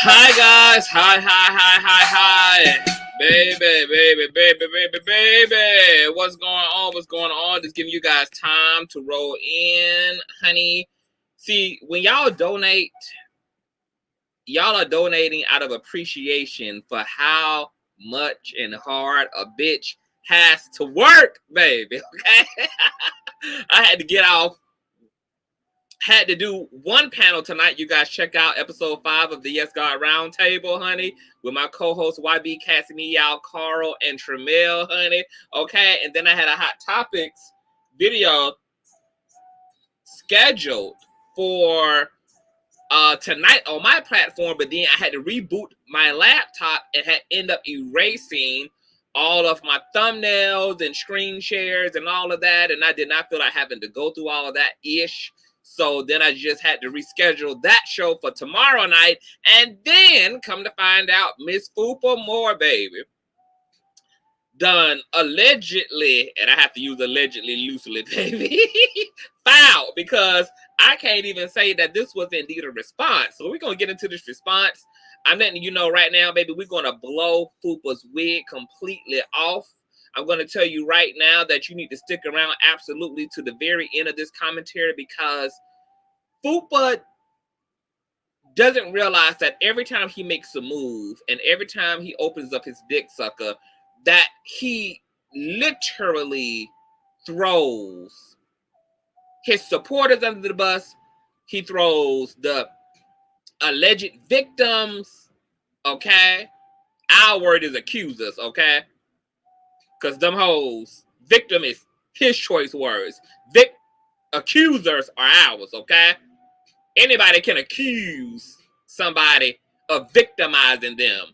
Hi guys, hi, baby. What's going on? Just giving you guys time to roll in, honey. See, when y'all donate, y'all are donating out of appreciation for how much and hard a bitch has to work, baby. Okay, I had to get off. Had to do one panel tonight. You guys check out episode 5 of the Yes God Roundtable, honey, with my co-host YB Casimir, Carl, and Tremel, honey. Okay, and then I had a Hot Topics video scheduled for tonight on my platform, but then I had to reboot my laptop and had end up erasing all of my thumbnails and screen shares and all of that, and I did not feel like having to go through all of that ish. So then I just had to reschedule that show for tomorrow night. And then come to find out, Miss Fupa Moore, baby, done allegedly, and I have to use allegedly loosely, baby, filed, because I can't even say that this was indeed a response. So we're going to get into this response. I'm letting you know right now, baby, we're going to blow Fupa's wig completely off. I'm going to tell you right now that you need to stick around absolutely to the very end of this commentary, because Fupa doesn't realize that every time he makes a move and every time he opens up his dick sucker, that he literally throws his supporters under the bus. He throws the alleged victims, okay? Our word is accusers, okay? Because them hoes, victim is his choice words. Accusers are ours, okay? Anybody can accuse somebody of victimizing them,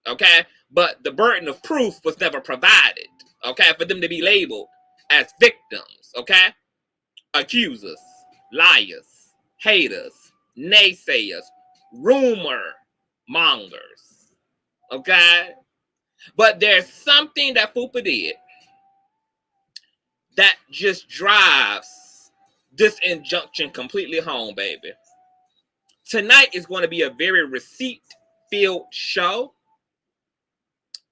okay? But the burden of proof was never provided, okay, for them to be labeled as victims, okay? Accusers, liars, haters, naysayers, rumor mongers, okay? But there's something that Fupa did that just drives this injunction completely home, baby. Tonight is going to be a very receipt-filled show.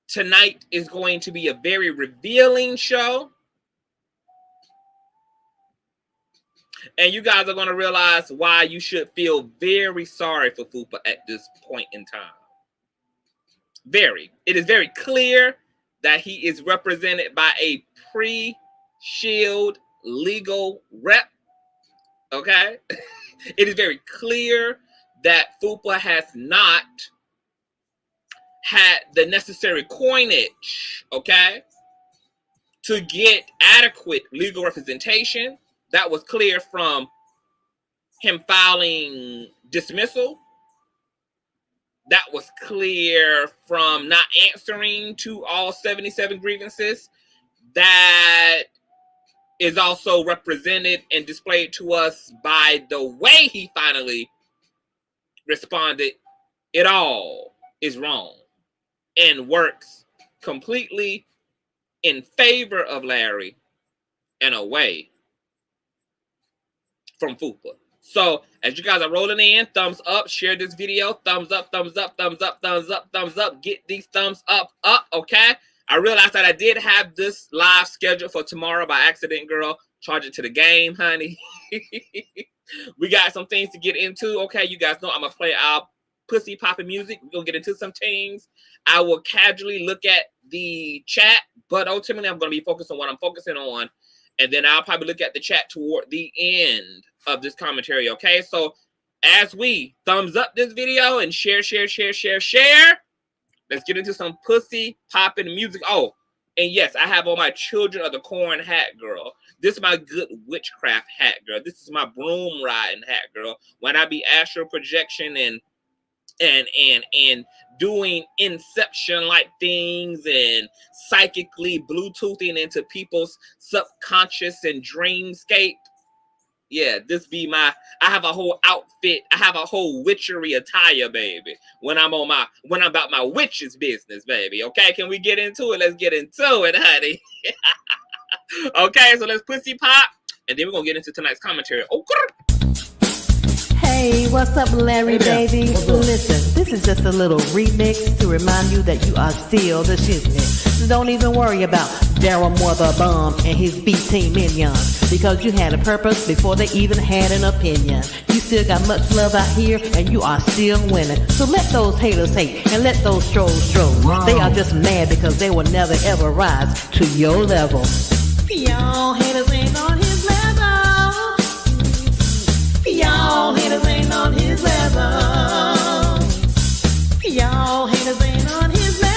Tonight is going to be a very revealing show. And you guys are going to realize why you should feel very sorry for Fupa at this point in time. It is very clear that he is represented by a pre-shield legal rep. Okay? It is very clear that Fupa has not had the necessary coinage, okay, to get adequate legal representation. That was clear from him filing dismissal. That was clear from not answering to all 77 grievances. That is also represented and displayed to us by the way he finally responded. It all is wrong and works completely in favor of Larry and away from Fupa. So as you guys are rolling in, thumbs up, share this video, thumbs up, thumbs up, thumbs up, thumbs up, thumbs up. Get these thumbs up, okay? I realized that I did have this live scheduled for tomorrow by accident, girl. Charge it to the game, honey. We got some things to get into, okay? You guys know I'm going to play our pussy popping music. We're going to get into some things. I will casually look at the chat, but ultimately I'm going to be focused on what I'm focusing on. And then I'll probably look at the chat toward the end of this commentary, okay? So as we thumbs up this video and share, let's get into some pussy popping music. Oh, and yes, I have on my Children of the Corn hat, girl. This is my good witchcraft hat, girl. This is my broom riding hat, girl. When I be astral projection and doing inception-like things and psychically Bluetoothing into people's subconscious and dreamscape. Yeah, this be my, I have a whole outfit. I have a whole witchery attire, baby. When I'm about my witch's business, baby. Okay, can we get into it? Let's get into it, honey. Okay, so let's pussy pop. And then we're going to get into tonight's commentary. Oh, hey, what's up, Larry, baby? Listen, this is just a little remix to remind you that you are still the shiznit. Don't even worry about Darryl Mother Bomb and his B-Team minions, because you had a purpose before they even had an opinion. You still got much love out here, and you are still winning. So let those haters hate, and let those trolls troll. Wow. They are just mad because they will never ever rise to your level. Y'all haters ain't on his level. Y'all haters ain't on his level. Y'all haters ain't on his level.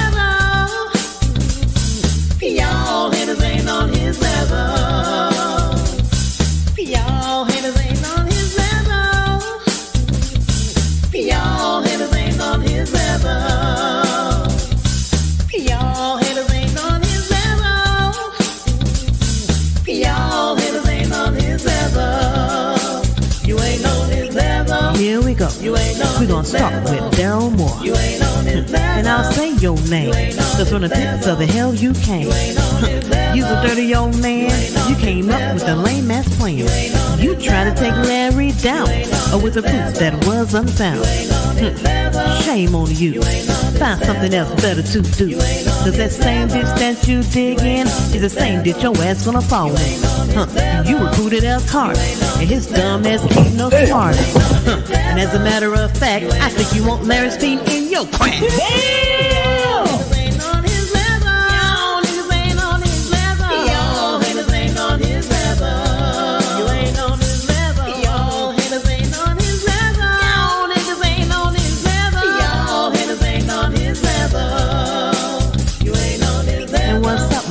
Y'all haters ain't on his level. Y'all haters ain't on his level. Y'all haters ain't on his level. Y'all haters ain't on his level. Y'all haters ain't on his level. You ain't on his level. Here we go. We're gonna start with Darryl Moore. You ain't on his level. And I'll say your name, cause from the pits of the hell you came. You's a dirty old man. You came up with a lame ass plan. You tried to take Larry down, with a proof that was unfound. Shame on you. Find something else better to do. Cause that same ditch that you dig in is the same ditch your ass gonna fall in. You recruited El Carter, and his dumb ass ain't no smarter. And as a matter of fact, I think you want Larry's feet in your crack.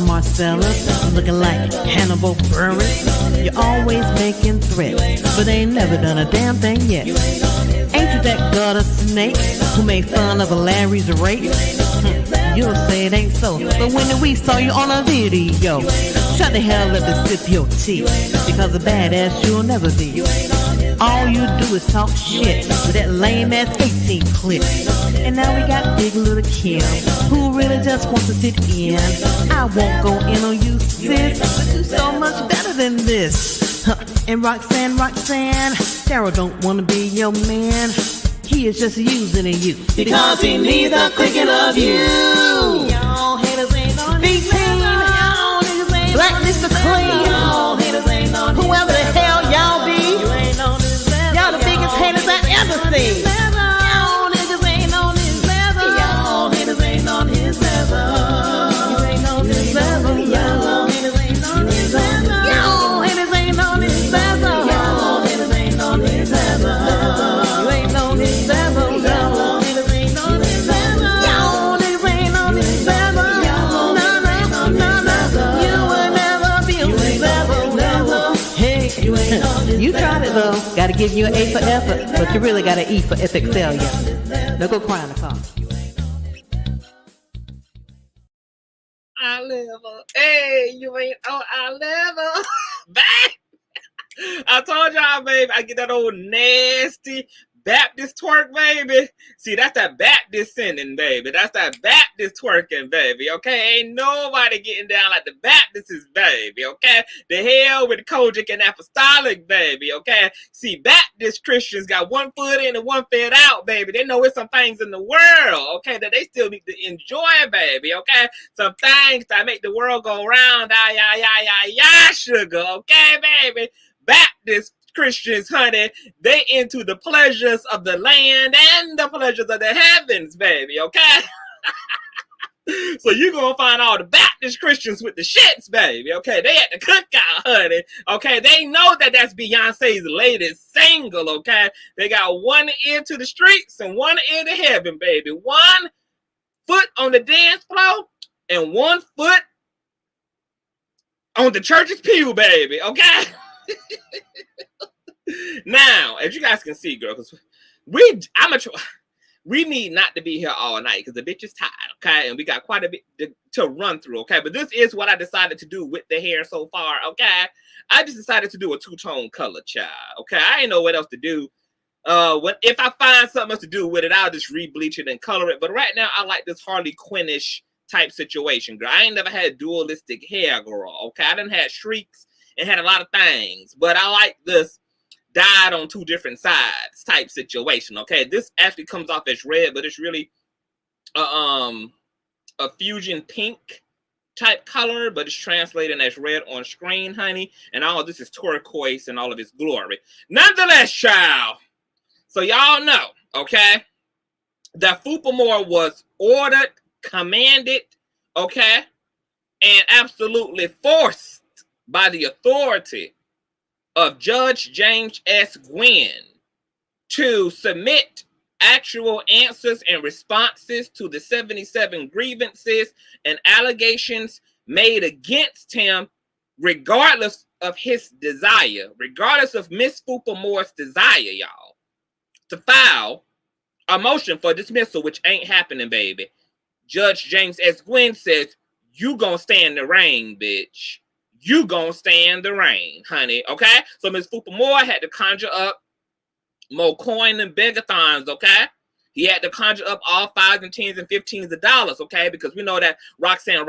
Marcellus, looking like Hannibal Burris. You're always making threats, but they ain't never done a damn thing yet. Ain't you that gutter snake who made fun of Larry's rape? You'll say it ain't so, but when we saw you on a video, shut the hell up and sip your tea, because a badass you'll never be. All you do is talk shit with that lame ass 18 clip. And now we got big little Kim, who really just wants to sit in. I won't go in on you, sis, but you're so much better than this. And Roxanne, Darryl don't want to be your man. He is just using you because he needs a thinking of you. Y'all haters ain't on his level. Black Mr. Clean. Y'all haters ain't on his level. Whoever the hell y'all be. say, y'all niggas ain't on his level. Y'all niggas ain't on his level. You ain't on his level. Y'all niggas ain't on his level. Y'all niggas ain't on his level. Y'all niggas ain't on his level. You ain't on his level. Y'all niggas ain't on his level. Y'all niggas ain't on his level. Y'all niggas ain't on his level. You will never be on his level. Hey, you tried it though. Gotta give you an A for effort, but you really got an E for epic failure. Now go cry in the car. Our level. Hey, you ain't on our level. Babe. I told y'all, baby, I get that old nasty Baptist twerk, baby. See, that's that Baptist sinning, baby. That's that Baptist twerking, baby, okay? Ain't nobody getting down like the Baptists, baby, okay? The hell with the Kojic and Apostolic, baby, okay? See, Baptist Christians got one foot in and one foot out, baby. They know there's some things in the world, okay, that they still need to enjoy, baby, okay? Some things that make the world go round, sugar, okay, baby? Baptist Christians, honey, they into the pleasures of the land and the pleasures of the heavens, baby, okay? So you're going to find all the Baptist Christians with the shits, baby, okay? They at the cookout, honey, okay? They know that that's Beyonce's latest single, okay? They got one ear to the streets and one ear to heaven, baby. One foot on the dance floor and one foot on the church's pew, baby, okay? Now, as you guys can see, girl, because we need not to be here all night because the bitch is tired, okay? And we got quite a bit to run through, okay? But this is what I decided to do with the hair so far, okay? I just decided to do a two-tone color, child, okay? I ain't know what else to do. If I find something else to do with it, I'll just re-bleach it and color it. But right now, I like this Harley Quinn-ish type situation, girl. I ain't never had dualistic hair, girl, okay? I done had streaks and had a lot of things, but I like this dyed on two different sides type situation, okay? This actually comes off as red, but it's really a fusion pink type color, but it's translated as red on screen, honey. And all of this is turquoise in all of its glory. Nonetheless, child, so y'all know, okay, that Fupa Moore was ordered, commanded, okay, and absolutely forced by the authority of Judge James S. Gwynn to submit actual answers and responses to the 77 grievances and allegations made against him, regardless of his desire, regardless of Miss Fupa Moore's desire, y'all, to file a motion for dismissal, which ain't happening, baby. Judge James S. Gwynn says, you gonna stand the rain, bitch. You gonna stand the rain, honey, okay? So Miss Fupa Moore had to conjure up more coin and begathons, okay? He had to conjure up all 5s and 10s and 15s of dollars, okay? Because we know that Roxanne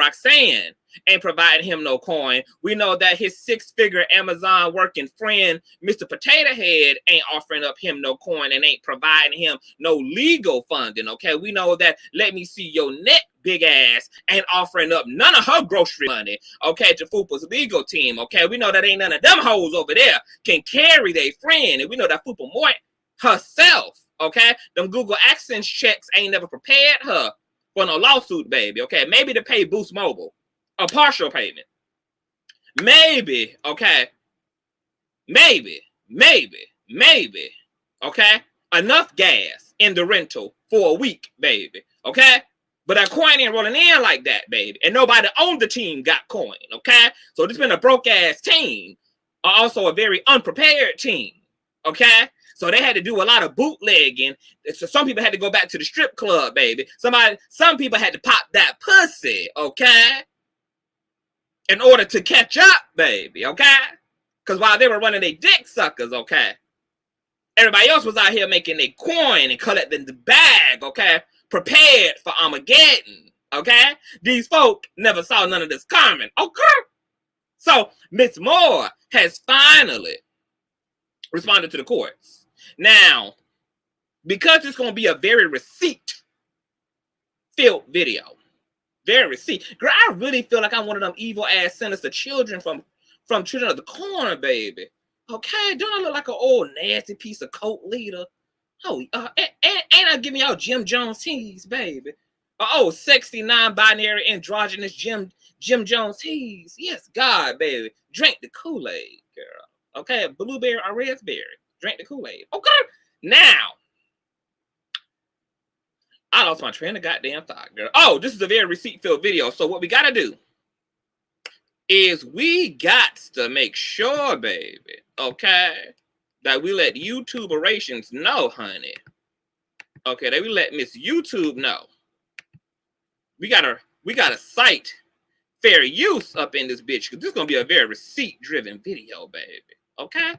ain't providing him no coin. We know that his 6-figure Amazon working friend, Mr. Potato Head, ain't offering up him no coin and ain't providing him no legal funding, okay? We know that Let Me See Your Neck big ass ain't offering up none of her grocery money, okay, to Fupa's legal team, okay? We know that ain't none of them hoes over there can carry their friend, and we know that Fupa Moore herself, okay, them Google AdSense checks ain't never prepared her for no lawsuit, baby, okay? Maybe to pay Boost Mobile a partial payment. Maybe, okay? Maybe, okay? Enough gas in the rental for a week, baby, okay? But that coin ain't rolling in like that, baby. And nobody on the team got coin, okay? So this been a broke-ass team. Also a very unprepared team, okay? So they had to do a lot of bootlegging. So some people had to go back to the strip club, baby. Some people had to pop that pussy, okay? In order to catch up, baby, okay? Because while they were running their dick suckers, okay? Everybody else was out here making their coin and collecting the bag, okay? Prepared for Armageddon, okay? These folk never saw none of this coming, okay? So Miss Moore has finally responded to the courts. Now, because it's going to be a very receipt-filled video, very receipt. Girl, I really feel like I'm one of them evil-ass sinister children from Children of the Corn, baby. Okay, don't I look like an old nasty piece of cult leader? Oh, and I'm giving y'all Jim Jones teas, baby. Oh, sexy non-binary androgynous Jim Jones teas. Yes, God, baby. Drink the Kool-Aid, girl. Okay, blueberry or raspberry. Drink the Kool-Aid. Okay. Now, I lost my train of goddamn thought, girl. Oh, this is a very receipt-filled video. So what we gotta do is we got to make sure, baby, okay, that we let YouTube orations know, honey. Okay, that we let Miss YouTube know. We gotta cite fair use up in this bitch, because this is gonna be a very receipt-driven video, baby. Okay?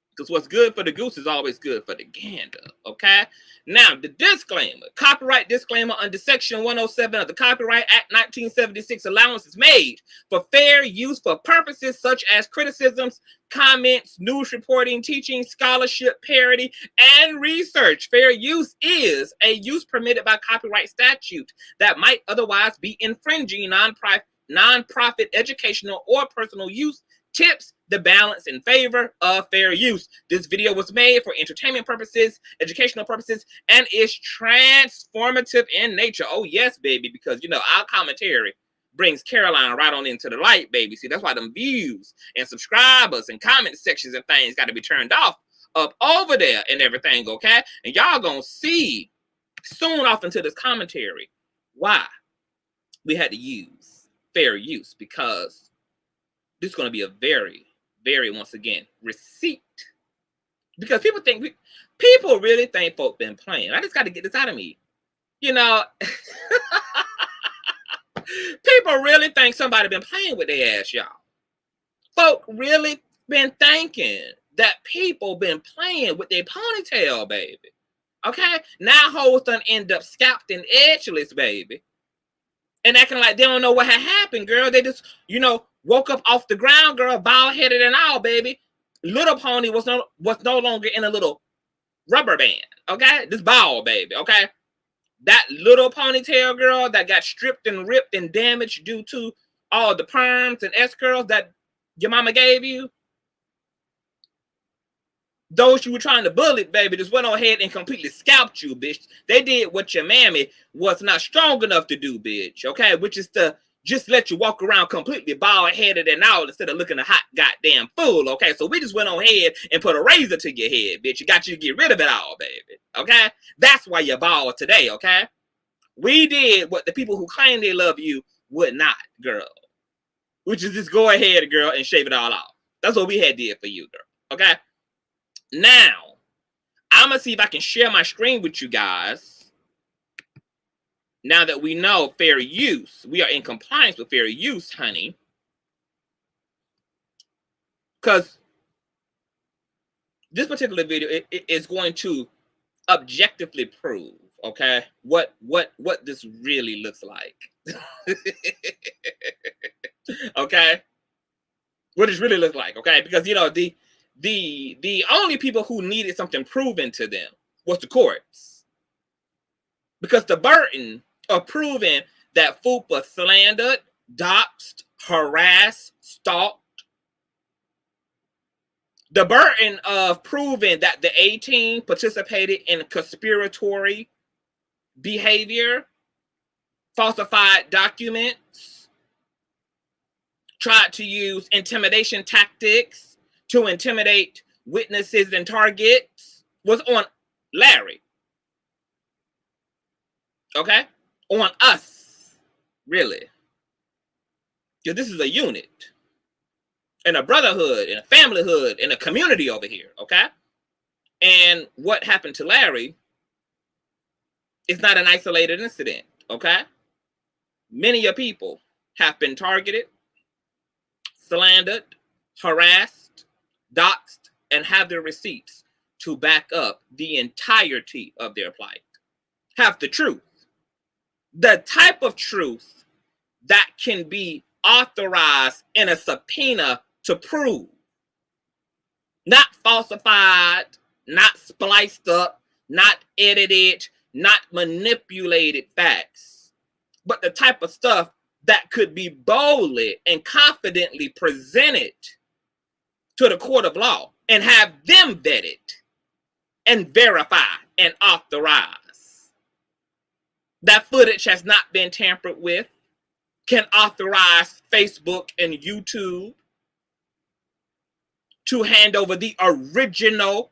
Because what's good for the goose is always good for the gander, okay? Now, the disclaimer, copyright disclaimer under Section 107 of the Copyright Act 1976, allowance is made for fair use for purposes such as criticisms, comments, news reporting, teaching, scholarship, parody, and research. Fair use is a use permitted by copyright statute that might otherwise be infringing non-profit educational or personal use. Tips the balance in favor of fair use. This video was made for entertainment purposes, educational purposes, and is transformative in nature. Oh yes, baby, because you know our commentary brings Caroline right on into the light, baby. See, that's why them views and subscribers and comment sections and things got to be turned off up over there and everything, okay? And y'all gonna see soon off into this commentary why we had to use fair use, because this is going to be a very, very, once again, receipt. Because people really think folk been playing. I just got to get this out of me. You know, people really think somebody been playing with their ass, y'all. Folk really been thinking that people been playing with their ponytail, baby. Okay? Now hoes done end up scalped and edgeless, baby. And acting like they don't know what had happened, girl. They just, you know, woke up off the ground, girl, bald-headed and all, baby. Little pony was no longer in a little rubber band, okay? This bald, baby, okay? That little ponytail, girl, that got stripped and ripped and damaged due to all the perms and S-curls that your mama gave you. Those you were trying to bully, baby, just went on ahead and completely scalped you, bitch. They did what your mammy was not strong enough to do, bitch, okay? Which is to just let you walk around completely bald-headed and all instead of looking a hot goddamn fool, okay? So we just went on ahead and put a razor to your head, bitch. You got you to get rid of it all, baby, okay? That's why you're bald today, okay? We did what the people who claim they love you would not, girl. Which is just go ahead, girl, and shave it all off. That's what we had did for you, girl, okay? Now, I'm going to see if I can share my screen with you guys. Now that we know fair use, we are in compliance with fair use, honey. Because this particular video is going to objectively prove, okay, what this really looks like. Okay? What it really looks like, okay? Because, you know, the only people who needed something proven to them was the courts. Because the burden of proving that Fupa slandered, doxed, harassed, stalked, the burden of proving that the A-team participated in conspiratory behavior, falsified documents, tried to use intimidation tactics to intimidate witnesses and targets was on Larry. Okay? On us. Really. Because this is a unit. And a brotherhood, and a familyhood, and a community over here. Okay? And what happened to Larry is not an isolated incident. Okay? Many of people have been targeted, slandered, harassed, doxed, and have their receipts to back up the entirety of their plight. Have the truth. The type of truth that can be authorized in a subpoena to prove. Not falsified, not spliced up, not edited, not manipulated facts. But the type of stuff that could be boldly and confidently presented to the court of law and have them vetted and verify and authorize. That footage has not been tampered with. Can authorize Facebook and YouTube to hand over the original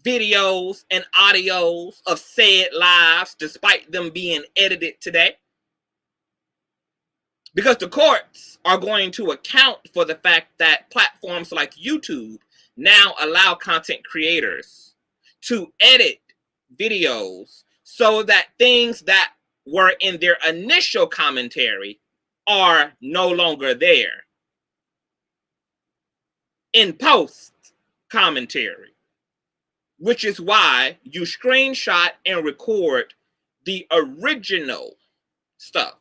videos and audios of said lives, despite them being edited today. Because the courts are going to account for the fact that platforms like YouTube now allow content creators to edit videos so that things that were in their initial commentary are no longer there in post commentary, which is why you screenshot and record the original stuff.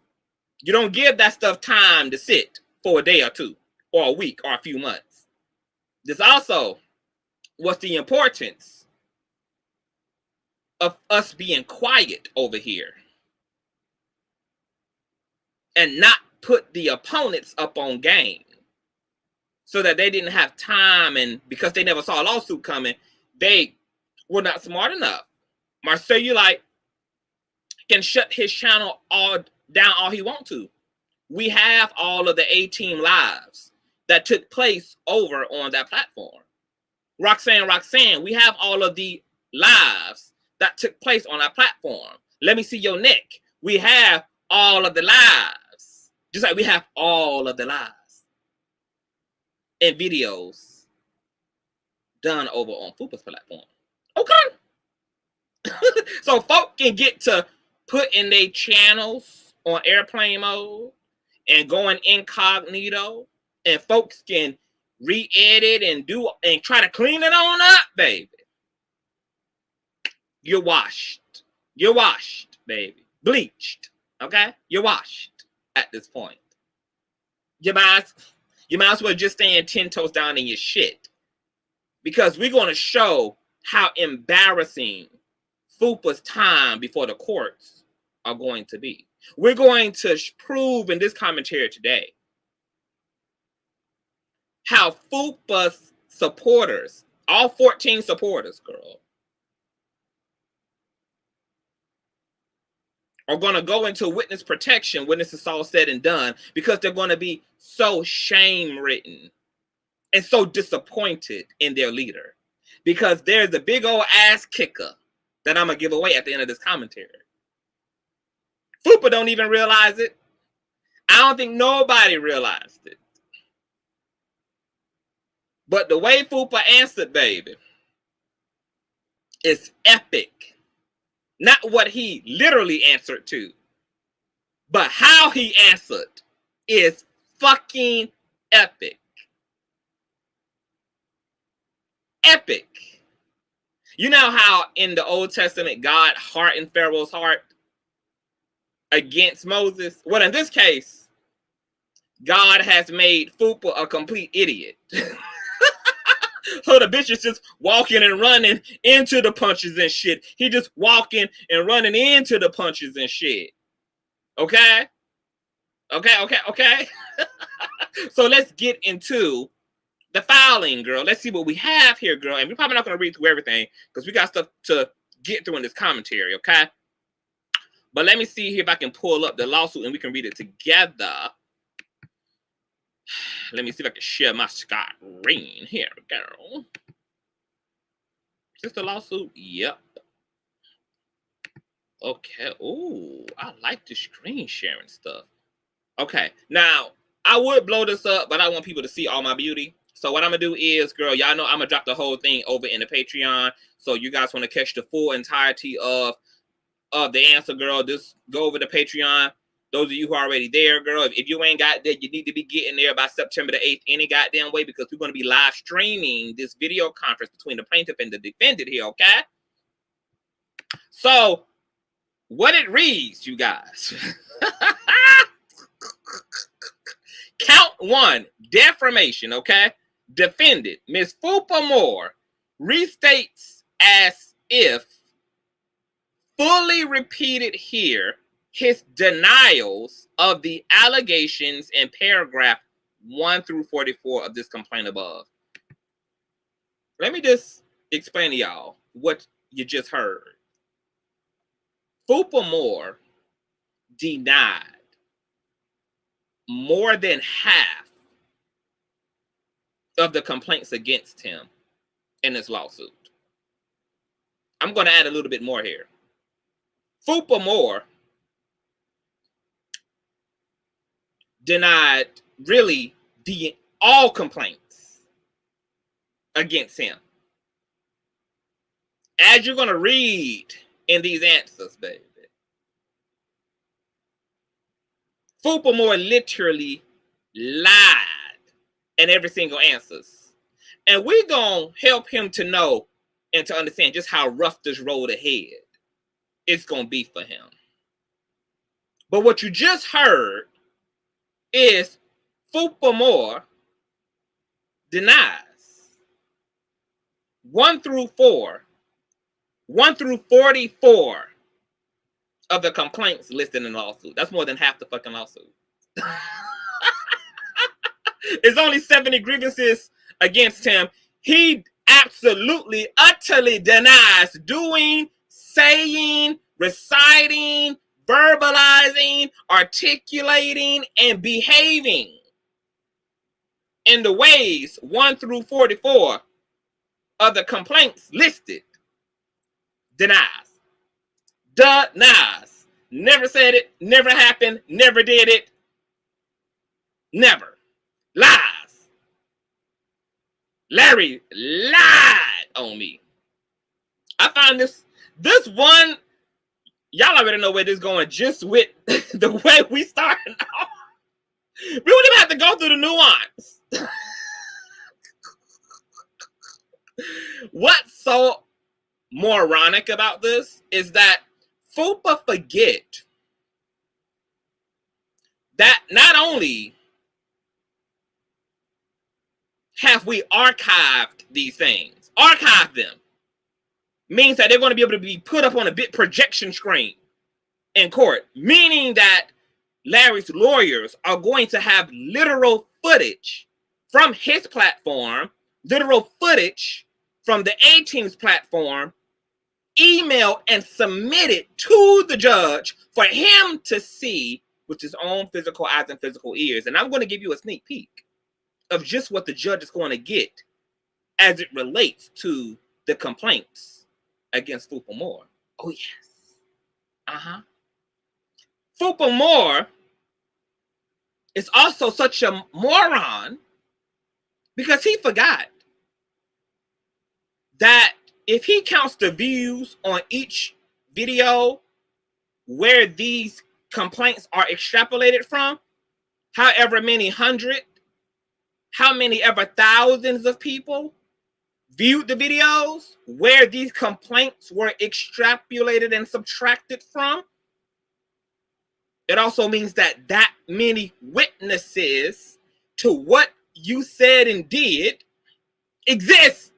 You don't give that stuff time to sit for a day or two or a week or a few months. This also was the importance of us being quiet over here and not put the opponents up on game so that they didn't have time, and because they never saw a lawsuit coming, they were not smart enough. Marcellulite can shut his channel down all he wants to. We have all of the A-Team lives that took place over on that platform. Roxanne, we have all of the lives that took place on our platform. Let me see your neck. We have all of the lives. Just like we have all of the lives and videos done over on Fupa's platform. Okay. So folk can get to put in their channels on airplane mode and going incognito, and folks can re-edit and do and try to clean it on up, baby. You're washed. You're washed, baby. Bleached. Okay? You're washed at this point. You might as well just stand 10 toes down in your shit. Because we're going to show how embarrassing Fupa's time before the courts are going to be. We're going to prove in this commentary today how Fupa's supporters, all 14 supporters, girl, are going to go into witness protection when this is all said and done, because they're going to be so shame-ridden and so disappointed in their leader, because there's a big old ass kicker that I'm going to give away at the end of this commentary. Fupa don't even realize it. I don't think nobody realized it. But the way Fupa answered, baby, is epic. Not what he literally answered to, but how he answered is fucking epic. Epic. You know how in the Old Testament God hardened Pharaoh's heart against Moses? Well, in this case, God has made Fupa a complete idiot. So the bitch is just walking and running into the punches and shit. He just walking and running into the punches and shit. Okay? Okay. So let's get into the filing, girl. Let's see what we have here, girl. And we're probably not going to read through everything because we got stuff to get through in this commentary, okay? But let me see if I can pull up the lawsuit and we can read it together. Let me see if I can share my screen here, girl. Is this the lawsuit? Yep. Okay. Ooh, I like the screen sharing stuff. Okay. Now, I would blow this up, but I want people to see all my beauty. So what I'm going to do is, girl, y'all know I'm going to drop the whole thing over in the Patreon. So you guys want to catch the full entirety of the answer, girl, just go over to Patreon. Those of you who are already there, girl, if you ain't got there, you need to be getting there by September the 8th any goddamn way, because we're going to be live streaming this video conference between the plaintiff and the defendant here, okay? So, what it reads, you guys. Count 1, defamation, okay? Defendant, Ms. Fupa Moore, restates as if fully repeated here his denials of the allegations in paragraph 1 through 44 of this complaint above. Let me just explain to y'all what you just heard. Fupa Moore denied more than half of the complaints against him in this lawsuit. I'm going to add a little bit more here. Fupa Moore denied really all complaints against him. As you're going to read in these answers, baby, Fupa Moore literally lied in every single answers. And we're going to help him to know and to understand just how rough this road ahead is going to be for him. But what you just heard is Fupa Moore denies 1 through 44 of the complaints listed in the lawsuit. That's more than half the fucking lawsuit. It's only 70 grievances against him. He absolutely, utterly denies doing, saying, reciting, verbalizing, articulating, and behaving in the ways 1 through 44 of the complaints listed. Denies. Denies. Never said it, never happened, never did it. Never. Lies. Larry lied on me. I found this one, y'all already know where this is going just with the way we started off. We wouldn't even have to go through the nuance. What's so moronic about this is that Fupa forget that not only have we archived these things, archive them means that they're going to be able to be put up on a big projection screen in court, meaning that Larry's lawyers are going to have literal footage from his platform, literal footage from the A-Team's platform, emailed and submitted to the judge for him to see with his own physical eyes and physical ears. And I'm going to give you a sneak peek of just what the judge is going to get as it relates to the complaints against Fupa Moore. Oh, yes. Fupa Moore is also such a moron because he forgot that if he counts the views on each video where these complaints are extrapolated from, however many hundred, how many ever thousands of people viewed the videos where these complaints were extrapolated and subtracted from, it also means that that many witnesses to what you said and did exist.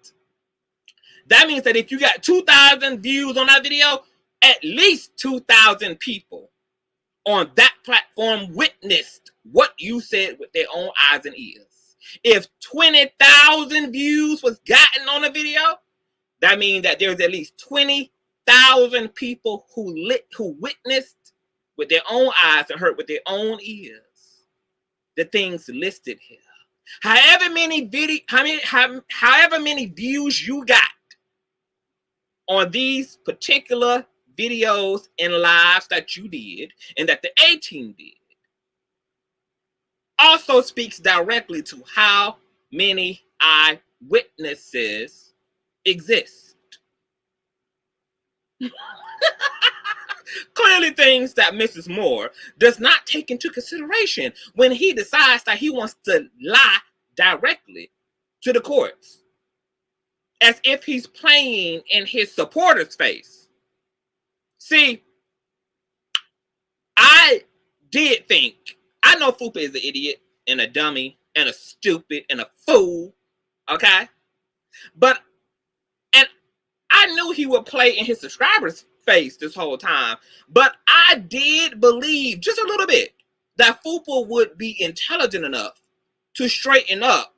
That means that if you got 2,000 views on that video, at least 2,000 people on that platform witnessed what you said with their own eyes and ears. If 20,000 views was gotten on a video, that means that there's at least 20,000 people who witnessed with their own eyes and heard with their own ears the things listed here. However many views you got on these particular videos and lives that you did and that the A-Team did also speaks directly to how many eyewitnesses exist. Clearly things that Mrs. Moore does not take into consideration when he decides that he wants to lie directly to the courts, as if he's playing in his supporters' face. See, I did think, I know Fupa is an idiot and a dummy and a stupid and a fool, okay? And I knew he would play in his subscribers' face this whole time, but I did believe just a little bit that Fupa would be intelligent enough to straighten up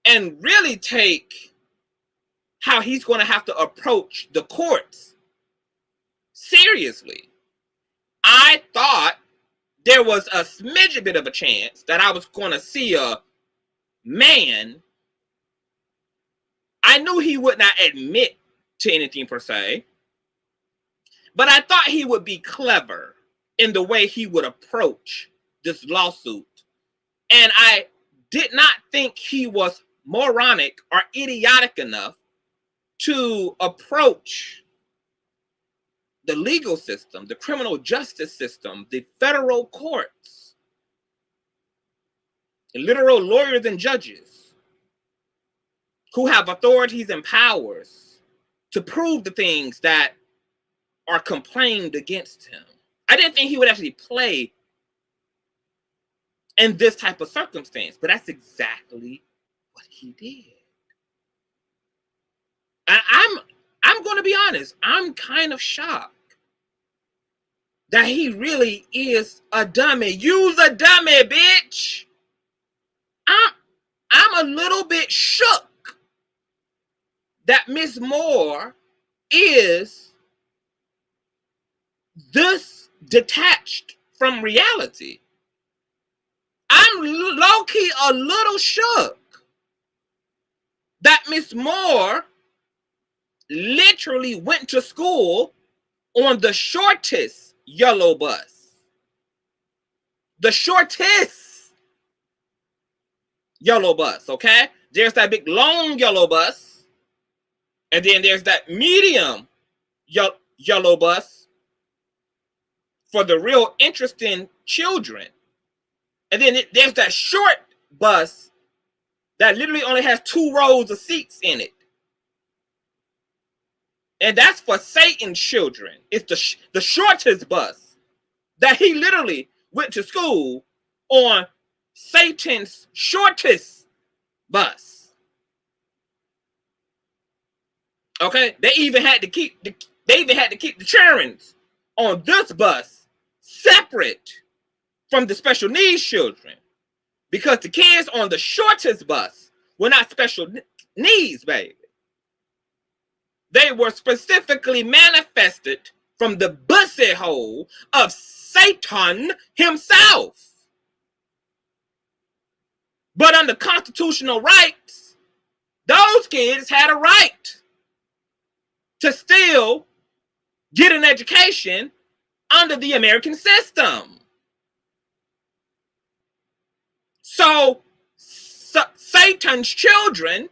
and really take how he's going to have to approach the courts seriously. I thought there was a smidgen bit of a chance that I was going to see a man. I knew he would not admit to anything per se, but I thought he would be clever in the way he would approach this lawsuit. And I did not think he was moronic or idiotic enough to approach the legal system, the criminal justice system, the federal courts, the literal lawyers and judges who have authorities and powers to prove the things that are complained against him. I didn't think he would actually play in this type of circumstance, but that's exactly what he did. And I'm going to be honest, I'm kind of shocked that he really is a dummy. You's a dummy, bitch. I'm a little bit shook that Miss Moore is this detached from reality. I'm low-key a little shook that Miss Moore literally went to school on the shortest yellow bus. The shortest yellow bus, okay? There's that big long yellow bus, and then there's that medium yellow bus for the real interesting children. And then there's that short bus that literally only has 2 rows of seats in it. And that's for Satan's children. It's the shortest bus that he literally went to school on. Satan's shortest bus. Okay? They even had to keep the childrens on this bus separate from the special needs children, because the kids on the shortest bus were not special needs, baby. They were specifically manifested from the bussy hole of Satan himself. But under constitutional rights, those kids had a right to still get an education under the American system. So Satan's children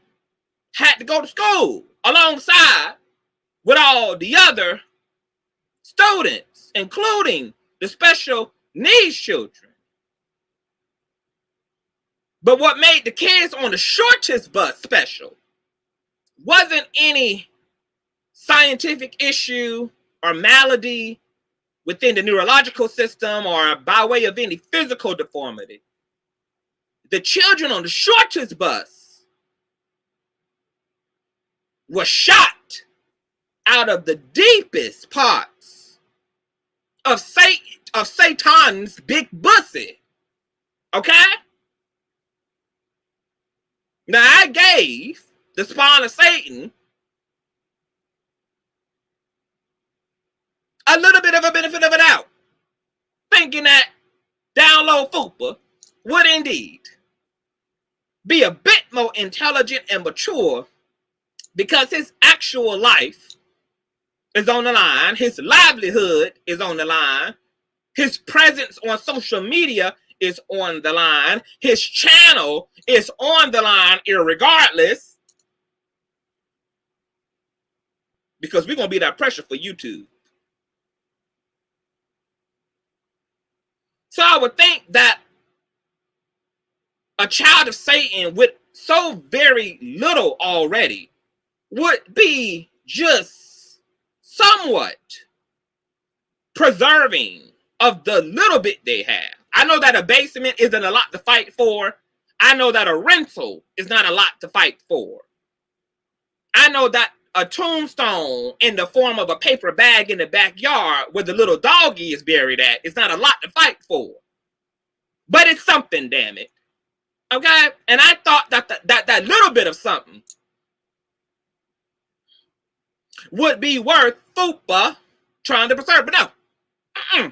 had to go to school alongside with all the other students, including the special needs children. But what made the kids on the shortest bus special wasn't any scientific issue or malady within the neurological system or by way of any physical deformity. The children on the shortest bus were shot out of the deepest parts of Satan's big bussy. Okay? Now, I gave the spawn of Satan a little bit of a benefit of a doubt, thinking that down low Fupa would indeed be a bit more intelligent and mature, because his actual life is on the line, his livelihood is on the line, his presence on social media is on the line, his channel is on the line irregardless, because we're going to be that pressure for YouTube. So I would think that a child of Satan with so very little already would be just somewhat preserving of the little bit they have. I know that a basement isn't a lot to fight for. I know that a rental is not a lot to fight for. I know that a tombstone in the form of a paper bag in the backyard where the little doggy is buried at is not a lot to fight for. But it's something, damn it. Okay? And I thought that that little bit of something would be worth Fupa trying to preserve. But no,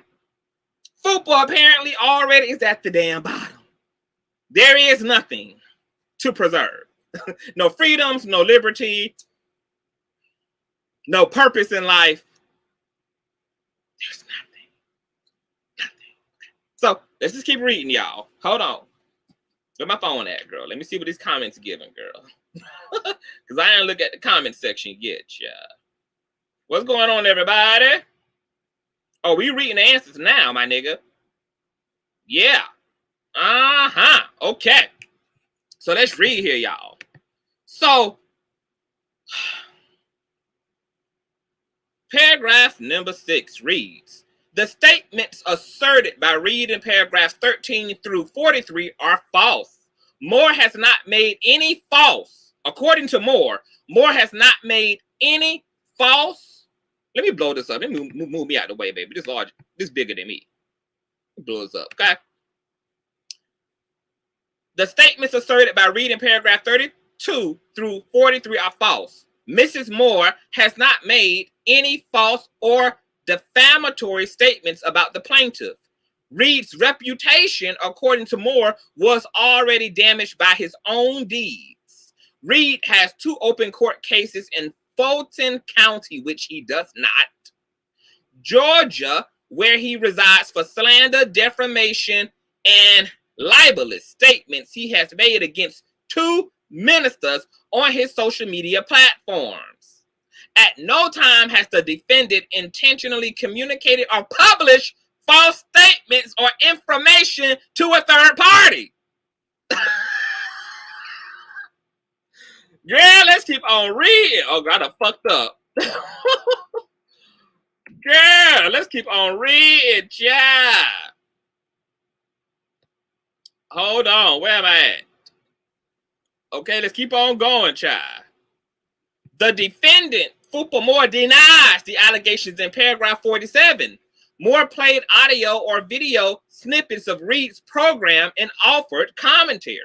Fupa apparently already is at the damn bottom. There is nothing to preserve. No freedoms, no liberty, no purpose in life. There's nothing. So let's just keep reading, y'all. Hold on. Where my phone at, girl? Let me see what these comments are giving, girl. Because I ain't look at the comment section yet, yeah. What's going on, everybody? Oh, we reading the answers now, my nigga. Yeah. Uh-huh. Okay. So let's read here, y'all. So, paragraph number 6 reads, the statements asserted by Reid in paragraphs 13 through 43 are false. Moore has not made any false. According to Moore has not made any false. Let me blow this up. Let me move me out of the way, baby. This large, this bigger than me. Blow this up, okay? The statements asserted by Reid in paragraph 32 through 43 are false. Mrs. Moore has not made any false or defamatory statements about the plaintiff. Reid's reputation, according to Moore, was already damaged by his own deeds. Reid has 2 open court cases in Fulton County, which he does not, Georgia, where he resides, for slander, defamation, and libelous statements he has made against 2 ministers on his social media platforms. At no time has the defendant intentionally communicated or published false statements or information to a third party. Yeah, let's keep on reading. Oh, God, I fucked up. Yeah, let's keep on reading, yeah. Hold on, where am I at? Okay, let's keep on going, child. The defendant, Fupa Moore, denies the allegations in paragraph 47. Moore played audio or video snippets of Reid's program and offered commentary.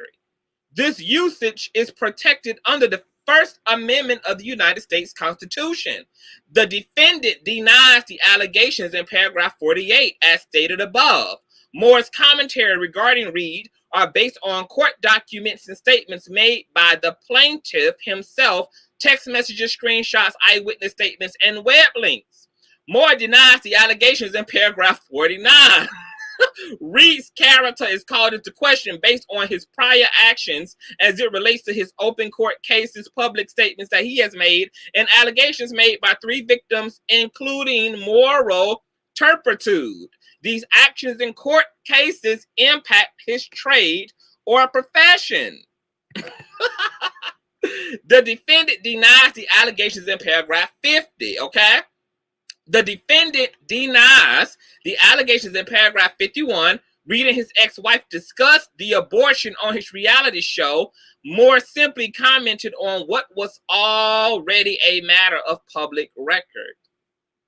This usage is protected under the First Amendment of the United States Constitution. The defendant denies the allegations in paragraph 48, as stated above. Moore's commentary regarding Reid are based on court documents and statements made by the plaintiff himself, text messages, screenshots, eyewitness statements, and web links. Moore denies the allegations in paragraph 49. Reid's character is called into question based on his prior actions as it relates to his open court cases, public statements that he has made, and allegations made by 3 victims, including moral turpitude. These actions in court cases impact his trade or profession. The defendant denies the allegations in paragraph 50, okay? The defendant denies the allegations in paragraph 51. Reid and his ex-wife discussed the abortion on his reality show. Moore simply commented on what was already a matter of public record.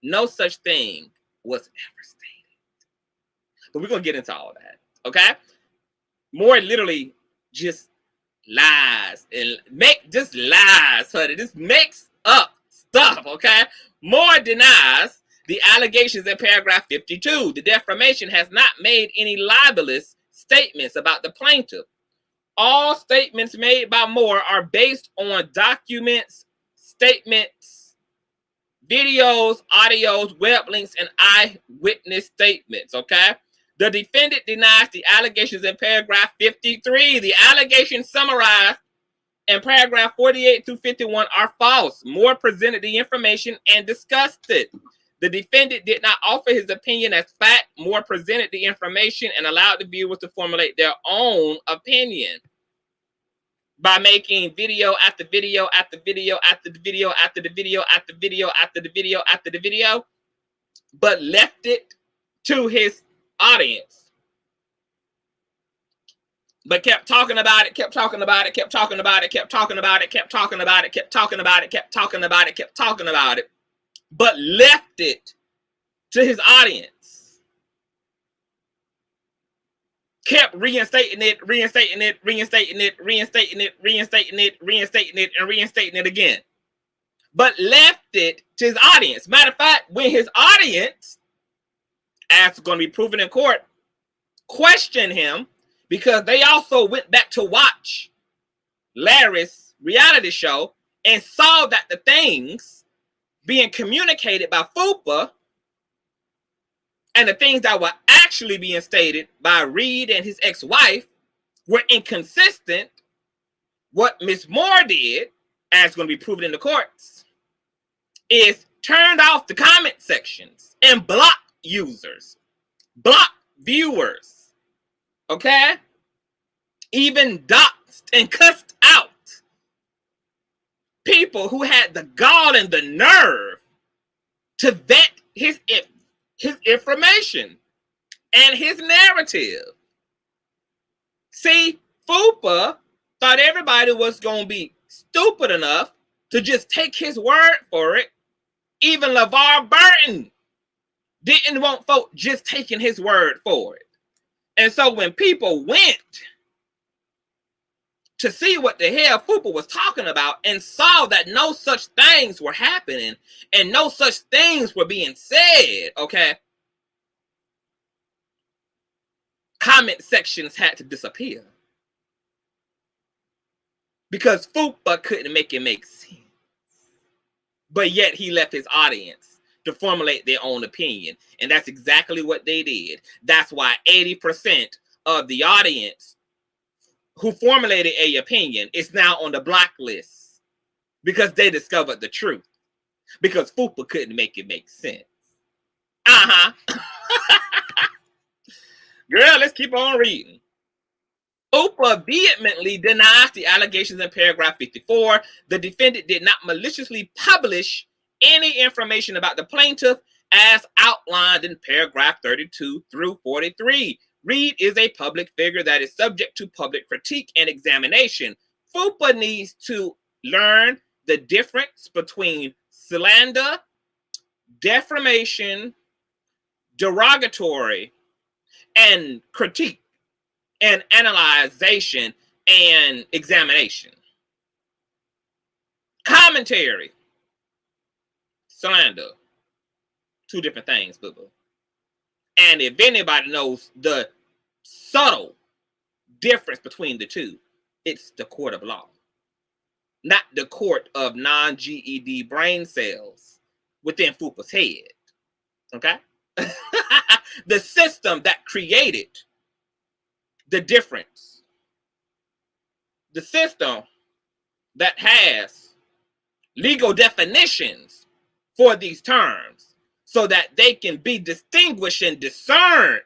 No such thing was ever stated. But we're going to get into all that, okay? Moore literally just lies and just lies, honey. Just makes up stuff, okay? Moore denies the allegations in paragraph 52. The defamation has not made any libelous statements about the plaintiff. All statements made by Moore are based on documents, statements, videos, audios, web links, and eyewitness statements, okay? The defendant denies the allegations in paragraph 53. The allegations summarized in paragraph 48 through 51 are false. Moore presented the information and discussed it. The defendant did not offer his opinion as fact. Moore presented the information and allowed the viewers to formulate their own opinion by making video after video after video after the video after the video after video after the video after the video, but left it to his audience. But kept talking about it, kept talking about it, kept talking about it, kept talking about it, kept talking about it, kept talking about it, kept talking about it, kept talking about it, but left it to his audience. Kept reinstating it, reinstating it, reinstating it, reinstating it, reinstating it, reinstating it, and reinstating it again. but left it to his audience. Matter of fact, when his audience, as going to be proven in court, questioned him, because they also went back to watch Larry's reality show and saw that the things being communicated by Fupa and the things that were actually being stated by Reid and his ex-wife were inconsistent. What Miss Moore did, as going to be proven in the courts, is turned off the comment sections and blocked users, blocked viewers, okay? Even doxed and cussed out people who had the gall and the nerve to vet his information and his narrative. See, Fupa thought everybody was going to be stupid enough to just take his word for it. Even LeVar Burton didn't want folk just taking his word for it. And so when people went to see what the hell Fupa was talking about and saw that no such things were happening and no such things were being said, okay, comment sections had to disappear. Because Fupa couldn't make it make sense. But yet he left his audience to formulate their own opinion. And that's exactly what they did. That's why 80% of the audience who formulated an opinion is now on the blacklist. Because they discovered the truth. Because Fupa couldn't make it make sense. Girl, let's keep on reading. Fupa vehemently denies the allegations in paragraph 54. The defendant did not maliciously publish any information about the plaintiff as outlined in paragraph 32 through 43. Reid is a public figure that is subject to public critique and examination. Fupa needs to learn the difference between slander, defamation, derogatory, and critique, and analyzation and examination. Commentary, slander, two different things, boo-boo. And if anybody knows the subtle difference between the two, it's the court of law, not the court of non-GED brain cells within Fupa's head. Okay? The system that created the difference. The system that has legal definitions for these terms so that they can be distinguished and discerned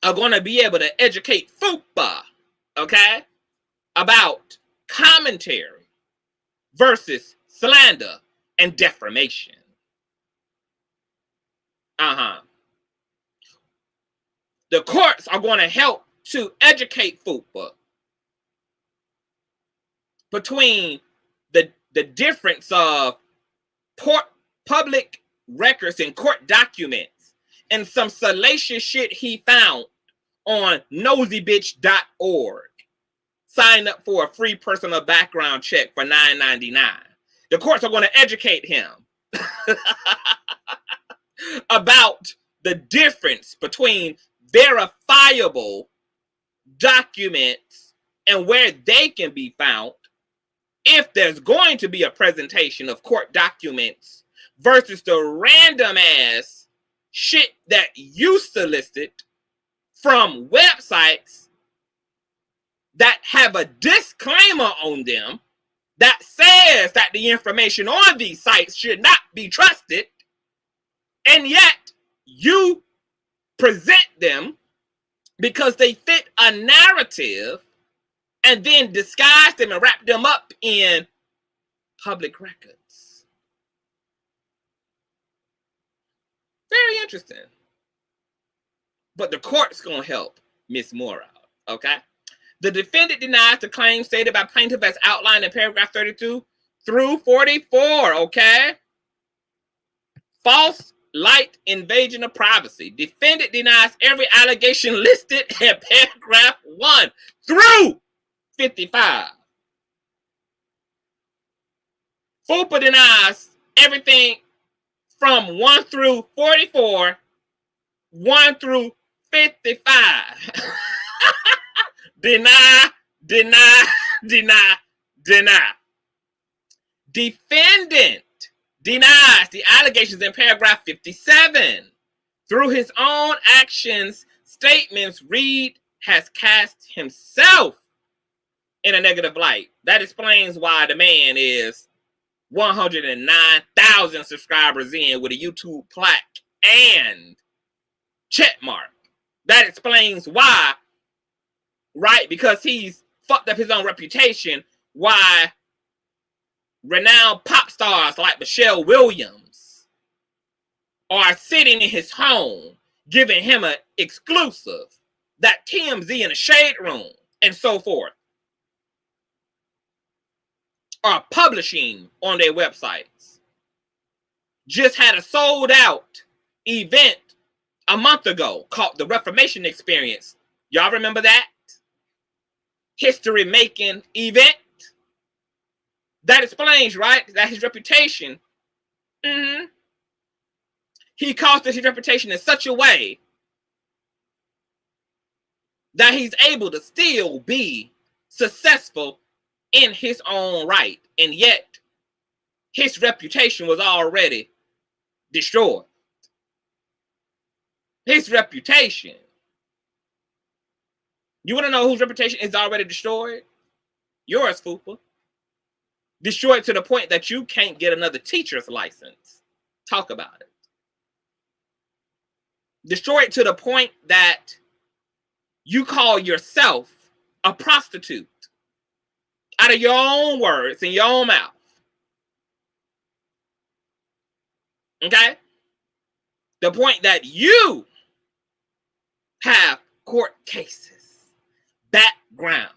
are going to be able to educate Fupa, okay, about commentary versus slander and defamation. The courts are going to help to educate Fupa between the difference of public records and court documents and some salacious shit he found on nosybitch.org. Sign up for a free personal background check for $9.99. The courts are going to educate him about the difference between verifiable documents and where they can be found if there's going to be a presentation of court documents versus the random ass shit that you solicited from websites that have a disclaimer on them that says that the information on these sites should not be trusted, and yet you present them because they fit a narrative and then disguise them and wrap them up in public records. Very interesting. But the court's going to help Miss Moore out, okay? The defendant denies the claim stated by plaintiff as outlined in paragraph 32 through 44, okay? False light invasion of privacy. Defendant denies every allegation listed in paragraph 1 through 55. Fupa denies everything from 1 through 44, 1 through 55. Deny, deny, deny, deny. Defendant denies the allegations in paragraph 57. Through his own actions, statements, Reid has cast himself in a negative light. That explains why the man is 109,000 subscribers in with a YouTube plaque and check mark. That explains why, right? Because he's fucked up his own reputation, why renowned pop stars like Michelle Williams are sitting in his home giving him an exclusive that TMZ in a shade room and so forth are publishing on their websites. Just had a sold out event a month ago called the Reformation Experience. Y'all remember that? History making event. That explains, right, that his reputation, he costed his reputation in such a way that he's able to still be successful in his own right. And yet, his reputation was already destroyed. His reputation. You want to know whose reputation is already destroyed? Yours, Fupa. Destroyed to the point that you can't get another teacher's license. Talk about it. Destroyed to the point that you call yourself a prostitute. Out of your own words, in your own mouth. Okay? The point that you have court cases, background,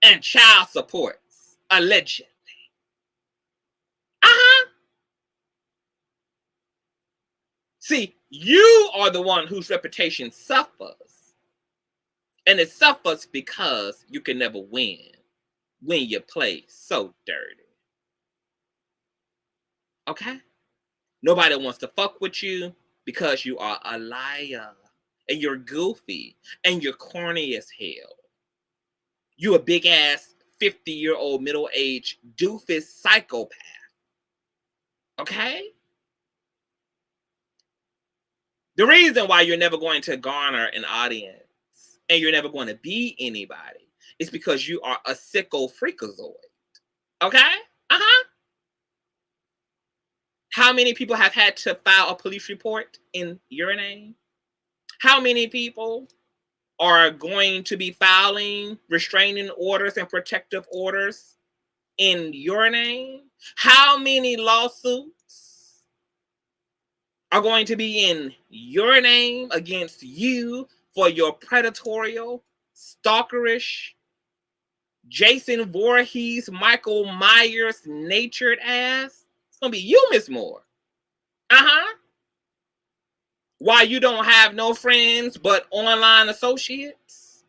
and child supports, allegedly. See, you are the one whose reputation suffers. And it suffers because you can never win when you play so dirty. Okay? Nobody wants to fuck with you because you are a liar. And you're goofy. And you're corny as hell. You a big ass 50-year-old middle-aged doofus psychopath. Okay? The reason why you're never going to garner an audience and you're never going to be anybody is because you are a sicko freakazoid. Okay? How many people have had to file a police report in your name? How many people are going to be filing restraining orders and protective orders in your name? How many lawsuits are going to be in your name against you for your predatory, stalkerish, Jason Voorhees, Michael Myers natured ass? It's going to be you, Miss Moore. Why you don't have no friends but online associates?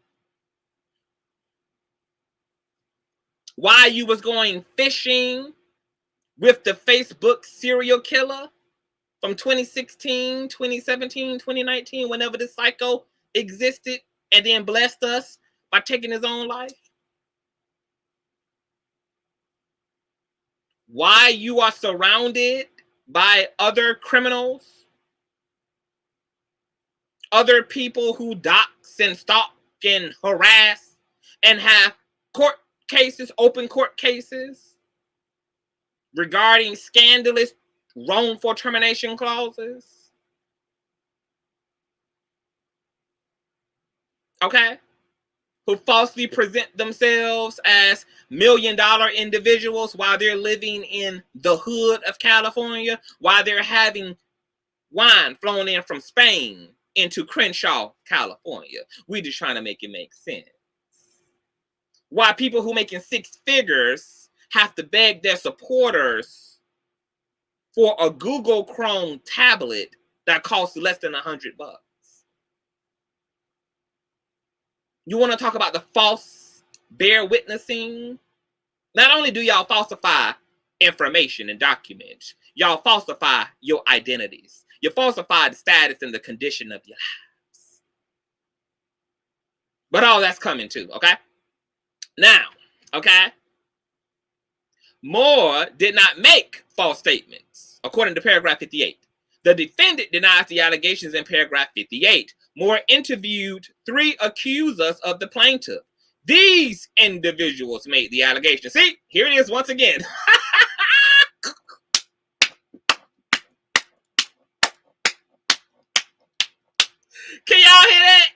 Why you was going fishing with the Facebook serial killer from 2016, 2017, 2019, whenever this psycho existed and then blessed us by taking his own life? Why you are surrounded by other criminals, other people who dox and stalk and harass and have court cases, open court cases regarding scandalous wrongful termination clauses. Okay? Who falsely present themselves as $1 million individuals while they're living in the hood of California, while they're having wine flown in from Spain into Crenshaw, California. We're just trying to make it make sense. Why people who making six figures have to beg their supporters for a Google Chrome tablet that costs less than $100. You want to talk about the false bear witnessing? Not only do y'all falsify information and documents. Y'all falsify your identities. You falsify the status and the condition of your lives. But all that's coming too, okay? Now, okay? Moore did not make false statements, according to paragraph 58. The defendant denies the allegations in paragraph 58. Moore interviewed 3 accusers of the plaintiff. These individuals made the allegation. See, here it is once again. Can y'all hear that?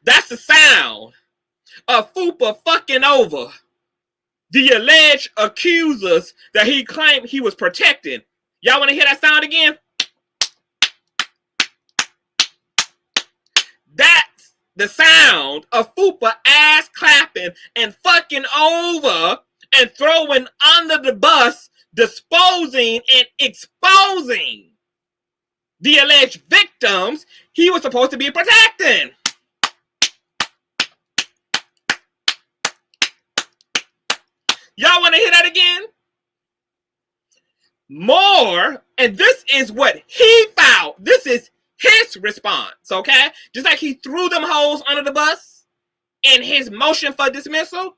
That's the sound of Fupa fucking over the alleged accusers that he claimed he was protecting. Y'all want to hear that sound again? That's the sound of Fupa ass clapping and fucking over and throwing under the bus, disposing and exposing the alleged victims he was supposed to be protecting. Y'all want to hear that again? More, and this is what he found. This is his response, okay? Just like he threw them hoes under the bus in his motion for dismissal,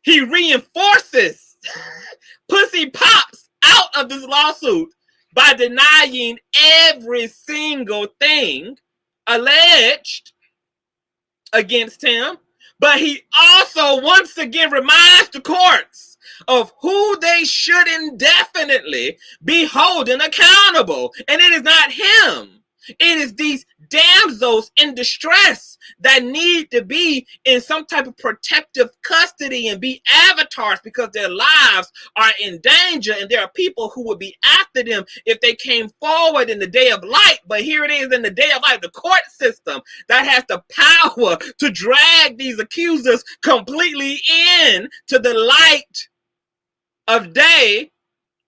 he reinforces pussy pops out of this lawsuit by denying every single thing alleged against him. But he also once again reminds the courts of who they should indefinitely be holding accountable. And it is not him. It is these damsels in distress that need to be in some type of protective custody and be avatars because their lives are in danger, and there are people who would be after them if they came forward in the day of light. But here it is in the day of light, the court system that has the power to drag these accusers completely in to the light of day.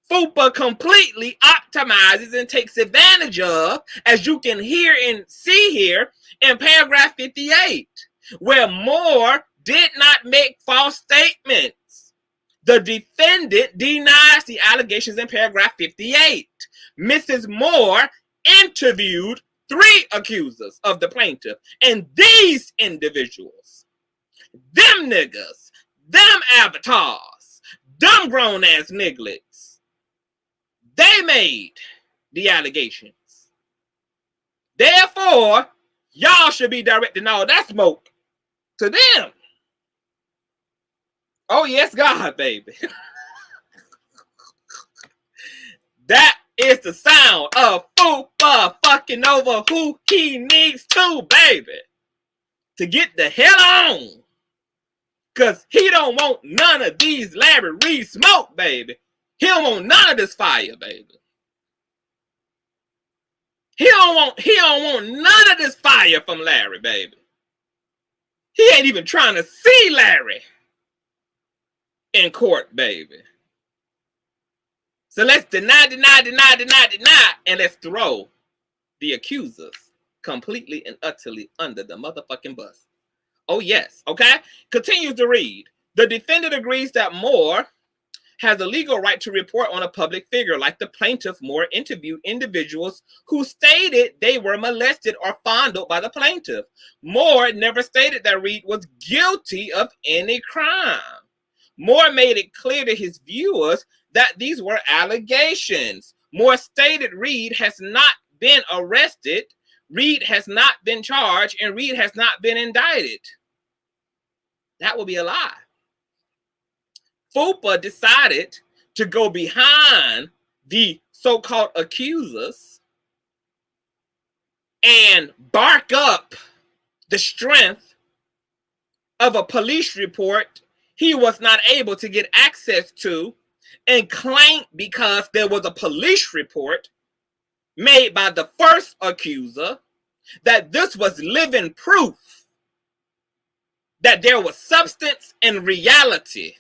Fupa completely optimizes and takes advantage of, as you can hear and see here in paragraph 58, where Moore did not make false statements. The defendant denies the allegations in paragraph 58. Mrs. Moore interviewed 3 accusers of the plaintiff, and these individuals, them niggas, them avatars, them grown-ass nigglets, they made the allegations. Therefore, y'all should be directing all that smoke to them. Oh, yes, God, baby. That is the sound of Fupa fucking over who he needs to, baby, to get the hell on. Because he don't want none of these Larry Reid smoke, baby. He don't want none of this fire, baby. He don't want none of this fire from Larry, baby. He ain't even trying to see Larry in court, baby. So let's deny, and let's throw the accusers completely and utterly under the motherfucking bus. Oh, yes, okay? Continues to read. The defendant agrees that Moore has a legal right to report on a public figure. Like the plaintiff, Moore interviewed individuals who stated they were molested or fondled by the plaintiff. Moore never stated that Reid was guilty of any crime. Moore made it clear to his viewers that these were allegations. Moore stated Reid has not been arrested, Reid has not been charged, and Reid has not been indicted. That would be a lie. Fupa decided to go behind the so-called accusers and bark up the strength of a police report he was not able to get access to, and claim because there was a police report made by the first accuser that this was living proof that there was substance and reality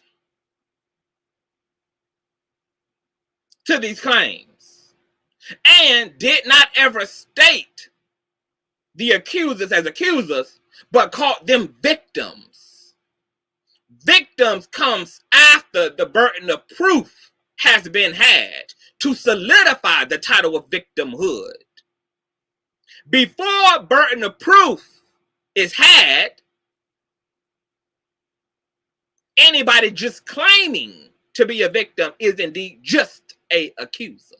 to these claims, and did not ever state the accusers as accusers, but called them victims. Victims comes after the burden of proof has been had to solidify the title of victimhood. Before burden of proof is had, anybody just claiming to be a victim is indeed just an accuser.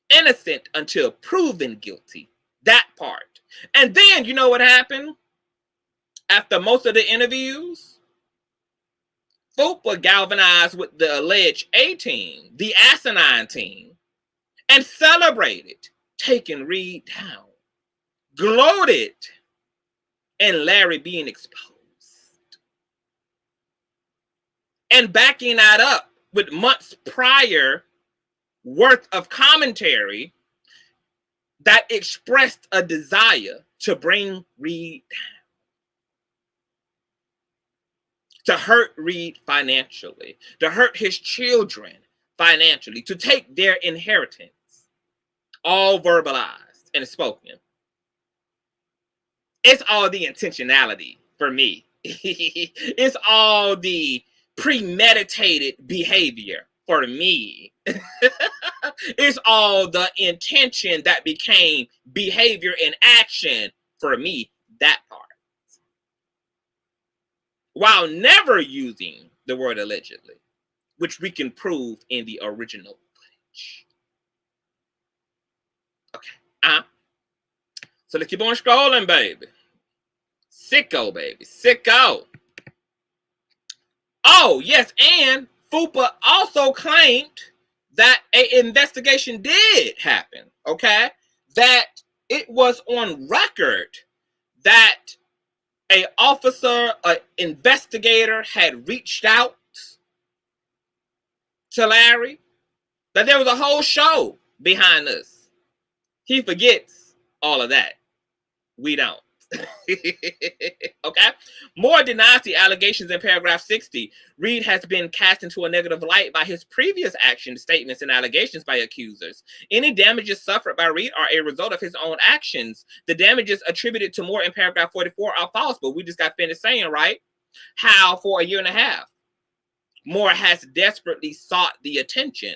Innocent until proven guilty. That part. And then, you know what happened? After most of the interviews, Fupa galvanized with the alleged A team, the asinine team, and celebrated taking Reid down, gloated in Larry being exposed, and backing that up with months prior worth of commentary that expressed a desire to bring Reid down, to hurt Reid financially, to hurt his children financially, to take their inheritance, all verbalized and spoken. It's all the intentionality for me. It's all the premeditated behavior for me. It's all the intention that became behavior and action for me, that part. While never using the word allegedly, which we can prove in the original footage. Okay, so let's keep on scrolling, baby. Sicko, baby, sicko. Oh, yes, and Fupa also claimed that an investigation did happen, okay? That it was on record that an officer, an investigator had reached out to Larry, that there was a whole show behind this. He forgets all of that. We don't. Okay. Moore denies the allegations in paragraph 60. Reid has been cast into a negative light by his previous actions, statements, and allegations by accusers. Any damages suffered by Reid are a result of his own actions. The damages attributed to Moore in paragraph 44 are false, but we just got finished saying, right, how for a year and a half Moore has desperately sought the attention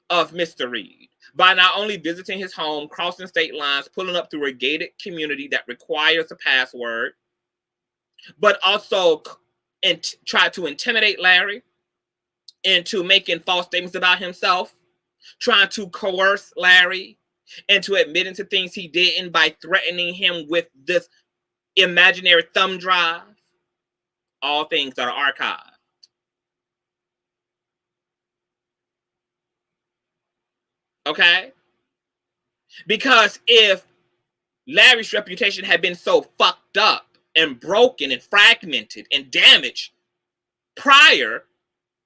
of Mr. Reid by not only visiting his home, crossing state lines, pulling up through a gated community that requires a password, but also try to intimidate Larry into making false statements about himself, trying to coerce Larry into admitting to things he didn't by threatening him with this imaginary thumb drive. All things that are archived. Okay? Because if Larry's reputation had been so fucked up and broken and fragmented and damaged prior,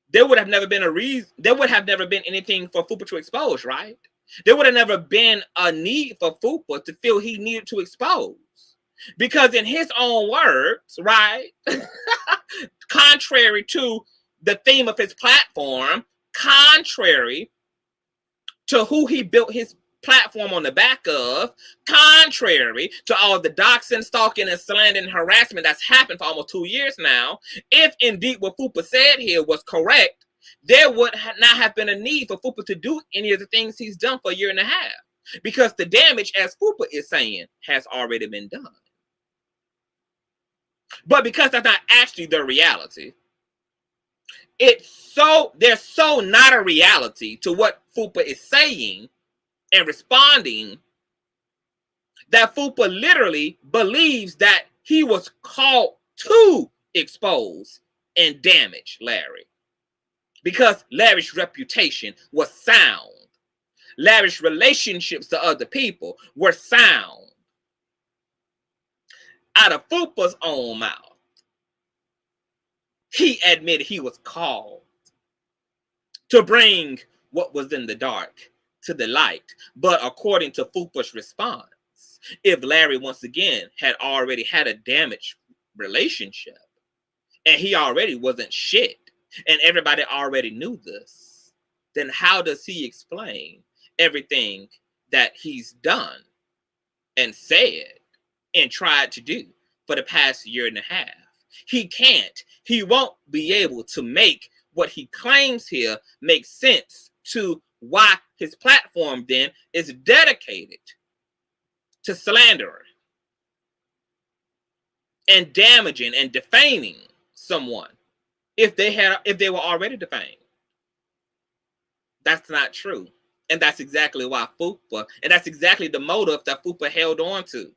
there would have never been a reason, there would have never been anything for Fupa to expose, right? There would have never been a need for Fupa to feel he needed to expose. Because in his own words, right, contrary to the theme of his platform, contrary to who he built his platform on the back of, contrary to all the doxing, stalking, and slander and harassment that's happened for almost 2 years now, if indeed what Fupa said here was correct, there would not have been a need for Fupa to do any of the things he's done for a year and a half. Because the damage, as Fupa is saying, has already been done. But because that's not actually the reality, there's so not a reality to what Fupa is saying and responding that Fupa literally believes that he was called to expose and damage Larry. Because Larry's reputation was sound. Larry's relationships to other people were sound. Out of Fupa's own mouth, he admitted he was called to bring what was in the dark to the light. But according to Fupa's response, if Larry once again had already had a damaged relationship and he already wasn't shit and everybody already knew this, then how does he explain everything that he's done and said and tried to do for the past year and a half? He can't. He won't be able to make what he claims here make sense to why his platform then is dedicated to slandering and damaging and defaming someone if they were already defamed. That's not true. And that's exactly why Fupa, and that's exactly the motive that Fupa held on to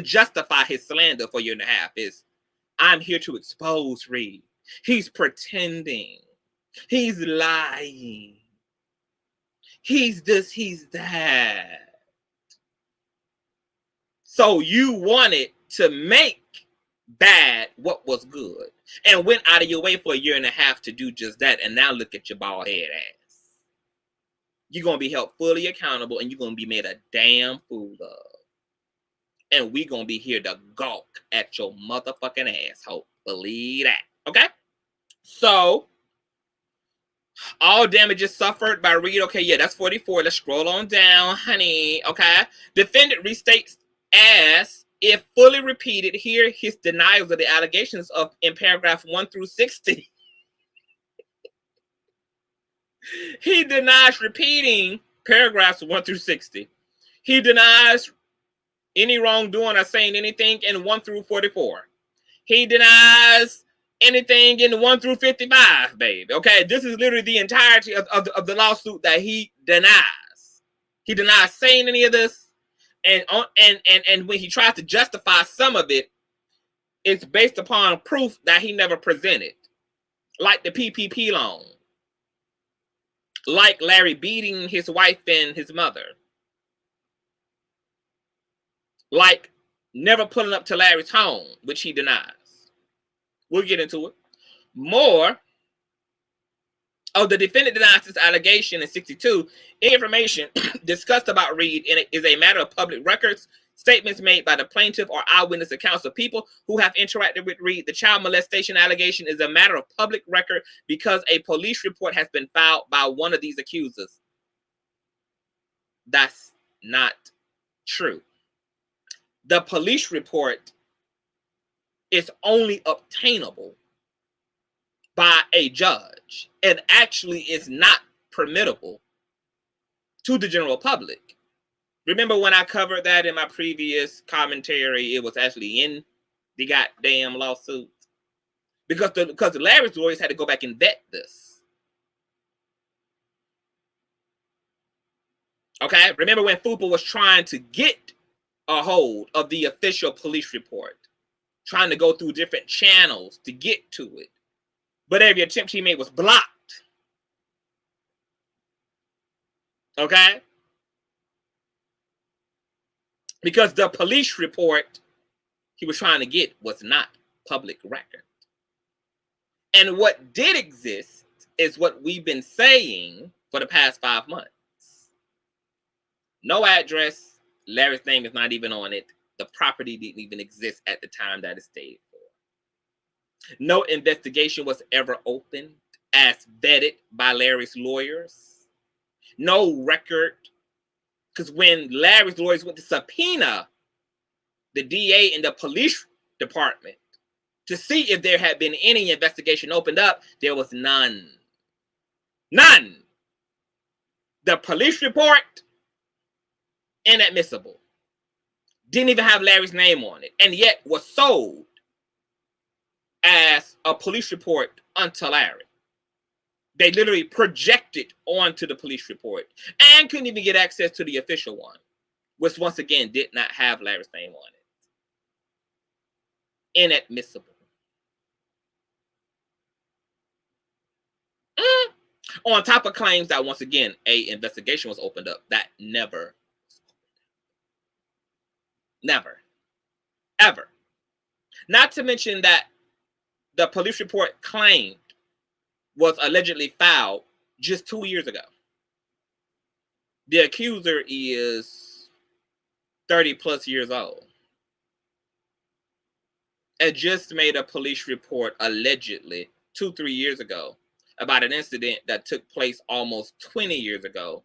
justify his slander for a year and a half, is I'm here to expose Reid. He's pretending. He's lying. He's this, he's that. So you wanted to make bad what was good and went out of your way for a year and a half to do just that. And now look at your bald head ass. You're going to be held fully accountable and you're going to be made a damn fool of. And we're going to be here to gawk at your motherfucking asshole. Believe that. Okay? So, all damages suffered by Reid. Okay, yeah, that's 44. Let's scroll on down, honey. Okay? Defendant restates as if fully repeated here his denials of the allegations in paragraph 1 through 60. He denies repeating paragraphs 1 through 60. He denies any wrongdoing or saying anything in 1 through 44. He denies anything in 1 through 55, baby. Okay, this is literally the entirety of the lawsuit that he denies. He denies saying any of this, and when he tries to justify some of it, it's based upon proof that he never presented, like the PPP loan, like Larry beating his wife and his mother, like never pulling up to Larry's home, which he denies. We'll get into it more. Oh, the defendant denies this allegation in 62. Information discussed about Reid is a matter of public records. Statements made by the plaintiff or eyewitness accounts of people who have interacted with Reid. The child molestation allegation is a matter of public record because a police report has been filed by one of these accusers. That's not true. The police report is only obtainable by a judge and actually is not permittable to the general public. Remember when I covered that in my previous commentary, it was actually in the goddamn lawsuit? Because the Larry's lawyers had to go back and vet this. Okay? Remember when Fupa was trying to get a hold of the official police report, trying to go through different channels to get to it, but every attempt he made was blocked. Okay? Because the police report he was trying to get was not public record. And what did exist is what we've been saying for the past 5 months. No address. Larry's name is not even on it. The property didn't even exist at the time that it stayed for. No investigation was ever opened as vetted by Larry's lawyers. No record. Because when Larry's lawyers went to subpoena the DA and the police department to see if there had been any investigation opened up, there was none. None. The police report, inadmissible. Didn't even have Larry's name on it, and yet was sold as a police report unto Larry. They literally projected onto the police report and couldn't even get access to the official one, which once again did not have Larry's name on it. Inadmissible. On top of claims that once again a investigation was opened up that never, ever. Not to mention that the police report claimed was allegedly filed just 2 years ago. The accuser is 30 plus years old. It just made a police report allegedly 2-3 years ago about an incident that took place almost 20 years ago,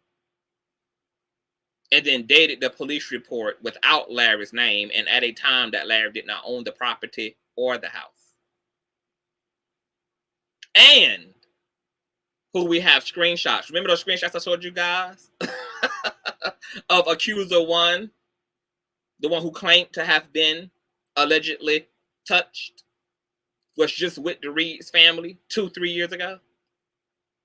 and then dated the police report without Larry's name and at a time that Larry did not own the property or the house. And who we have screenshots. Remember those screenshots I showed you guys? Of accuser one, the one who claimed to have been allegedly touched, was just with the Reid's family 2-3 years ago,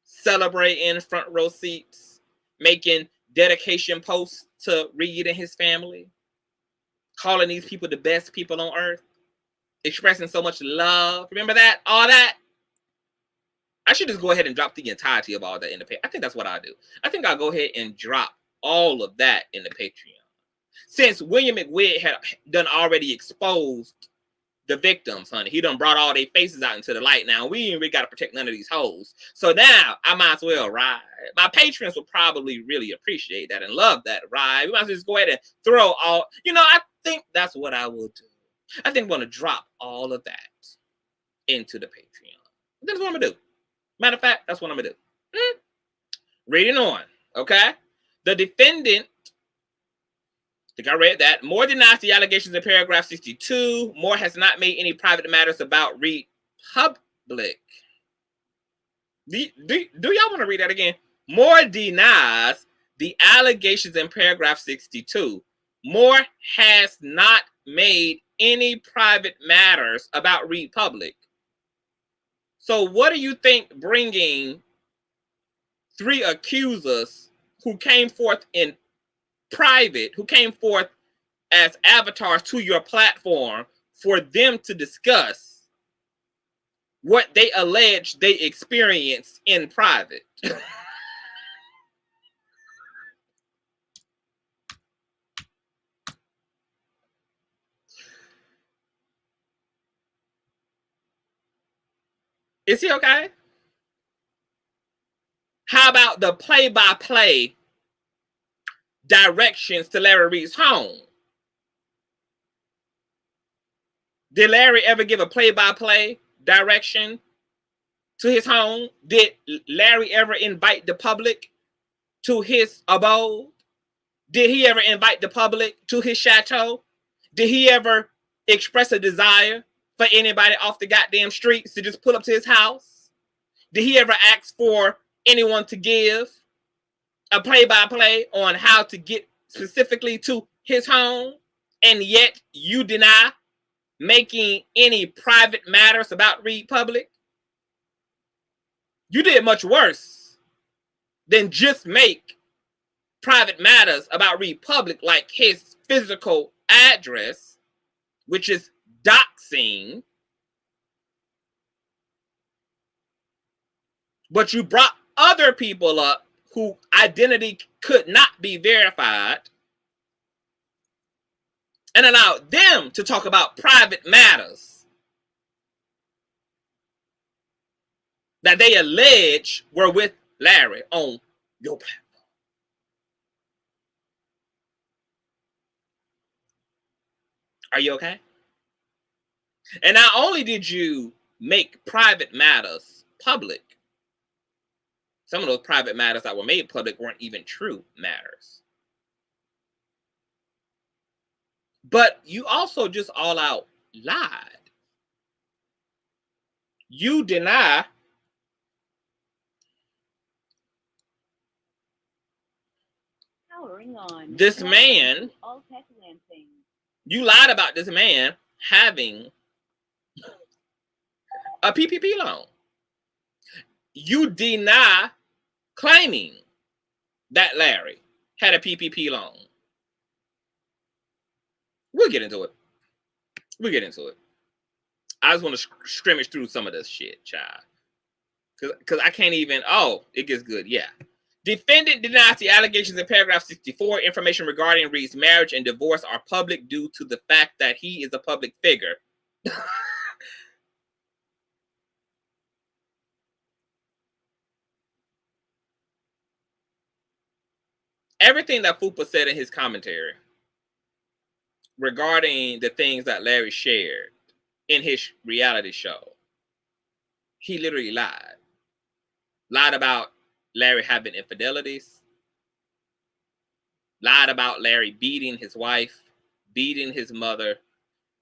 celebrating front row seats, making dedication posts to Reid and his family, calling these people the best people on earth, expressing so much love. Remember that? All that? I should just go ahead and drop the entirety of all that in the page. I think that's what I'll do. I think I'll go ahead and drop all of that in the Patreon. Since William McWitt had done already exposed the victims, honey. He done brought all their faces out into the light now. We ain't really got to protect none of these hoes. So now, I might as well, right? My patrons will probably really appreciate that and love that, right? We might as well just go ahead and throw all... You know, I think that's what I will do. I think I'm going to drop all of that into the Patreon. That's what I'm going to do. Matter of fact, that's what I'm going to do. Reading on, okay? The defendant, I think I read that. Moore denies the allegations in paragraph 62. Moore has not made any private matters about Reid public. Do y'all want to read that again? Moore denies the allegations in paragraph 62. Moore has not made any private matters about Reid public. So what do you think bringing 3 accusers who came forth in private, who came forth as avatars to your platform, for them to discuss what they allege they experienced in private? Is he okay? How about the play-by-play directions to Larry Reid's home? Did Larry ever give a play-by-play direction to his home? Did Larry ever invite the public to his abode? Did he ever invite the public to his chateau? Did he ever express a desire for anybody off the goddamn streets to just pull up to his house? Did he ever ask for anyone to give a play-by-play on how to get specifically to his home? And yet you deny making any private matters about Reid public? You did much worse than just make private matters about Reid public, like his physical address, which is doxing. But you brought other people up whose identity could not be verified and allowed them to talk about private matters that they allege were with Larry on your platform. Are you okay? And not only did you make private matters public, some of those private matters that were made public weren't even true matters. But you also just all out lied. You deny this man. You lied about this man having a PPP loan. You deny claiming that Larry had a PPP loan. We'll get into it. We'll get into it. I just want to scrimmage through some of this shit, child. Because I can't even... Oh, it gets good. Yeah. Defendant denies the allegations in paragraph 64. Information regarding Reid's marriage and divorce are public due to the fact that he is a public figure. Everything that Fupa said in his commentary regarding the things that Larry shared in his reality show, he literally lied. Lied about Larry having infidelities. Lied about Larry beating his wife, beating his mother,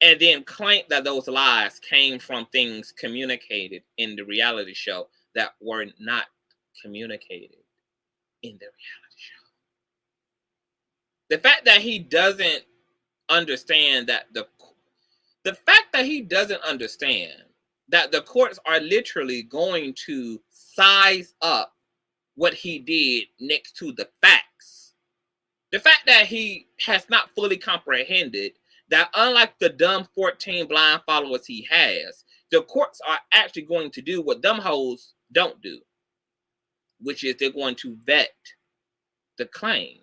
and then claim that those lies came from things communicated in the reality show that were not communicated in the reality show. The fact that he doesn't understand that the fact that he doesn't understand that the courts are literally going to size up what he did next to the facts. The fact that he has not fully comprehended that unlike the dumb 14 blind followers he has, the courts are actually going to do what dumb hoes don't do, which is they're going to vet the claims.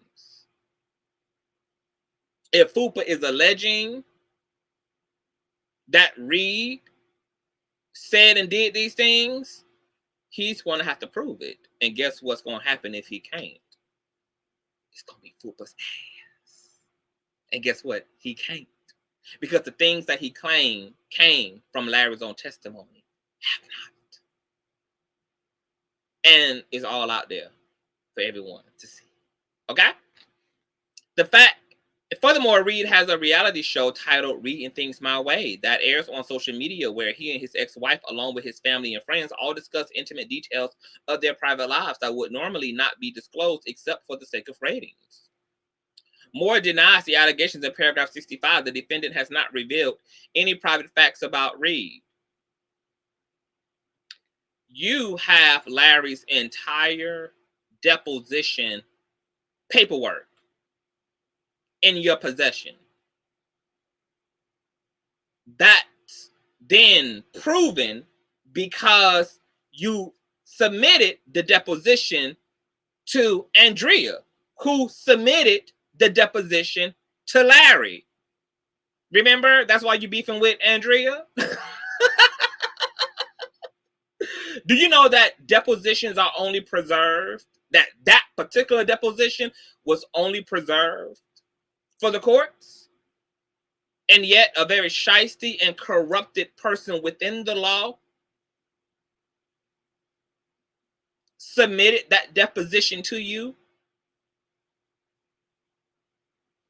If Fupa is alleging that Reid said and did these things, he's going to have to prove it. And guess what's going to happen if he can't? It's going to be Fupa's ass. And guess what? He can't. Because the things that he claimed came from Larry's own testimony have not. And it's all out there for everyone to see. Okay? Furthermore, Reid has a reality show titled Reading Things My Way that airs on social media, where he and his ex-wife, along with his family and friends, all discuss intimate details of their private lives that would normally not be disclosed except for the sake of ratings. Moore denies the allegations in paragraph 65. The defendant has not revealed any private facts about Reid. You have Larry's entire deposition paperwork in your possession. That's then proven because you submitted the deposition to Andrea, who submitted the deposition to Larry. Remember, that's why you're beefing with Andrea? Do you know that depositions are only preserved? That particular deposition was only preserved for the courts? And yet a very shisty and corrupted person within the law submitted that deposition to you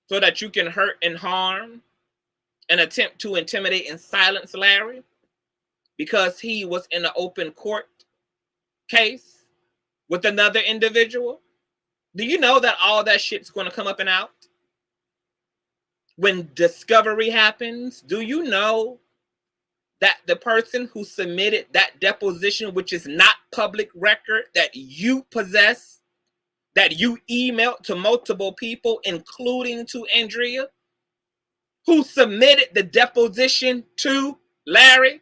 so that you can hurt and harm and attempt to intimidate and silence Larry because he was in an open court case with another individual. Do you know that all that shit's going to come up and out when discovery happens? Do you know that the person who submitted that deposition, which is not public record, that you possess, that you emailed to multiple people, including to Andrea, who submitted the deposition to Larry?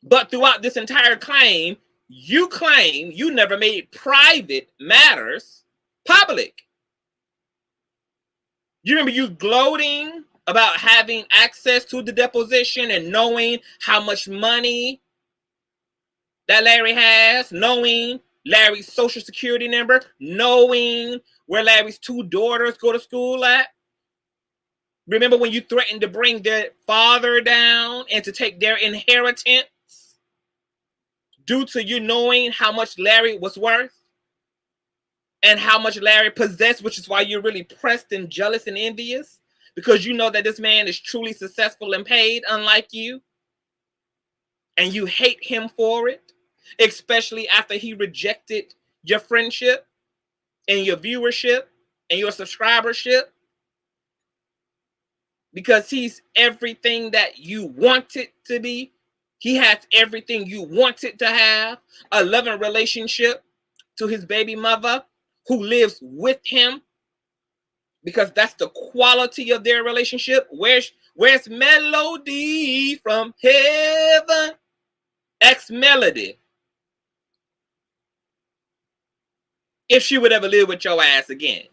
But throughout this entire claim you never made private matters public. You remember you gloating about having access to the deposition and knowing how much money that Larry has, knowing Larry's social security number, knowing where Larry's 2 daughters go to school at. Remember when you threatened to bring their father down and to take their inheritance due to you knowing how much Larry was worth and how much Larry possessed, which is why you're really pressed and jealous and envious, because you know that this man is truly successful and paid, unlike you, and you hate him for it, especially after he rejected your friendship and your viewership and your subscribership, because he's everything that you wanted to be. He has everything you wanted to have, a loving relationship to his baby mother who lives with him, because that's the quality of their relationship. Where's Melody from heaven? Ex-Melody. If she would ever live with your ass again.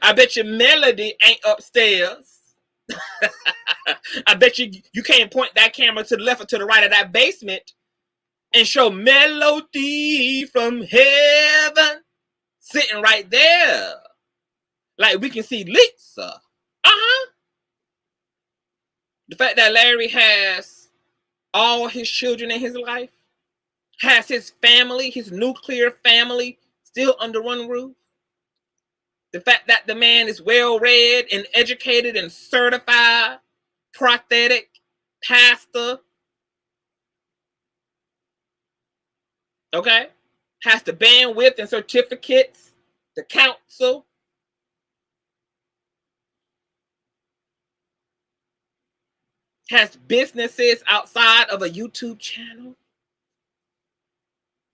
I bet you Melody ain't upstairs. I bet you can't point that camera to the left or to the right of that basement and show Melody from heaven sitting right there. Like we can see Lisa. The fact that Larry has all his children in his life, has his family, his nuclear family, still under one roof. The fact that the man is well-read and educated and certified, prophetic, pastor, okay, has the bandwidth and certificates, the counsel, has businesses outside of a YouTube channel.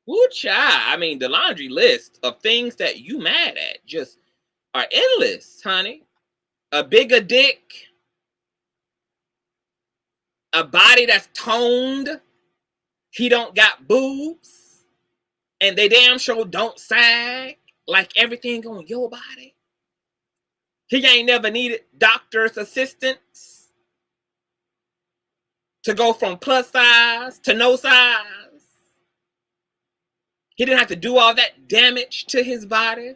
Woo child. I mean, the laundry list of things that you mad at just are endless, honey. A bigger dick, a body that's toned, he don't got boobs, and they damn sure don't sag like everything on your body. He ain't never needed doctor's assistance to go from plus size to no size. He didn't have to do all that damage to his body.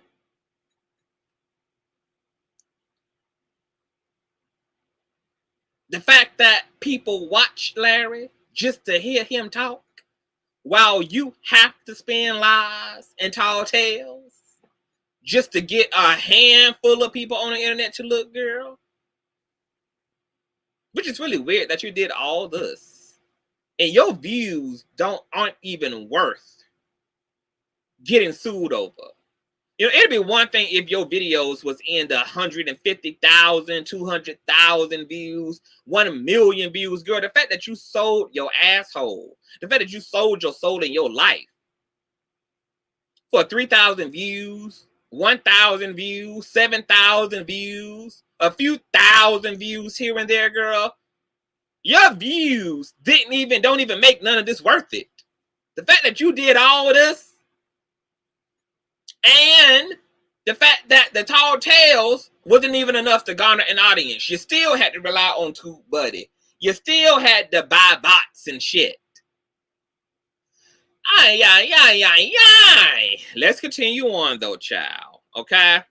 The fact that people watch Larry just to hear him talk, while you have to spin lies and tall tales just to get a handful of people on the internet to look, girl. Which is really weird that you did all this, and your views aren't even worth getting sued over. You know, it'd be one thing if your videos was in the 150,000, 200,000 views, 1 million views, girl. The fact that you sold your asshole, the fact that you sold your soul in your life for 3,000 views, 1,000 views, 7,000 views, a few thousand views here and there, girl. Your views don't even make none of this worth it. The fact that you did all this, and the fact that the tall tales wasn't even enough to garner an audience. You still had to rely on TubeBuddy. You still had to buy bots and shit. Let's continue on though, child. Okay?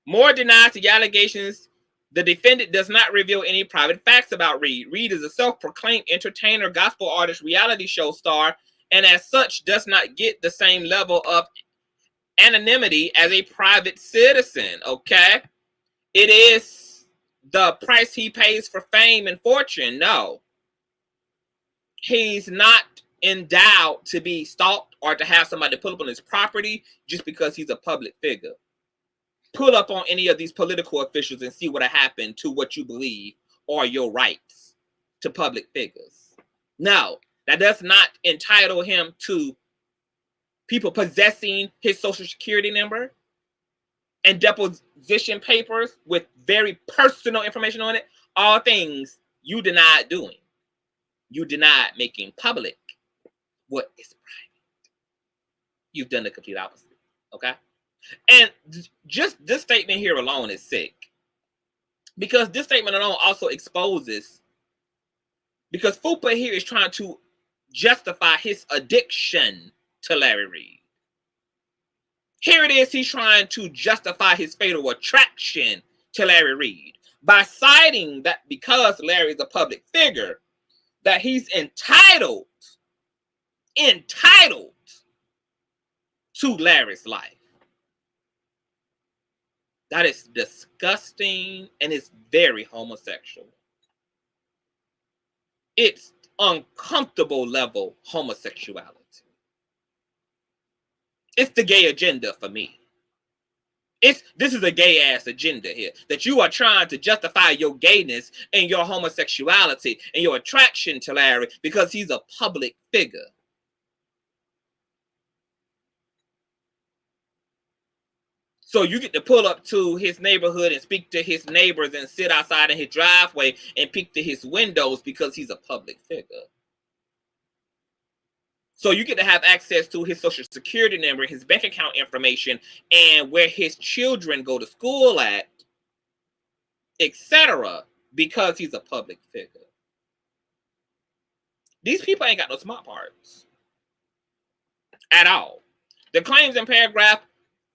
Moore denies the allegations. The defendant does not reveal any private facts about Reid. Reid is a self-proclaimed entertainer, gospel artist, reality show star, and as such does not get the same level of anonymity as a private citizen, okay? It is the price he pays for fame and fortune. No. He's not endowed to be stalked or to have somebody pull up on his property just because he's a public figure. Pull up on any of these political officials and see what happened to what you believe are your rights to public figures. No, that does not entitle him to people possessing his social security number and deposition papers with very personal information on it. All things you denied doing. You denied making public what is private. You've done the complete opposite. Okay? And just this statement here alone is sick. Because this statement alone also exposes, because Fupa here is trying to justify his addiction to Larry Reid. Here it is, he's trying to justify his fatal attraction to Larry Reid by citing that because Larry is a public figure, that he's entitled to Larry's life. That is disgusting and it's very homosexual. It's uncomfortable level homosexuality. It's the gay agenda for me. This is a gay ass agenda here. That you are trying to justify your gayness and your homosexuality and your attraction to Larry because he's a public figure. So you get to pull up to his neighborhood and speak to his neighbors and sit outside in his driveway and peek to his windows because he's a public figure. So you get to have access to his social security number, his bank account information, and where his children go to school at, etc., because he's a public figure. These people ain't got no smart parts at all. The claims in paragraph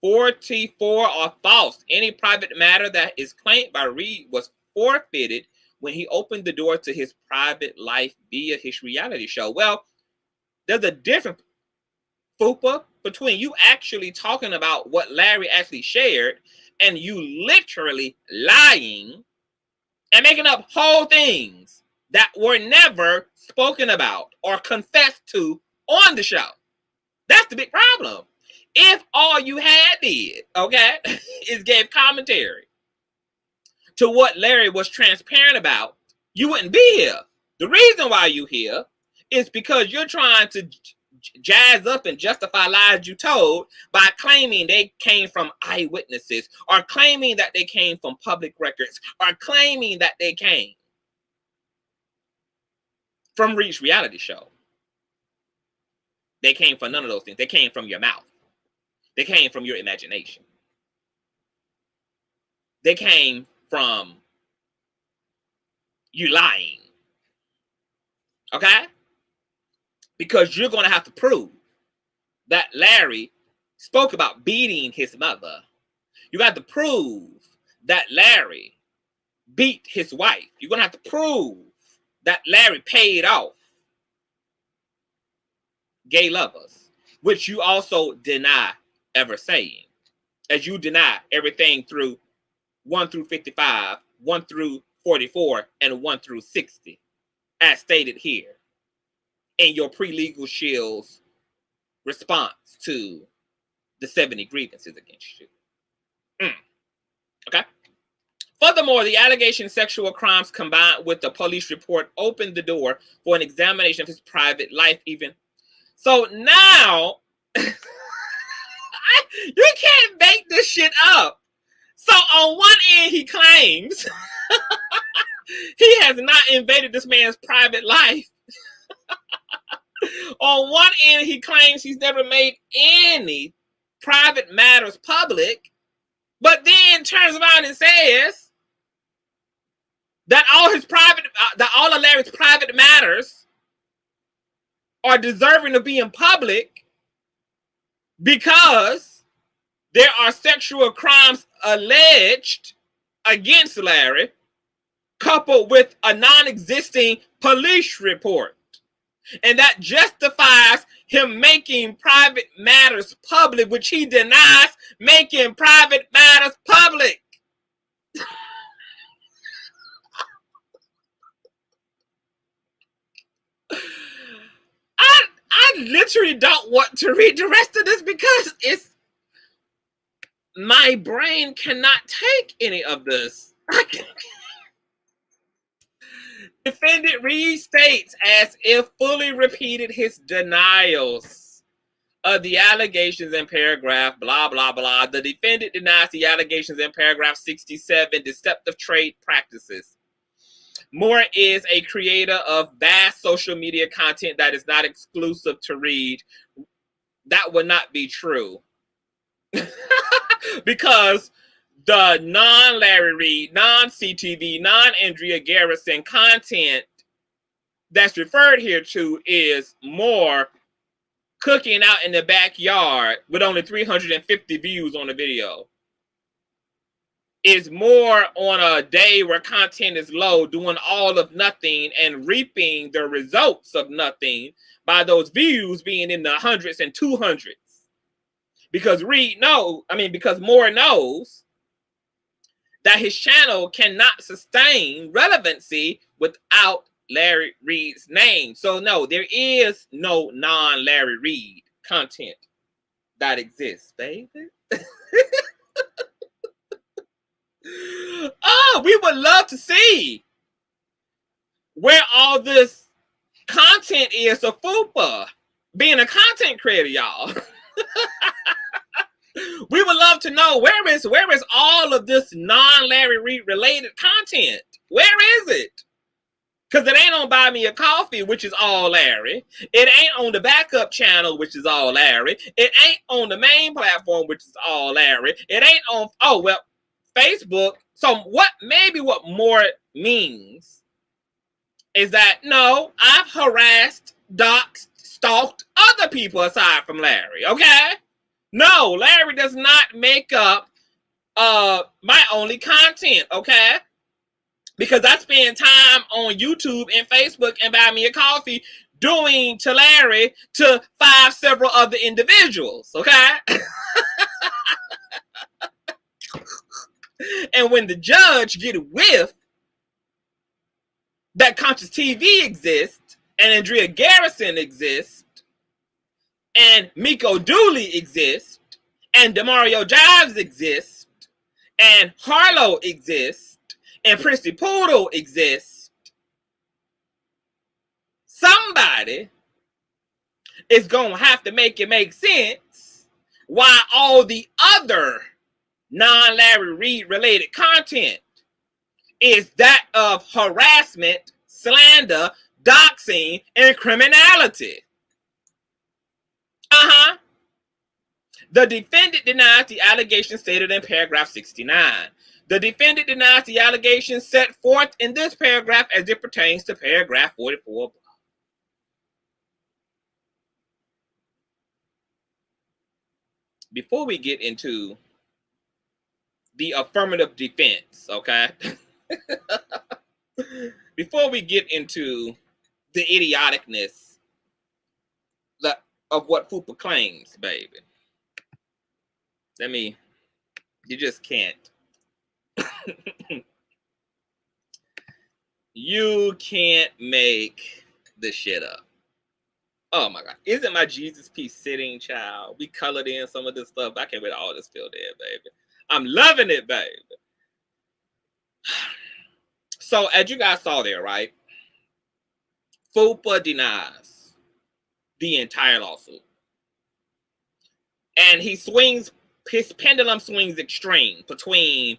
44 are false. Any private matter that is claimed by Reid was forfeited when he opened the door to his private life via his reality show. Well, there's a difference. Fupa, between you actually talking about what Larry actually shared and you literally lying and making up whole things that were never spoken about or confessed to on the show. That's the big problem. If all you had did, okay, is gave commentary to what Larry was transparent about, you wouldn't be here. The reason why you here is because you're trying to jazz up and justify lies you told by claiming they came from eyewitnesses, or claiming that they came from public records, or claiming that they came from Reid's reality show. They came from none of those things. They came from your mouth. They came from your imagination. They came from you lying. Okay? Because you're going to have to prove that Larry spoke about beating his mother. You got to prove that Larry beat his wife. You're going to have to prove that Larry paid off gay lovers, which you also deny ever saying, as you deny everything through 1 through 55, 1 through 44, and 1 through 60, as stated here in your pre-legal shield's response to the 70 grievances against you. Okay. Furthermore, the allegation of sexual crimes combined with the police report opened the door for an examination of his private life even. So now, you can't make this shit up. So on one end, he claims he has not invaded this man's private life. On one end, he claims he's never made any private matters public, but then turns around and says that all of Larry's private matters are deserving of being public because there are sexual crimes alleged against Larry, coupled with a non-existing police report. And that justifies him making private matters public, which he denies making private matters public. I literally don't want to read the rest of this because my brain cannot take any of this. Defendant Reid states, as if fully repeated his denials of the allegations in paragraph blah, blah, blah. The defendant denies the allegations in paragraph 67, deceptive trade practices. Moore is a creator of vast social media content that is not exclusive to Reid. That would not be true. Because the non-Larry Reid, non-CTV, non-Andrea Garrison content that's referred here to is more cooking out in the backyard with only 350 views on the video. Is more on a day where content is low, doing all of nothing and reaping the results of nothing by those views being in the hundreds and 200s. Because because Moore knows that his channel cannot sustain relevancy without Larry Reid's name. So no, there is no non-Larry Reid content that exists, baby. Oh, we would love to see where all this content is of Fupa being a content creator, y'all. We would love to know where is all of this non-Larry Reid related content. Where is it? Because it ain't on Buy Me a Coffee, which is all Larry. It ain't on the backup channel, which is all Larry. It ain't on the main platform, which is all Larry. It ain't on, Facebook. So what Moore means is that, no, I've harassed, doxed, stalked other people aside from Larry, okay? No, Larry does not make up my only content, okay? Because I spend time on YouTube and Facebook and Buy Me a Coffee doing to Larry to 5 several other individuals, okay? And when the judge get a whiff that Consciouztv exists, and Andrea Garrison exists, and Miko Dooley exists, and Demario Jives exists, and Harlow exists, and Prissy Poodle exists, somebody is going to have to make it make sense why all the other non-Larry Reid related content is that of harassment, slander, doxing, and criminality. The defendant denies the allegations stated in paragraph 69. The defendant denies the allegations set forth in this paragraph as it pertains to paragraph 44. Before we get into the affirmative defense, okay? Before we get into the idioticness of what Fupa claims, baby. You just can't. You can't make this shit up. Oh my God. Isn't my Jesus piece sitting, child? We colored in some of this stuff. I can't wait all this filled in, baby. I'm loving it, baby. So, as you guys saw there, right? Fupa denies the entire lawsuit. And he swings, his pendulum swings extreme between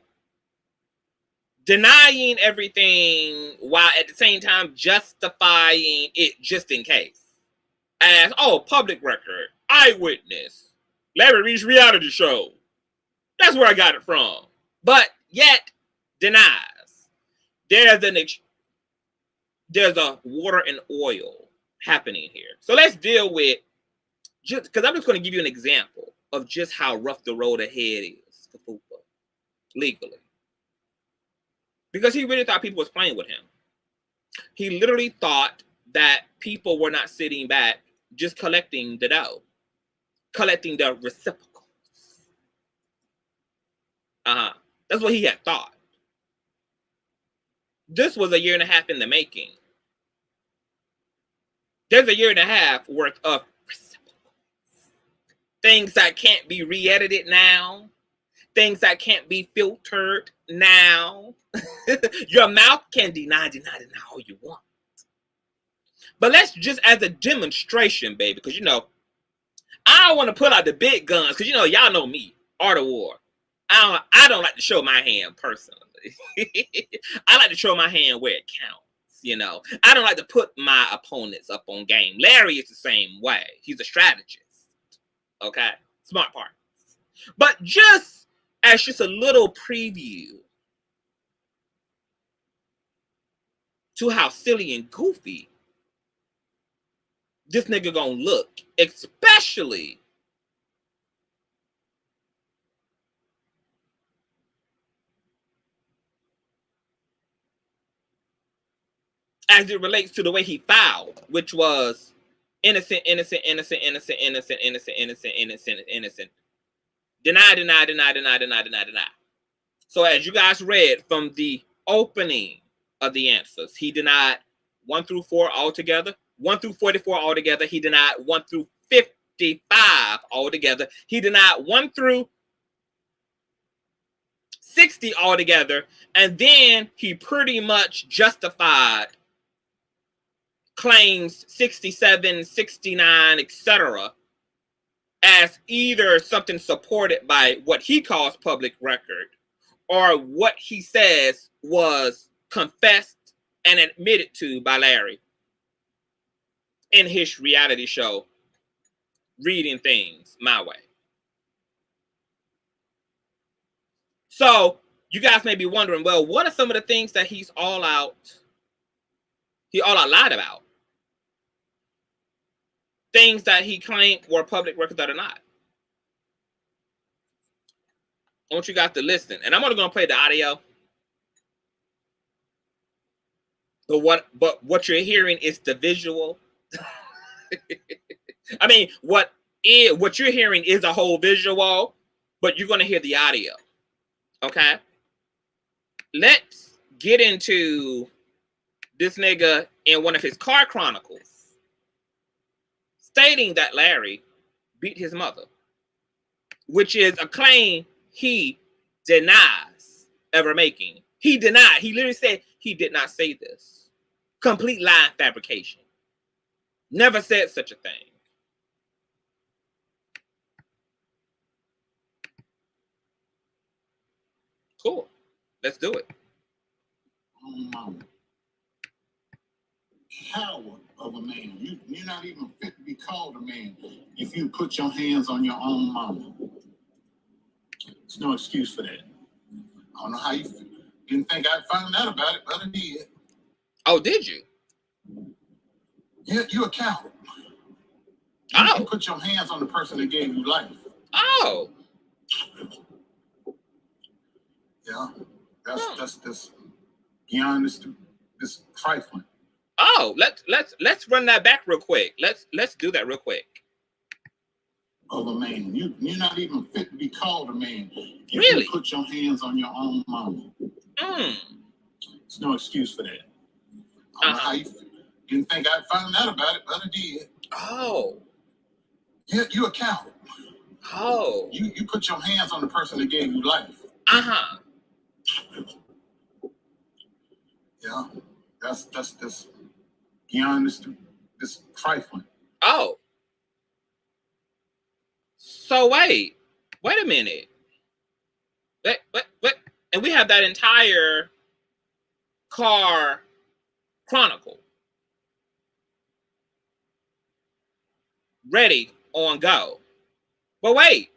denying everything while at the same time justifying it just in case. As, oh, public record, eyewitness, Larry Reid's reality show. That's where I got it from. But yet denies. There's a water and oil happening here. So let's deal with, just because I'm just going to give you an example of just how rough the road ahead is for Fupa legally. Because he really thought people was playing with him. He literally thought that people were not sitting back just collecting the dough, collecting the reciprocals. That's what he had thought. This was a year and a half in the making. There's a year and a half worth of reciprocals. Things that can't be re-edited now. Things that can't be filtered now. Your mouth can deny all you want. But let's just, as a demonstration, baby, because, I don't want to pull out the big guns, because, y'all know me, Art of War. I don't like to show my hand personally. I like to show my hand where it counts, I don't like to put my opponents up on game. Larry is the same way. He's a strategist. Okay? Smart part. But just as a little preview to how silly and goofy this nigga gonna look, especially as it relates to the way he filed, which was innocent. Deny. So as you guys read from the opening of the answers, he denied 1 through 4 altogether, 1 through 44 altogether. He denied 1 through 55 altogether. He denied 1 through 60 altogether. And then he pretty much justified claims 67, 69, etc. as either something supported by what he calls public record or what he says was confessed and admitted to by Larry in his reality show, Reading Things My Way. So you guys may be wondering, well, what are some of the things that he all out lied about? Things that he claimed were public records that are not. I want you guys to listen. And I'm only going to play the audio. But what you're hearing is the visual I mean, what you're hearing is a whole visual, but you're going to hear the audio. Okay? Let's get into this nigga in one of his car chronicles, stating that Larry beat his mother, which is a claim he denies ever making. He denied. He literally said he did not say this. Complete lie fabrication. Never said such a thing. Cool. Let's do it. Coward of a man. You're not even fit to be called a man if you put your hands on your own mama. There's no excuse for that. I don't know how you didn't think I'd find out about it, but I did. Oh, did you? Yeah, you're a coward. You put your hands on the person that gave you life. Oh. Yeah, that's beyond this trifling. Oh, let's run that back real quick. Let's do that real quick. Of a man, you're not even fit to be called a man. You Really? can put your hands on your own mama. There's no excuse for that. I don't know how you didn't think I'd find out about it, but I did. Oh. Yeah, you're a coward. Oh. You put your hands on the person that gave you life. Uh-huh. Yeah, that's beyond this trifling. Oh. So wait a minute. Wait. And we have that entire car chronicle ready on go. But wait.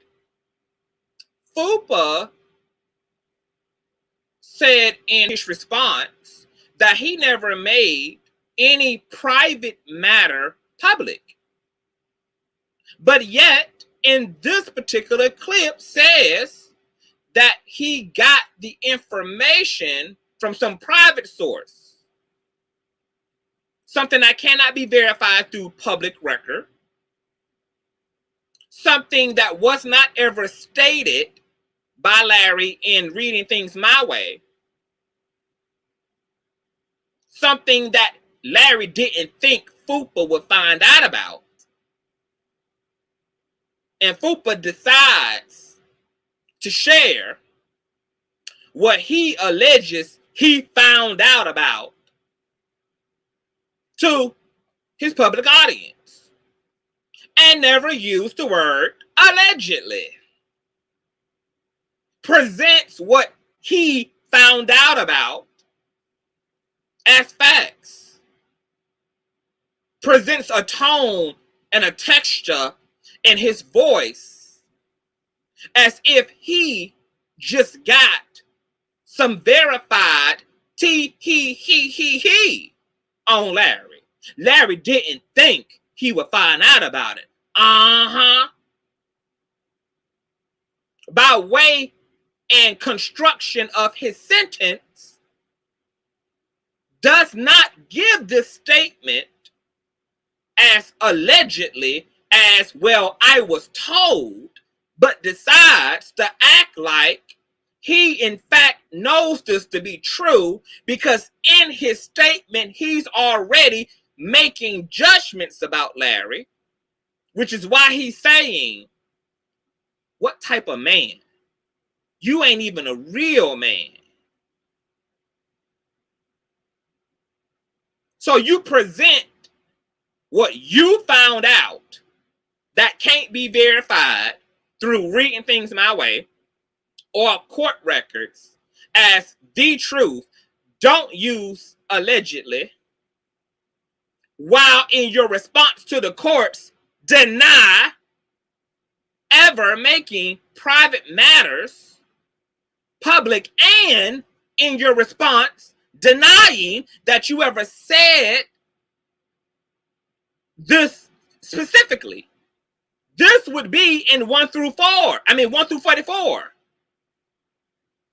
Fupa said in his response that he never made any private matter public. But yet, in this particular clip says that he got the information from some private source. Something that cannot be verified through public record. Something that was not ever stated by Larry in Reading Things My Way. Something that Larry didn't think Fupa would find out about. And Fupa decides to share what he alleges he found out about to his public audience. And never used the word allegedly. Presents what he found out about as facts. Presents a tone and a texture in his voice as if he just got some verified he on Larry. Larry didn't think he would find out about it. By way and construction of his sentence, does not give this statement as allegedly as, well, I was told, but decides to act like he in fact knows this to be true, because in his statement he's already making judgments about Larry, which is why he's saying, what type of man? You ain't even a real man. So you present what you found out that can't be verified through Reading Things My Way or court records as the truth. Don't use allegedly, while in your response to the courts deny ever making private matters public, and in your response denying that you ever said this specifically. This would be in 1 through 44.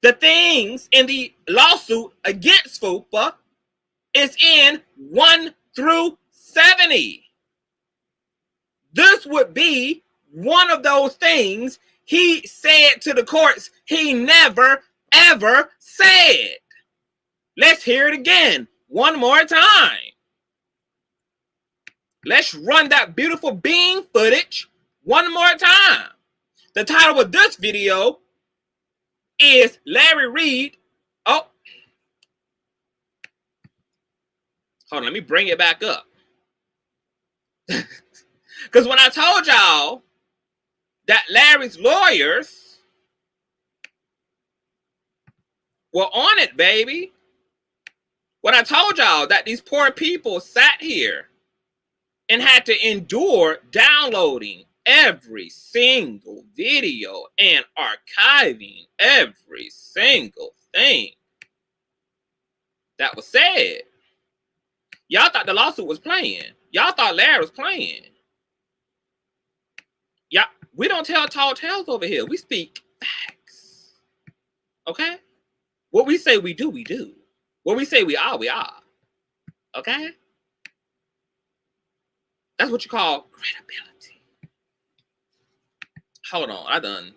The things in the lawsuit against Fupa is in 1 through 70. this would be one of those things he said to the courts he never, ever said. Let's hear it again one more time. Let's run that beautiful bean footage one more time. The title of this video is Larry Reid. Oh, hold on, let me bring it back up. Because when I told y'all that Larry's lawyers were on it, baby. When I told y'all that these poor people sat here and had to endure downloading every single video and archiving every single thing that was said. Y'all thought the lawsuit was playing. Y'all thought Larry was playing. Yeah, we don't tell tall tales over here. We speak facts. Okay? What we say we do, we do. What we say we are, we are. Okay? That's what you call credibility. Hold on, I done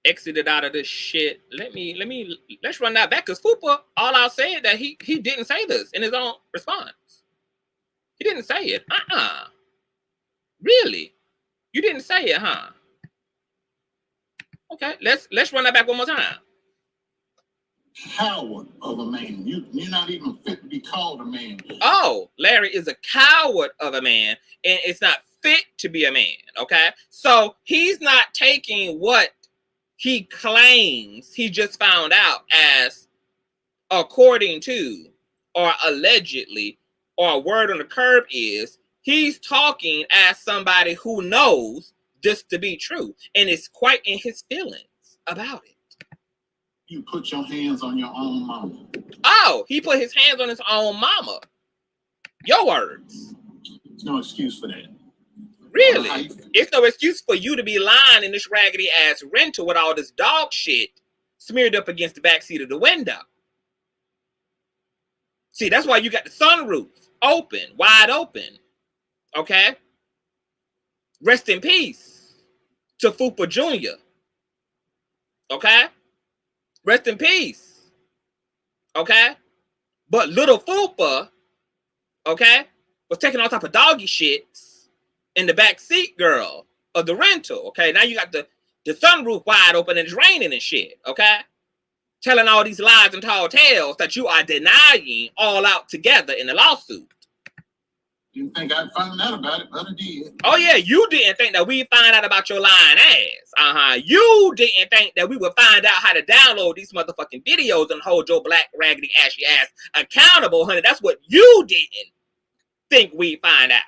exited out of this shit. Let's run that back. Because Fupa, all I said that he didn't say this in his own response. He didn't say it. Really? You didn't say it, huh? Okay, let's run that back one more time. Coward of a man. You're not even fit to be called a man. Oh, Larry is a coward of a man, and it's not fit to be a man, okay? So he's not taking what he claims he just found out as according to, or allegedly, or a word on the curb is, he's talking as somebody who knows this to be true, and is quite in his feelings about it. You put your hands on your own mama. Oh, he put his hands on his own mama. Your words. There's no excuse for that. Really? It's no excuse for you to be lying in this raggedy ass rental with all this dog shit smeared up against the backseat of the window. See, that's why you got the sunroof open, wide open. Okay? Rest in peace to Fupa Jr. Okay? Rest in peace. Okay? But little Fupa, okay, was taking all type of doggy shits in the back seat, girl, of the rental. Okay? Now you got the sunroof wide open and it's raining and shit. Okay? Telling all these lies and tall tales that you are denying all out together in the lawsuit. Didn't think I'd find out about it, but I did. Oh, yeah, you didn't think that we'd find out about your lying ass. You didn't think that we would find out how to download these motherfucking videos and hold your black, raggedy, ashy ass accountable, honey. That's what you didn't think we'd find out.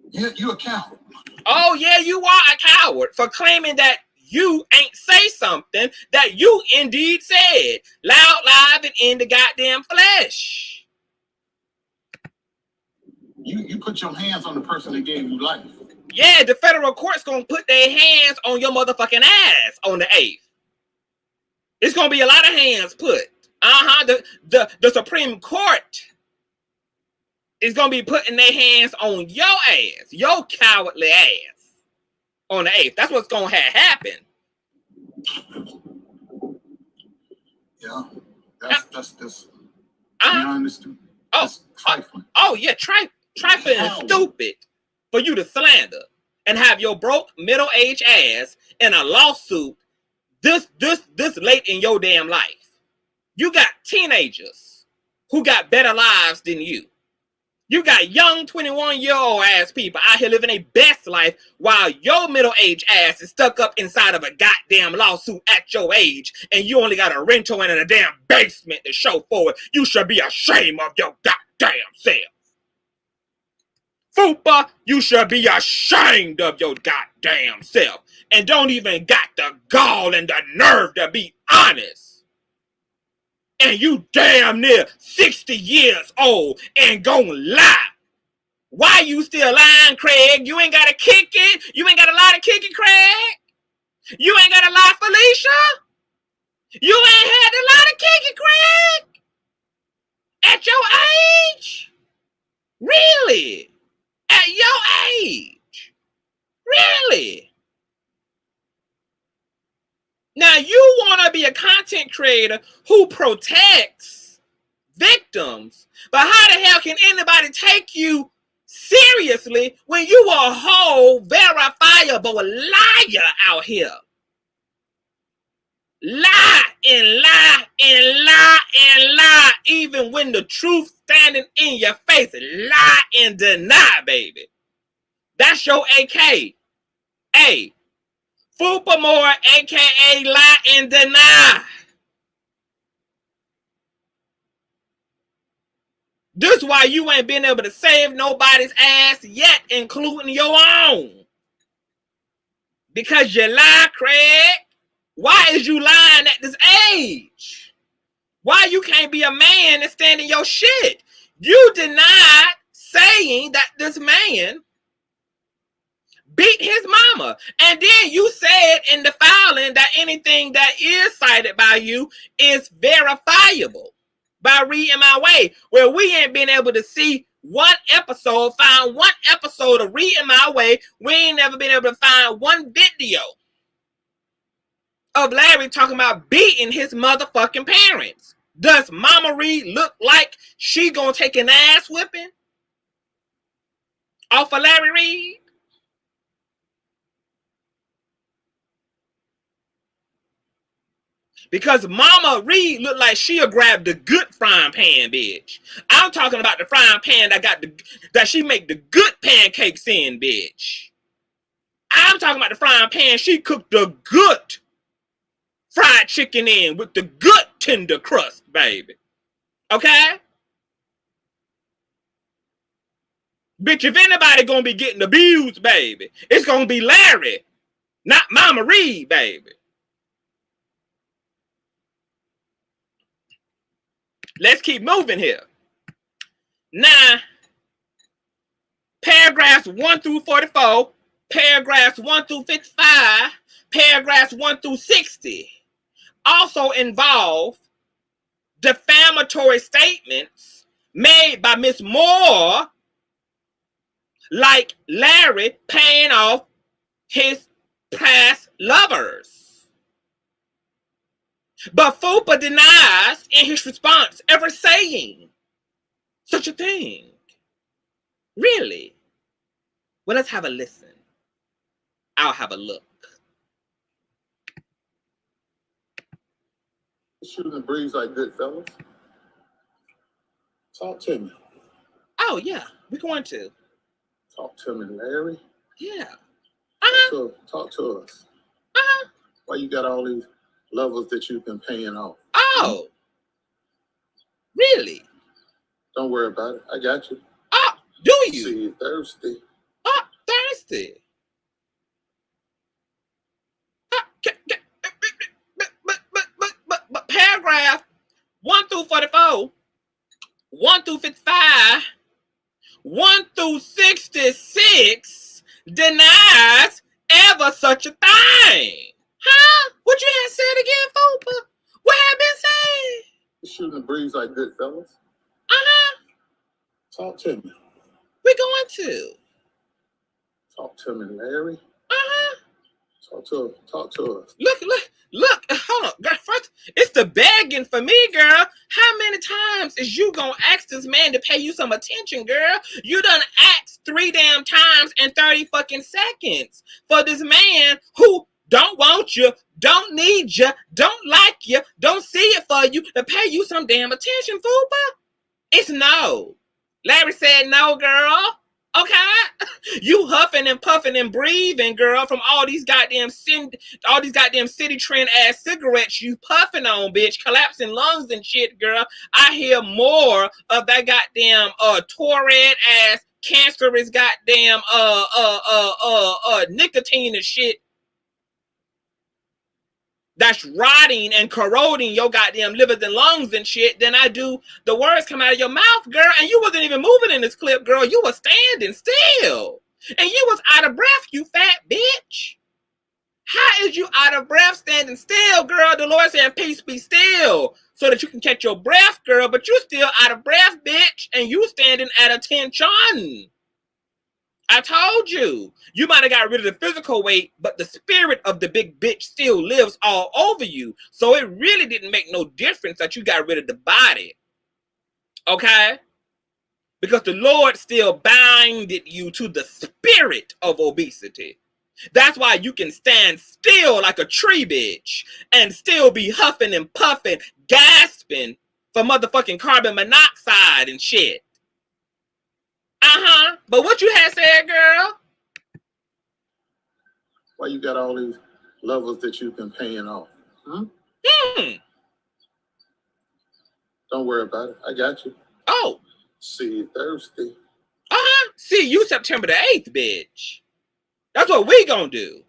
Yeah, you a coward. Oh, yeah, you are a coward for claiming that you ain't say something that you indeed said. Loud, live, and in the goddamn flesh. You put your hands on the person that gave you life. Yeah, the federal court's gonna put their hands on your motherfucking ass on the 8th. It's gonna be a lot of hands put. The Supreme Court is gonna be putting their hands on your ass, your cowardly ass, on the 8th. That's what's gonna happen. Yeah, that's beyond this. That's trifling. Oh yeah, trifling and stupid for you to slander and have your broke middle-aged ass in a lawsuit this late in your damn life. You got teenagers who got better lives than you. You got young 21-year-old ass people out here living their best life while your middle-aged ass is stuck up inside of a goddamn lawsuit at your age, and you only got a rental in a damn basement to show for it. You should be ashamed of your goddamn self. Fupa, you should be ashamed of your goddamn self. And don't even got the gall and the nerve to be honest. And you damn near 60 years old and gonna lie. Why you still lying, Craig? You ain't gotta kick it. You ain't got a lie to kick it, Craig. You ain't got a lie, Felicia. You ain't had to lie to kick it, Craig. At your age? Really? At your age. Really? Now you want to be a content creator who protects victims, but how the hell can anybody take you seriously when you are a whole verifiable liar out here? Lie and lie and lie and lie, even when the truth standing in your face. Lie and deny, baby. That's your AK. Hey, Fupa more, aka lie and deny. This is why you ain't been able to save nobody's ass yet, including your own. Because you lie, Craig. Why is you lying at this age? Why you can't be a man and stand in your shit? You denied saying that this man beat his mama. And then you said in the filing that anything that is cited by you is verifiable by reading my way. Where we ain't been able to see one episode, find one episode of reading my way. We ain't never been able to find one video of Larry talking about beating his motherfucking parents. Does Mama Reid look like she gonna take an ass whipping off of Larry Reid? Because Mama Reid looked like she'll grab the good frying pan, bitch. I'm talking about the frying pan that she make the good pancakes in, bitch. I'm talking about the frying pan she cooked the good fried chicken in with the good tender crust, baby. Okay? Bitch, if anybody gonna be getting abused, baby, it's gonna be Larry, not Mama Reid, baby. Let's keep moving here. Now, paragraphs 1 through 44, paragraphs 1 through 55, paragraphs 1 through 60 also involve defamatory statements made by Miss Moore, like Larry paying off his past lovers. But Fupa denies in his response ever saying such a thing. Really? Well, let's have a listen. I'll have a look. Shooting the breeze like good fellas. Talk to me. Oh, yeah, we're going to. Talk to me, Larry. Yeah. Talk to us. Uh-huh. Why you got all these levels that you've been paying off? Oh. Really? Don't worry about it. I got you. Oh, do you? See you Thursday. Oh, Thursday. But paragraph 1 through 44, 1 through 55, 1 through 66 denies ever such a thing. Huh? What you had said again, Fupa? What had been said? Shooting the breeze like good fellas. Uh-huh. Talk to me. We're going to. Talk to me, Larry. Uh-huh. Talk to us. Look, hold on. Girl, first, it's the begging for me, girl. How many times is you gonna ask this man to pay you some attention, girl? You done asked 3 damn times in 30 fucking seconds for this man who don't want you, don't need you, don't like you, don't see it for you to pay you some damn attention, Fupa. It's no. Larry said no, girl. Okay? You huffing and puffing and breathing, girl, from all these goddamn city trend ass cigarettes you puffing on, bitch, collapsing lungs and shit, girl. I hear more of that goddamn Tourette ass cancerous goddamn nicotine and shit that's rotting and corroding your goddamn livers and lungs and shit than I do the words come out of your mouth, girl. And you wasn't even moving in this clip, girl. You was standing still. And you was out of breath, you fat bitch. How is you out of breath standing still, girl? The Lord said, peace be still, so that you can catch your breath, girl. But you still out of breath, bitch. And you standing at attention. I told you. You might have got rid of the physical weight, but the spirit of the big bitch still lives all over you. So it really didn't make no difference that you got rid of the body. Okay? Because the Lord still binded you to the spirit of obesity. That's why you can stand still like a tree bitch and still be huffing and puffing, gasping for motherfucking carbon monoxide and shit. But what you had said, girl? Why you got all these levels that you've been paying off? Don't worry about it. I got you. Oh. See you Thursday. See you September the 8th, bitch. That's what we gonna do.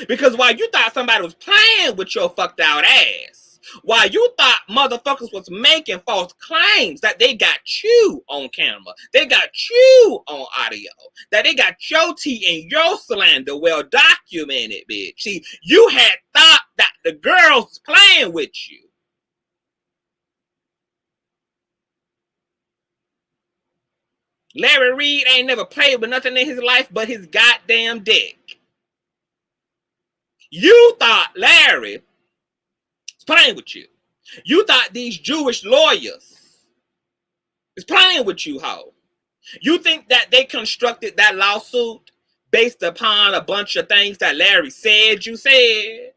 Because while you thought somebody was playing with your fucked out ass, while you thought motherfuckers was making false claims that they got you on camera, they got you on audio, that they got your tea and your slander well documented, bitch. See, you had thought that the girls playing with you. Larry Reid ain't never played with nothing in his life but his goddamn dick. You thought Larry was playing with you. You thought these Jewish lawyers is playing with you, ho. You think that they constructed that lawsuit based upon a bunch of things that Larry said you said?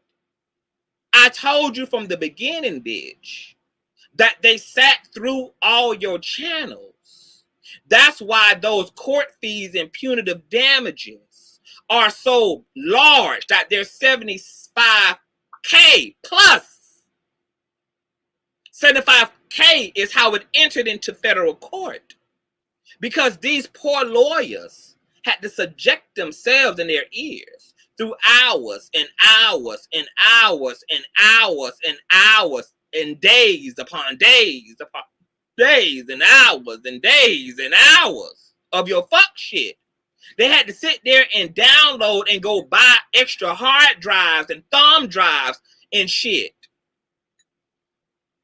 I told you from the beginning, bitch, that they sat through all your channels. That's why those court fees and punitive damages are so large, that they're $75K plus. $75K is how it entered into federal court. Because these poor lawyers had to subject themselves in their ears through hours and hours and hours and hours and hours and days upon days upon days and hours and days and hours of your fuck shit. They had to sit there and download and go buy extra hard drives and thumb drives and shit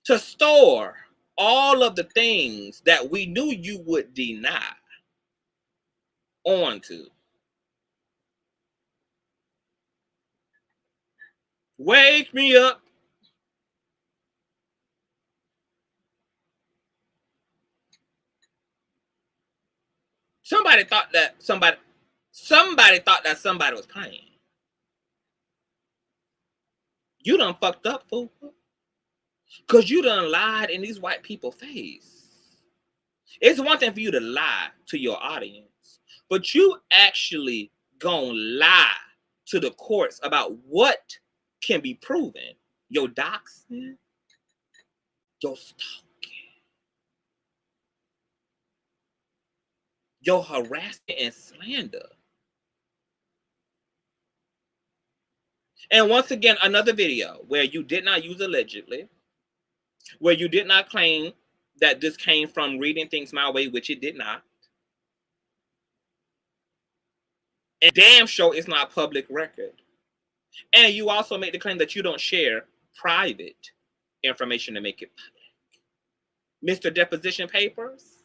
to store all of the things that we knew you would deny onto. Wake me up. Somebody thought that somebody was playing. You done fucked up, fool. Because you done lied in these white people's face. It's one thing for you to lie to your audience, but you actually gonna lie to the courts about what can be proven. Your doxing, your stalking, your harassment and slander. And once again, another video where you did not use allegedly, where you did not claim that this came from reading things my way, which it did not. And damn sure it's not public record. And you also make the claim that you don't share private information to make it public. Mr. Deposition Papers,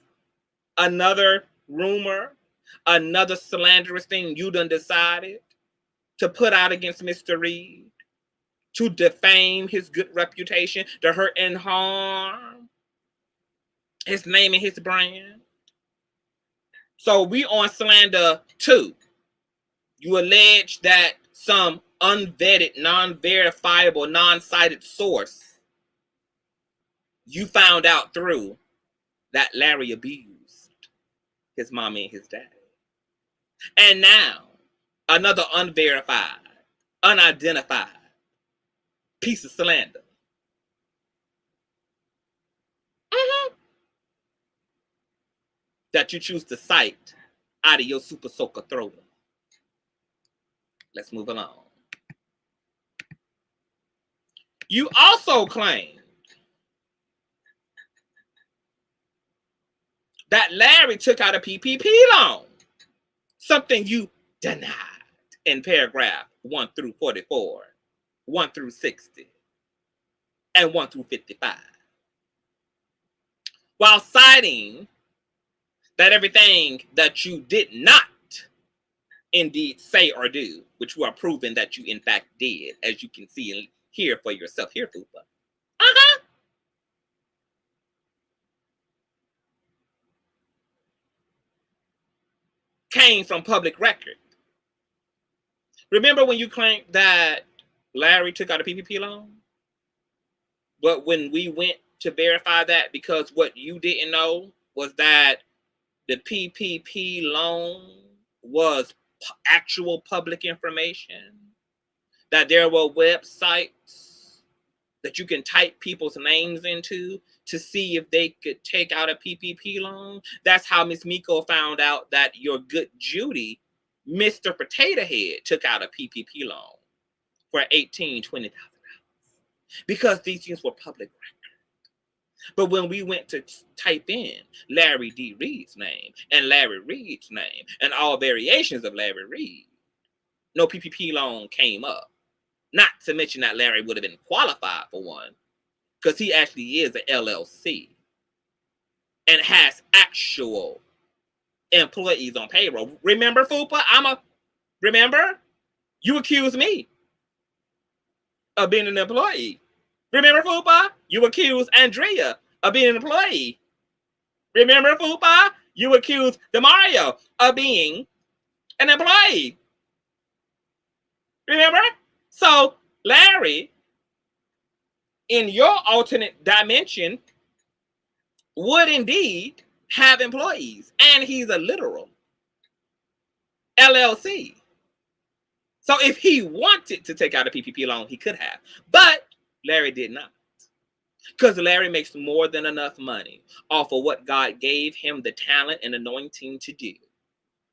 another rumor, another slanderous thing you done decided to put out against Mr. Reid, to defame his good reputation, to hurt and harm his name and his brand. So we on slander 2. You allege that some unvetted, non-verifiable, non-cited source you found out through that Larry abused his mommy and his daddy. And now, another unverified, unidentified piece of slander. That you choose to cite out of your super soaker thrower. Let's move along. You also claim that Larry took out a PPP loan, something you denied in paragraph 1 through 44, 1 through 60, and 1 through 55. While citing that everything that you did not indeed say or do, which you are proving that you in fact did, as you can see and hear for yourself. Here, Fupa. Came from public record. Remember when you claimed that Larry took out a PPP loan? But when we went to verify that, because what you didn't know was that the PPP loan was actual public information, that there were websites that you can type people's names into to see if they could take out a PPP loan. That's how Miss Miko found out that your good Judy, Mr. Potato Head, took out a PPP loan for $18,000-$20,000 because these things were public record. But when we went to type in Larry D. Reid's name and Larry Reid's name and all variations of Larry Reid, no PPP loan came up. Not to mention that Larry would have been qualified for one because he actually is an LLC and has actual employees on payroll. Remember, Fupa? Remember? You accused me of being an employee. Remember, Fupa? You accused Andrea of being an employee. Remember, Fupa? You accused Demario of being an employee. Remember? So, Larry, in your alternate dimension, would indeed have employees. And he's a literal LLC. So if he wanted to take out a PPP loan, he could have. But Larry did not. Because Larry makes more than enough money off of what God gave him the talent and anointing to do,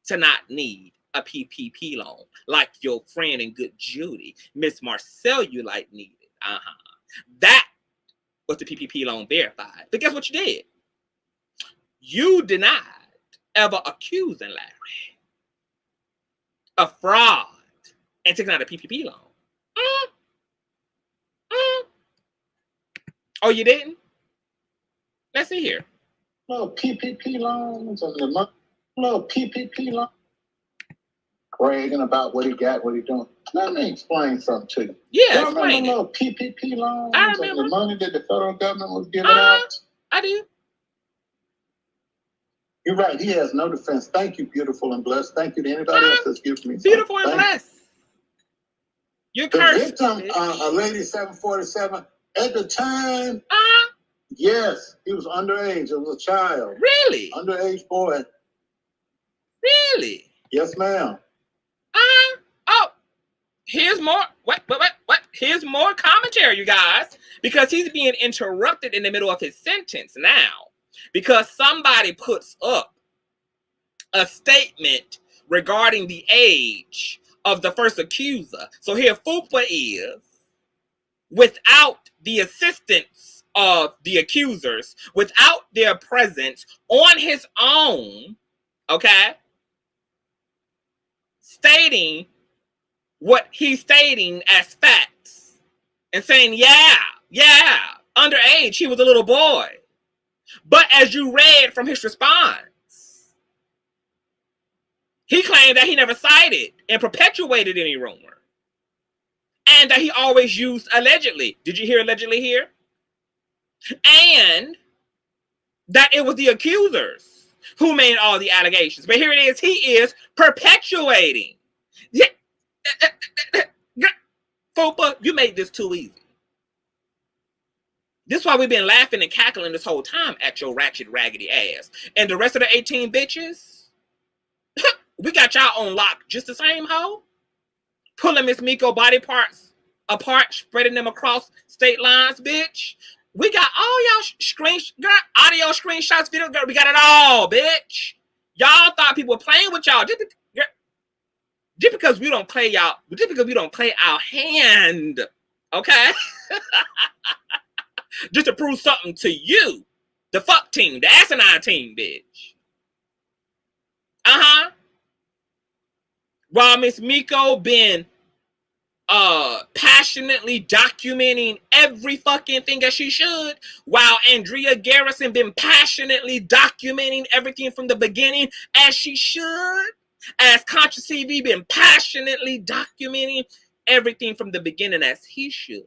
to not need a PPP loan like your friend and good Judy, Miss Marcel, you like needed. That was the PPP loan verified. But guess what you did? You denied ever accusing Larry of fraud and taking out a PPP loan. Oh, you didn't? Let's see here. Little PPP loans and the little PPP loan. Bragging about what he got, what he doing. Let me explain something to you. Yeah, you explain remember it. Little PPP loans I remember. and the money that the federal government was giving out? I do. You're right. He has no defense. Thank you, beautiful and blessed. Thank you to anybody else that's given me beautiful something. and blessed. You're The cursed. victim, a lady 747, at the time, yes, he was underage. It was a child. Really? Underage boy. Really? Yes, ma'am. Oh, here's more. What? Here's more commentary, you guys, because he's being interrupted in the middle of his sentence now because somebody puts up a statement regarding the age of the first accuser. So here Fupa is, without the assistance of the accusers, without their presence, on his own, okay, stating what he's stating as facts and saying, yeah, underage, he was a little boy. But as you read from his response, he claimed that he never cited and perpetuated any rumor and that he always used allegedly. Did you hear allegedly here? And that it was the accusers who made all the allegations. But here it is. He is perpetuating. Fupa, you made this too easy. This is why we've been laughing and cackling this whole time at your ratchet, raggedy ass. And the rest of the 18 bitches, we got y'all on lock just the same, hoe. Pulling Miss Miko body parts apart, spreading them across state lines, bitch. We got all y'all audio screenshots, video, girl. We got it all, bitch. Y'all thought people were playing with y'all. Just because we don't play y'all, just because we don't play our hand, okay? Just to prove something to you, the fuck team, the asinine team, bitch. While Miss Miko been passionately documenting every fucking thing as she should, while Andrea Garrison been passionately documenting everything from the beginning as she should, As Consciouztv been passionately documenting everything from the beginning as he should.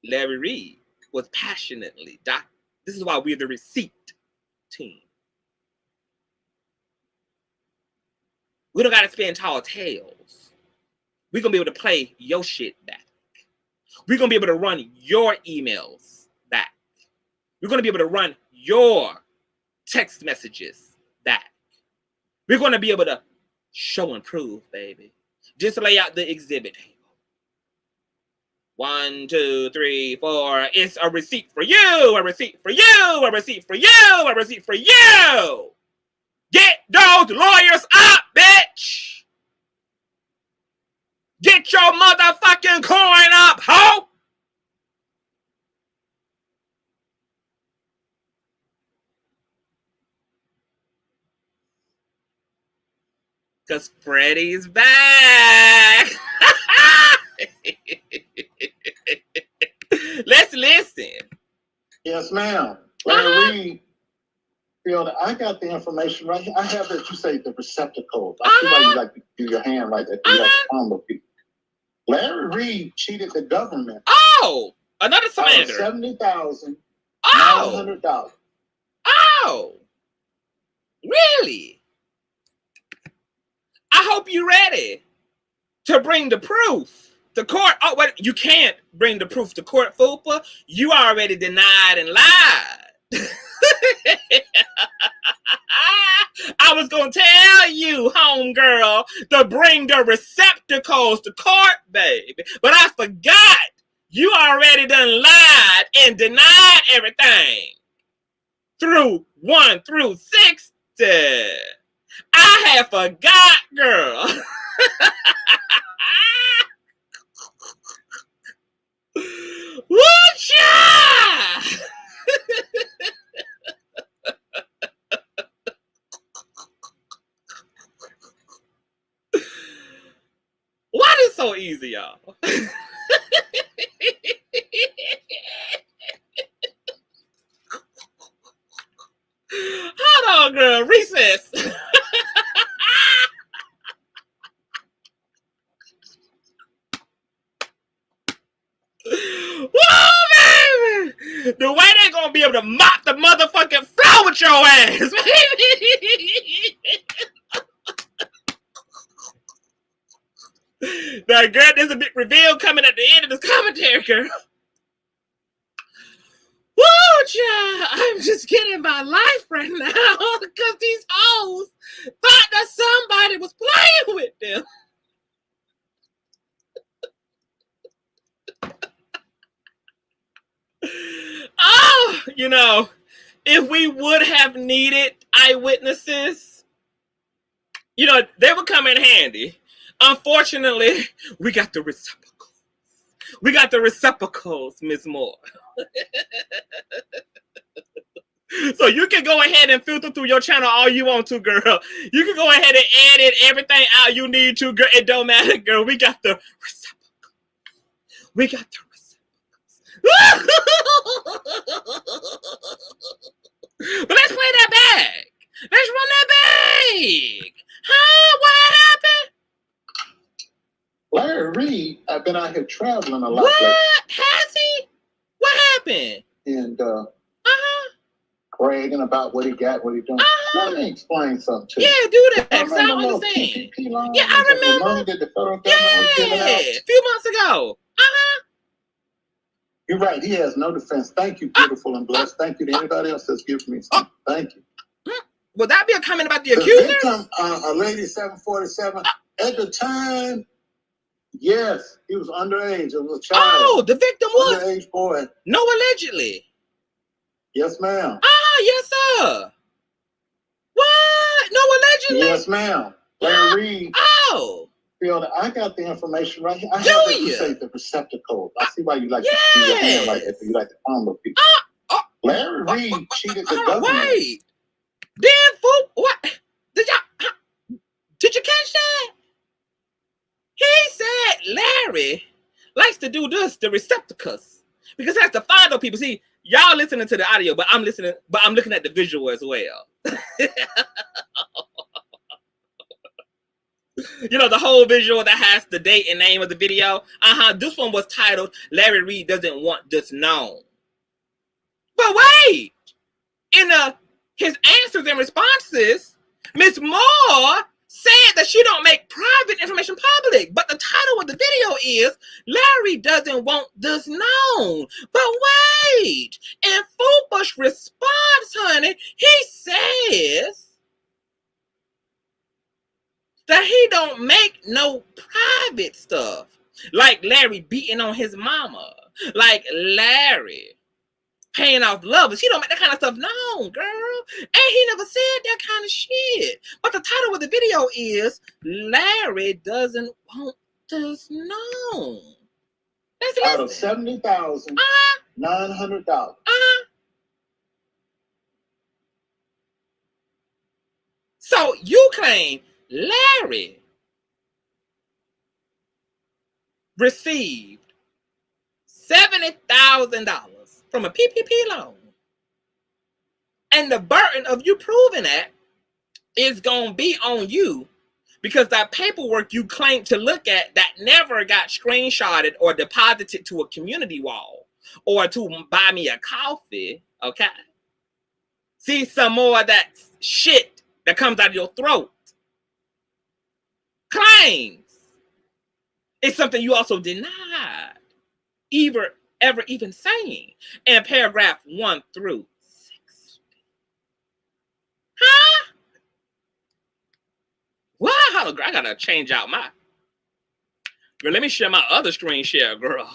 Larry Reid was passionately This is why we're the receipt team. We don't got to spin tall tales. We're going to be able to play your shit back. We're going to be able to run your emails back. We're going to be able to run your text messages back. We're going to be able to show and prove, baby. Just lay out the exhibit table. 1, 2, 3, 4. It's a receipt for you, a receipt for you, a receipt for you, a receipt for you. Get those lawyers up, bitch. Get your motherfucking coin up, ho. Because Freddie's back. Let's listen. Yes, ma'am. Larry Reid feel that I got the information right here. I have that you say the receptacle. I see why you like to do your hand like that. You like to fondle people. Larry Reid cheated the government. Oh, another slander. $70,900. Oh, really? I hope you're ready to bring the proof to court. Oh, wait, you can't bring the proof to court, Fupa. You already denied and lied. I was going to tell you, homegirl, to bring the receptacles to court, baby. But I forgot. You already done lied and denied everything. Through 1 through 60. I had forgot, girl. Woo-cha! Why is it so easy, y'all? Hold on, girl. Recess. Whoa, baby! The way they gonna be able to mop the motherfucking floor with your ass, baby! Now, girl, there's a big reveal coming at the end of this commentary, girl. Woo, child! I'm just getting my life right now because these hoes thought that somebody was playing with them. Oh, you know, if we would have needed eyewitnesses, you know, they would come in handy. Unfortunately, we got the receptacles. We got the receptacles, Miss Moore. So you can go ahead and filter through your channel all you want to, girl. You can go ahead and edit everything out you need to, girl. It don't matter, girl. We got the receptacles. We got the but let's play that back. Let's run that back. Huh? What happened? Larry Reid, I've been out here traveling a lot. What? Has he? What happened? And bragging about what he got, what he doing. Let me explain something to you. Yeah, do that. Because I don't understand. Yeah, I remember. That the federal government was giving out. A few months ago. You're right. He has no defense. Thank you, beautiful and blessed. Thank you to anybody else that's given me something. Thank you. Would that be a comment about the accusers? Victim, a lady 747. At the time, yes, he was underage. It was a child. Oh, the victim was underage boy. No, allegedly. Yes, ma'am. Yes, sir. What? No, allegedly. Yes, ma'am. Larry Reid. Oh. Feel that I got the information right here. I have Do to you? say the receptacle. I see why you like to do your hand like that. You like to fondle people. Larry Reid cheated the government. Wait. Then, fool, what? Did you catch that? He said Larry likes to do this, the receptacles, because that's to fondle people. See, y'all listening to the audio, but I'm looking at the visual as well. You know, the whole visual that has the date and name of the video. This one was titled, Larry Reid Doesn't Want This Known. But wait! In his answers and responses, Ms. Moore said that she don't make private information public. But the title of the video is, Larry Doesn't Want This Known. But wait! In Fupa's response, honey, he says that he don't make no private stuff. Like Larry beating on his mama. Like Larry paying off lovers. He don't make that kind of stuff known, girl. And he never said that kind of shit. But the title of the video is, Larry Doesn't Want This Known. Let's out of $70,900. So you claim Larry received $70,000 from a PPP loan. And the burden of you proving that is going to be on you, because that paperwork you claim to look at that never got screenshotted or deposited to a community wall or to buy me a coffee, okay? See some more of that shit that comes out of your throat. Claims. It's something you also denied ever even saying in paragraph 1 through 60. Huh? Wow, I gotta change out my... Girl, let me share my other screen share, girl.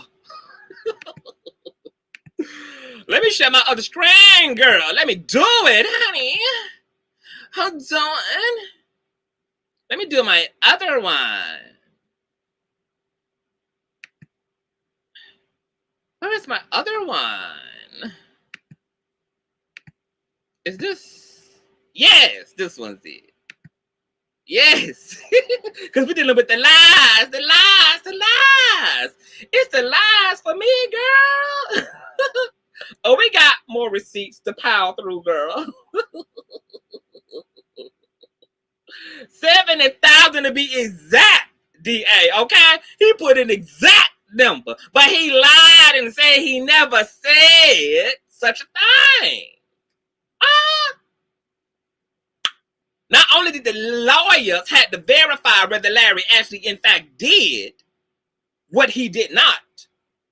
Let me share my other screen, girl. Let me do it, honey. Hold on. Let me do my other one. Where is my other one? Is this? Yes, this one's it. Yes. Because we're dealing with the lies. It's the lies for me, girl. Oh, we got more receipts to pile through, girl. 70,000 to be exact, DA, okay? He put an exact number, but he lied and said he never said such a thing. Not only did the lawyers had to verify whether Larry actually in fact did what he did not,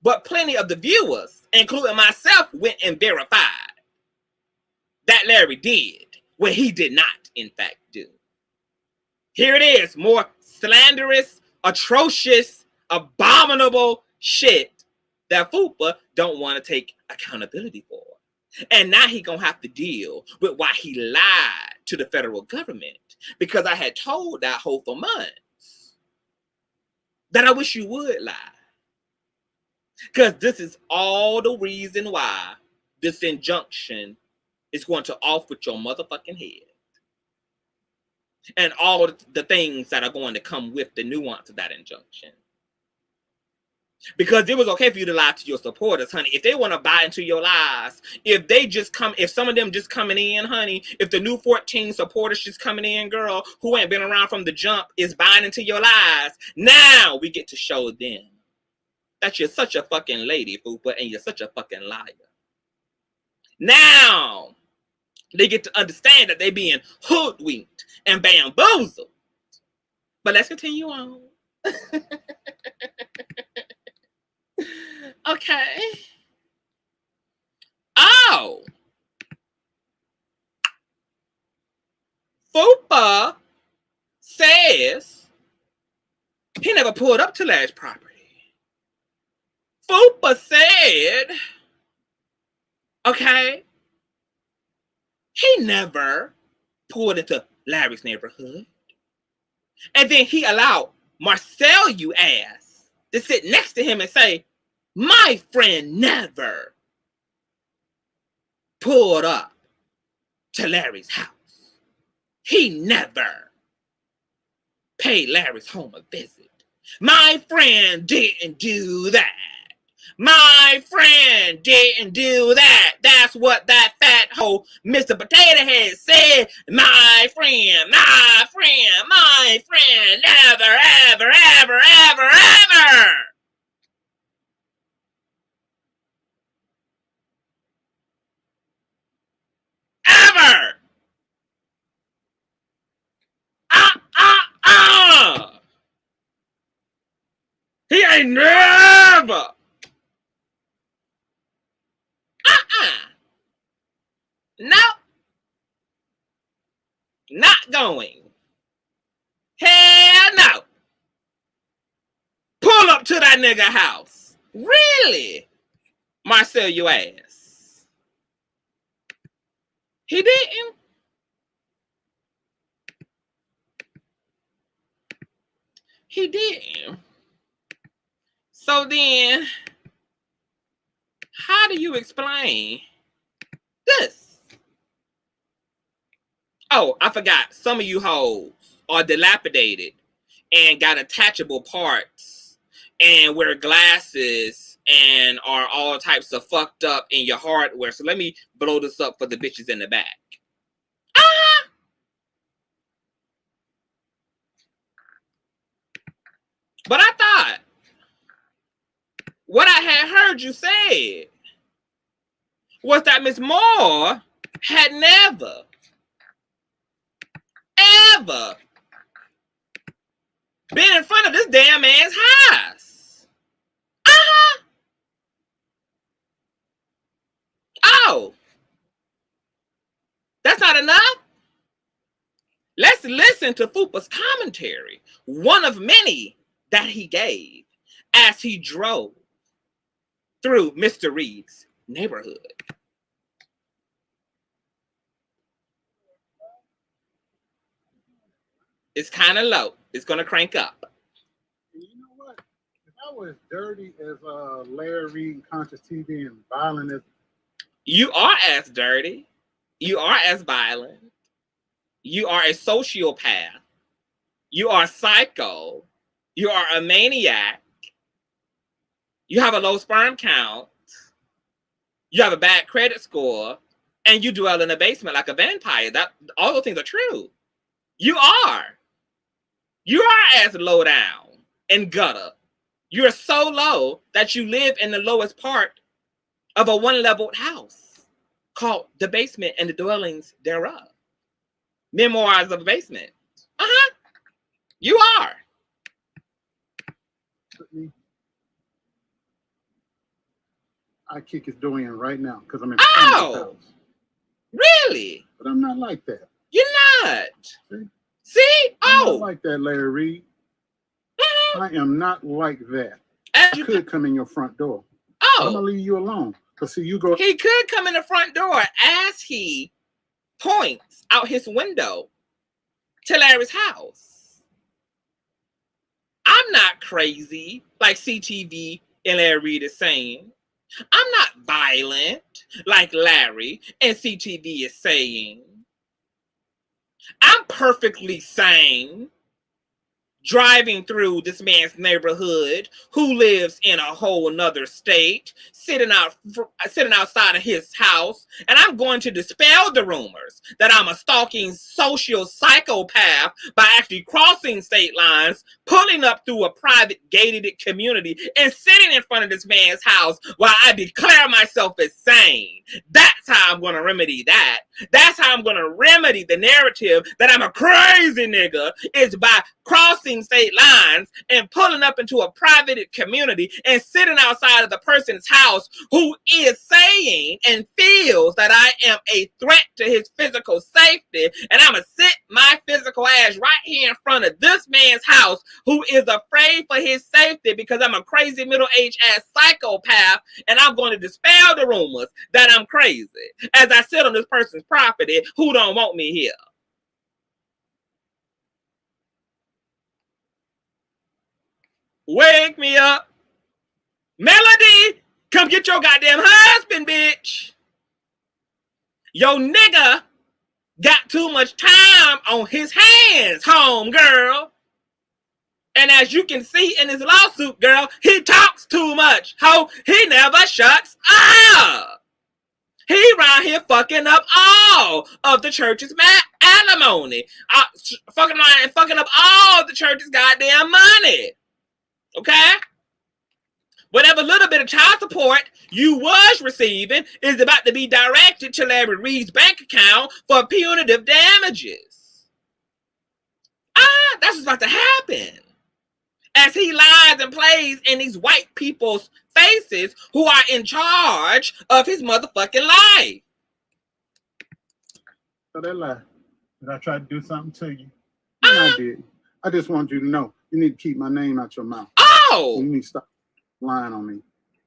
but plenty of the viewers, including myself, went and verified that Larry did what he did not in fact do. Here it is, more slanderous, atrocious, abominable shit that Fupa don't want to take accountability for. And now he gonna have to deal with why he lied to the federal government, because I had told that whole for months that I wish you would lie. Because this is all the reason why this injunction is going to off with your motherfucking head. And all the things that are going to come with the nuance of that injunction. Because it was okay for you to lie to your supporters, honey. If they want to buy into your lies, if some of them just coming in, honey, if the new 14 supporters just coming in, girl, who ain't been around from the jump, is buying into your lies, now we get to show them that you're such a fucking lady, Fupa, and you're such a fucking liar. Now they get to understand that they're being hoodwinked and bamboozled. But let's continue on. Okay. Oh. Fupa says he never pulled up to Larry's property. Fupa said, okay, he never pulled into Larry's neighborhood. And then he allowed Marcel, you ass, to sit next to him and say, my friend never pulled up to Larry's house. He never paid Larry's home a visit. My friend didn't do that. My friend didn't do that. That's what that fat hoe, Mr. Potato Head, said. My friend, never, ever, ever, ever, ever. Ever. He ain't never. No. Not going. Hell no. Pull up to that nigga house. Really? Marcel, your ass. He didn't. He didn't. So then, how do you explain this? Oh, I forgot. Some of you hoes are dilapidated and got attachable parts and wear glasses and are all types of fucked up in your hardware. So let me blow this up for the bitches in the back. But I thought what I had heard you say was that Miss Moore had never, ever been in front of this damn man's house. Oh, that's not enough? Let's listen to Fupa's commentary, one of many that he gave as he drove through Mr. Reid's neighborhood. It's kind of low. It's going to crank up. You know what? If I was dirty as Larry Reid and Consciouztv and violent as... You are as dirty. You are as violent. You are a sociopath. You are psycho. You are a maniac. You have a low sperm count. You have a bad credit score. And you dwell in a basement like a vampire. All those things are true. You are. You are as low down and gutter. You're so low that you live in the lowest part of a one-leveled house called The Basement and the Dwellings Thereof. Memoirs of a Basement. You are. I kick his door in right now because I'm in front of his house. Really? But I'm not like that. You're not. See? I'm Oh. not like that, Larry Reid. I am not like that. I could come in your front door. Oh. But I'm going to leave you alone. Because see, you go... He could come in the front door as he points out his window to Larry's house. I'm not crazy like CTV and Larry Reid is saying. I'm not violent like Larry and CTV is saying. I'm perfectly sane driving through this man's neighborhood who lives in a whole nother state, sitting outside of his house, and I'm going to dispel the rumors that I'm a stalking social psychopath by actually crossing state lines, pulling up through a private gated community, and sitting in front of this man's house while I declare myself as sane. That's how I'm going to remedy that. That's how I'm going to remedy the narrative that I'm a crazy nigga, is by crossing state lines and pulling up into a private community and sitting outside of the person's house who is saying and feels that I am a threat to his physical safety, and I'm gonna sit my physical ass right here in front of this man's house who is afraid for his safety because I'm a crazy middle-aged ass psychopath, and I'm going to dispel the rumors that I'm crazy as I sit on this person's property who don't want me here. Wake me up. Melody, come get your goddamn husband, bitch. Your nigga got too much time on his hands, home girl. And And as you can see in his lawsuit, girl, he talks too much. Ho, he never shuts up. He around here fucking up all of the church's alimony. Fucking up all of the church's goddamn money. Okay? Whatever little bit of child support you was receiving is about to be directed to Larry Reid's bank account for punitive damages. That's what's about to happen. As he lies and plays in these white people's faces who are in charge of his motherfucking life. So that lie. Did I try to do something to you? No, I did. I just want you to know you need to keep my name out your mouth. Oh! You need to stop lying on me.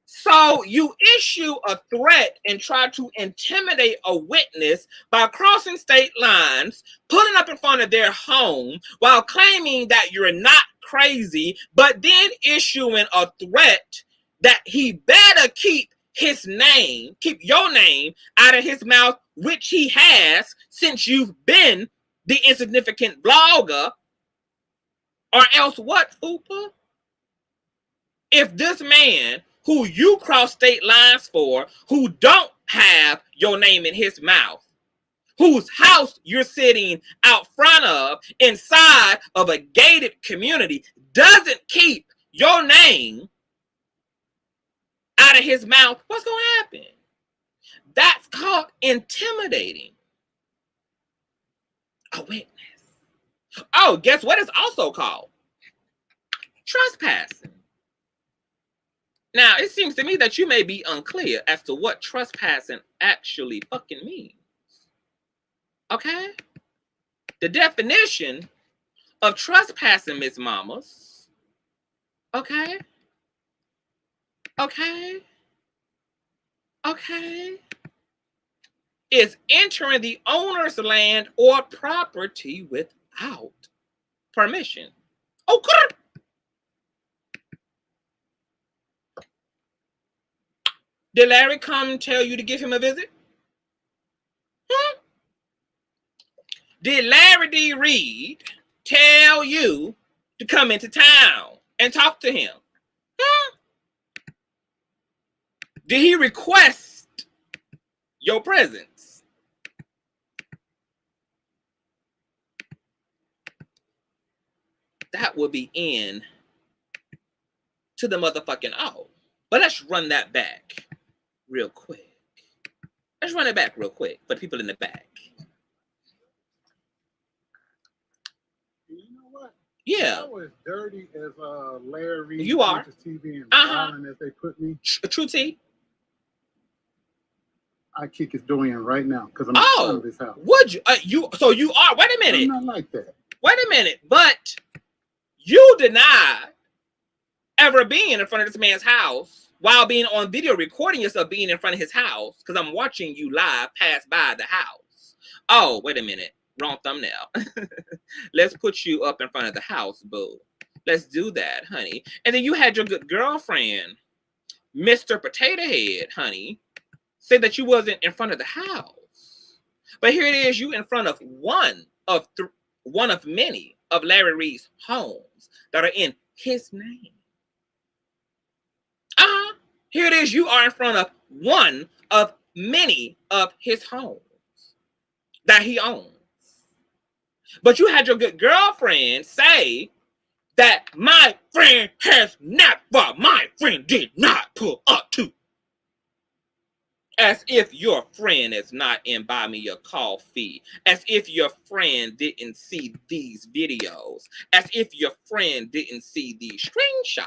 So you issue a threat and try to intimidate a witness by crossing state lines, pulling up in front of their home while claiming that you're not crazy, but then issuing a threat that he better keep your name out of his mouth, which he has since you've been the insignificant blogger. Or else what, Fupa? If this man who you cross state lines for, who don't have your name in his mouth, whose house you're sitting out front of inside of a gated community, doesn't keep your name out of his mouth, what's going to happen? That's called intimidating a witness. Oh, guess what it's also called? Trespassing. Now, it seems to me that you may be unclear as to what trespassing actually fucking means. Okay? The definition of trespassing, Miss Mamas. Okay? Okay? Okay? Is entering the owner's land or property without permission. Okay. Did Larry come tell you to give him a visit? Did Larry D. Reid tell you to come into town and talk to him? Did he request your presence? That would be in to the motherfucking O. But let's run that back real quick. Let's run it back real quick for the people in the back. You know what? Yeah. I was dirty as Larry. You are. Consciouztv and violent as they put me. True T. I kick his door in right now because I'm in front of his house. Would you? So you are. Wait a minute. I'm not like that. Wait a minute. But you denied ever being in front of this man's house while being on video recording yourself being in front of his house, because I'm watching you live pass by the house. Oh, wait a minute. Wrong thumbnail. Let's put you up in front of the house, boo. Let's do that, honey. And then you had your good girlfriend, Mr. Potato Head, honey, say that you wasn't in front of the house. But here it is, you in front of one of many of Larry Reid's homes that are in his name. Here it is, you are in front of one of many of his homes that he owns. But you had your good girlfriend say that my friend did not pull up to. As if your friend is not in Buy Me a Coffee. As if your friend didn't see these videos. As if your friend didn't see these screenshots.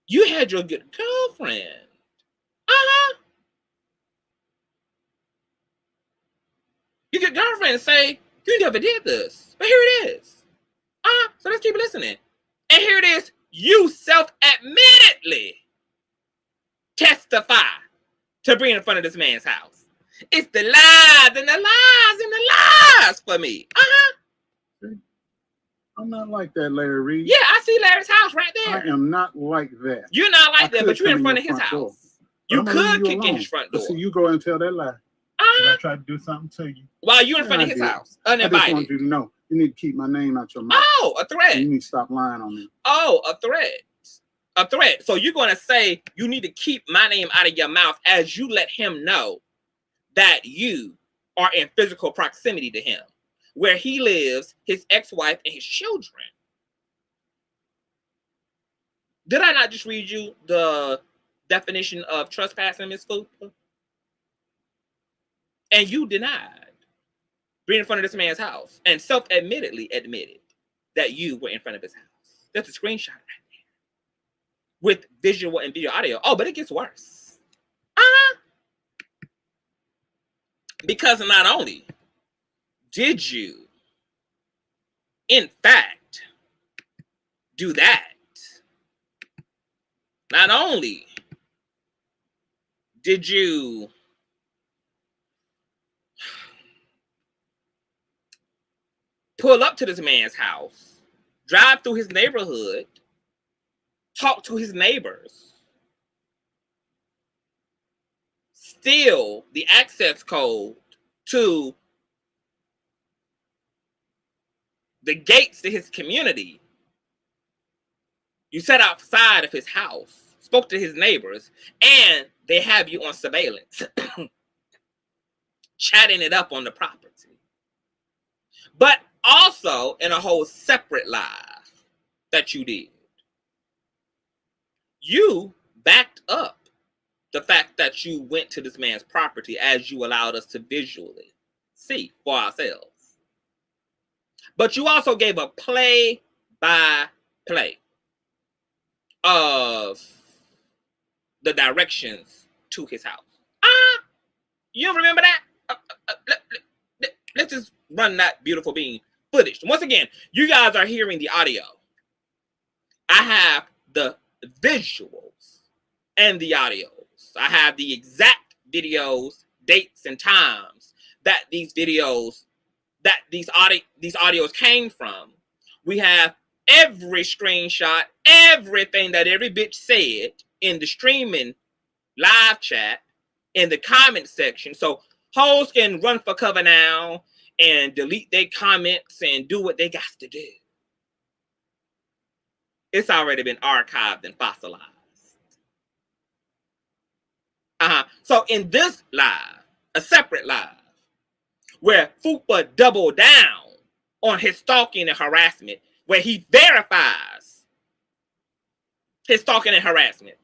You had your good girlfriend. Your good girlfriend say, you never did this. But here it is. So let's keep listening. And here it is. You self-admittedly testify to bring in front of this man's house. It's the lies and the lies and the lies for me. I'm not like that, Larry Reid. Yeah, I see Larry's house right there. I am not like that. You're not like that, but you're in front of his house. Door. You could kick in his front door. So you go and tell that lie. I tried to do something to you. While you in front of his house, uninvited. I just want you to know, you need to keep my name out your mouth. Oh, a threat. You need to stop lying on me. Oh, a threat. A threat. So you're going to say you need to keep my name out of your mouth as you let him know that you are in physical proximity to him, where he lives, his ex-wife, and his children. Did I not just read you the definition of trespassing, Ms. Fupa? And you denied being in front of this man's house and self-admittedly admitted that you were in front of his house. That's a screenshot right there with visual and video audio. Oh, but it gets worse. Because not only did you, in fact, do that, not only did you pull up to this man's house, drive through his neighborhood, talk to his neighbors, steal the access code to the gates to his community. You sat outside of his house, spoke to his neighbors, and they have you on surveillance, chatting it up on the property. But also in a whole separate lie that you did, you backed up the fact that you went to this man's property as you allowed us to visually see for ourselves. But you also gave a play-by-play of the directions to his house. You don't remember that? Let's just run that beautiful being footage. Once again, you guys are hearing the audio. I have the visuals and the audios. I have the exact videos, dates, and times that these videos, that these audios came from. We have every screenshot, everything that every bitch said in the streaming live chat, in the comment section. So hoes can run for cover now and delete their comments and do what they got to do. It's already been archived and fossilized. So in this live, a separate live, where Fupa doubled down on his stalking and harassment, where he verifies his stalking and harassment,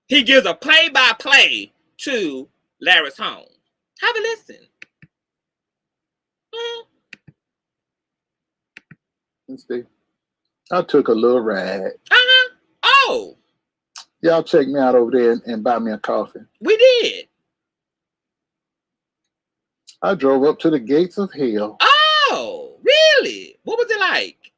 he gives a play-by-play to Larry's home. Have a listen. Steve, I took a little ride. Oh. Y'all check me out over there and buy me a coffee. We did. I drove up to the gates of hell. Oh, really? What was it like?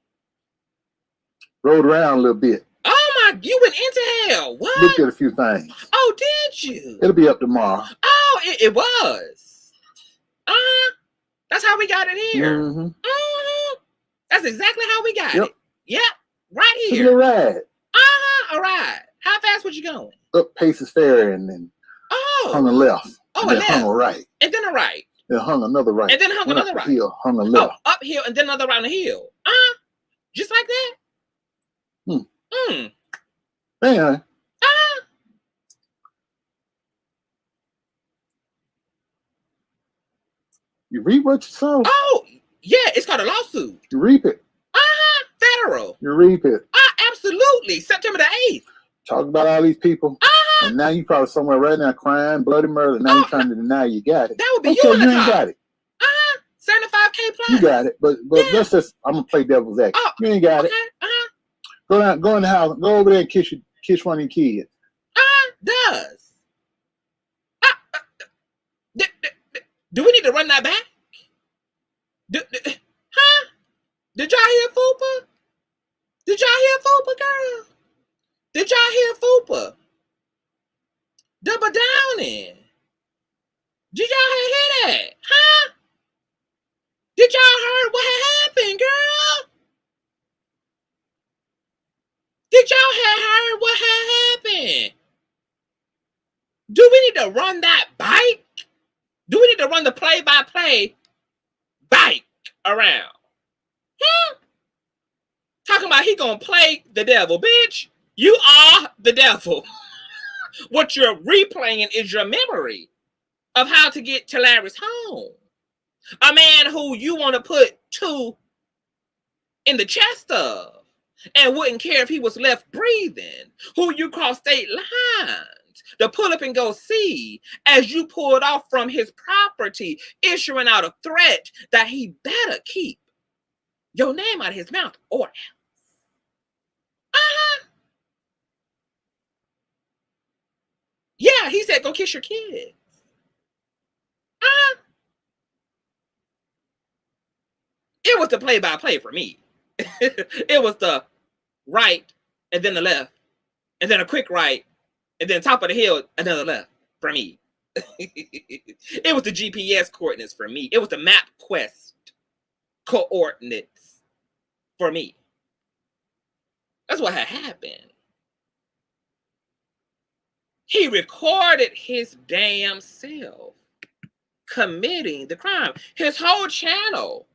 Rode around a little bit. Oh my, you went into hell. What? Looked at a few things. Oh, did you? It'll be up tomorrow. Oh, it was. That's how we got it here. Mm-hmm. That's exactly how we got Yep. it. Yep, right Took a here. little ride. All right. How fast was you going? Up Paces Ferry and then hung a left. Oh, and then hung a right. And then a right. Then hung another right. And then hung Went another up right. the hill, hung a left. Oh, uphill and then another right on the hill. Just like that? Man. You reap what you sow. Oh, yeah, it's called a lawsuit. You reap it. Federal. You reap it. Absolutely. September the 8th. Talk about all these people. And now you probably somewhere right now crying, bloody murder. Now you're trying to deny you got it. That would be okay, you in the ain't got it. 75K plus. You got it. But let's just, I'm going to play devil's advocate. You ain't got it. Go in the house. Go over there and kiss one of your kids. Does. Do we need to run that back? Did y'all hear Fupa? Did y'all hear Fupa, girl? Did y'all hear Fupa? Double downing. Did y'all hear that? Did y'all hear what happened, girl? Did y'all hear what happened? Do we need to run that bike? Do we need to run the play-by-play bike around? Huh? Talking about he gonna play the devil. Bitch, you are the devil. What you're replaying is your memory of how to get to Larry's home. A man who you want to put two in the chest of and wouldn't care if he was left breathing, who you cross state lines to pull up and go see as you pulled off from his property, issuing out a threat that he better keep your name out of his mouth or else. Yeah, he said, go kiss your kids. It was the play-by-play for me. It was the right and then the left and then a quick right and then top of the hill, another left for me. It was the GPS coordinates for me. It was the MapQuest coordinates for me. That's what had happened. He recorded his damn self committing the crime. His whole channel,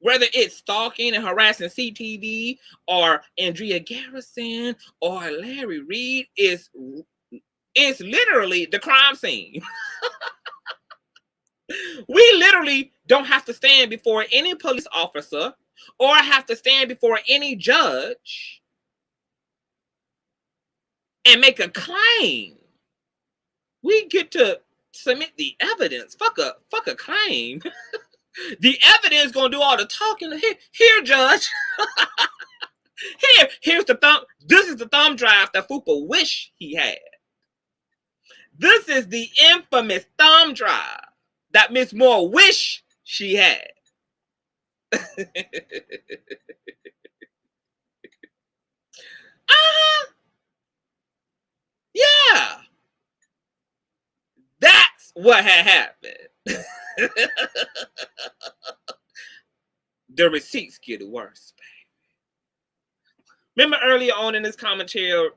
whether it's stalking and harassing CTV or Andrea Garrison or Larry Reid, is literally the crime scene. We literally don't have to stand before any police officer or have to stand before any judge and make a claim. We get to submit the evidence. Fuck a claim. The evidence gonna do all the talking. Here, judge. Here's the thumb. This is the thumb drive that Fupa wish he had. This is the infamous thumb drive that Miss Moore wish she had. Yeah. That's what had happened. The receipts get worse, baby. Remember earlier on in this commentary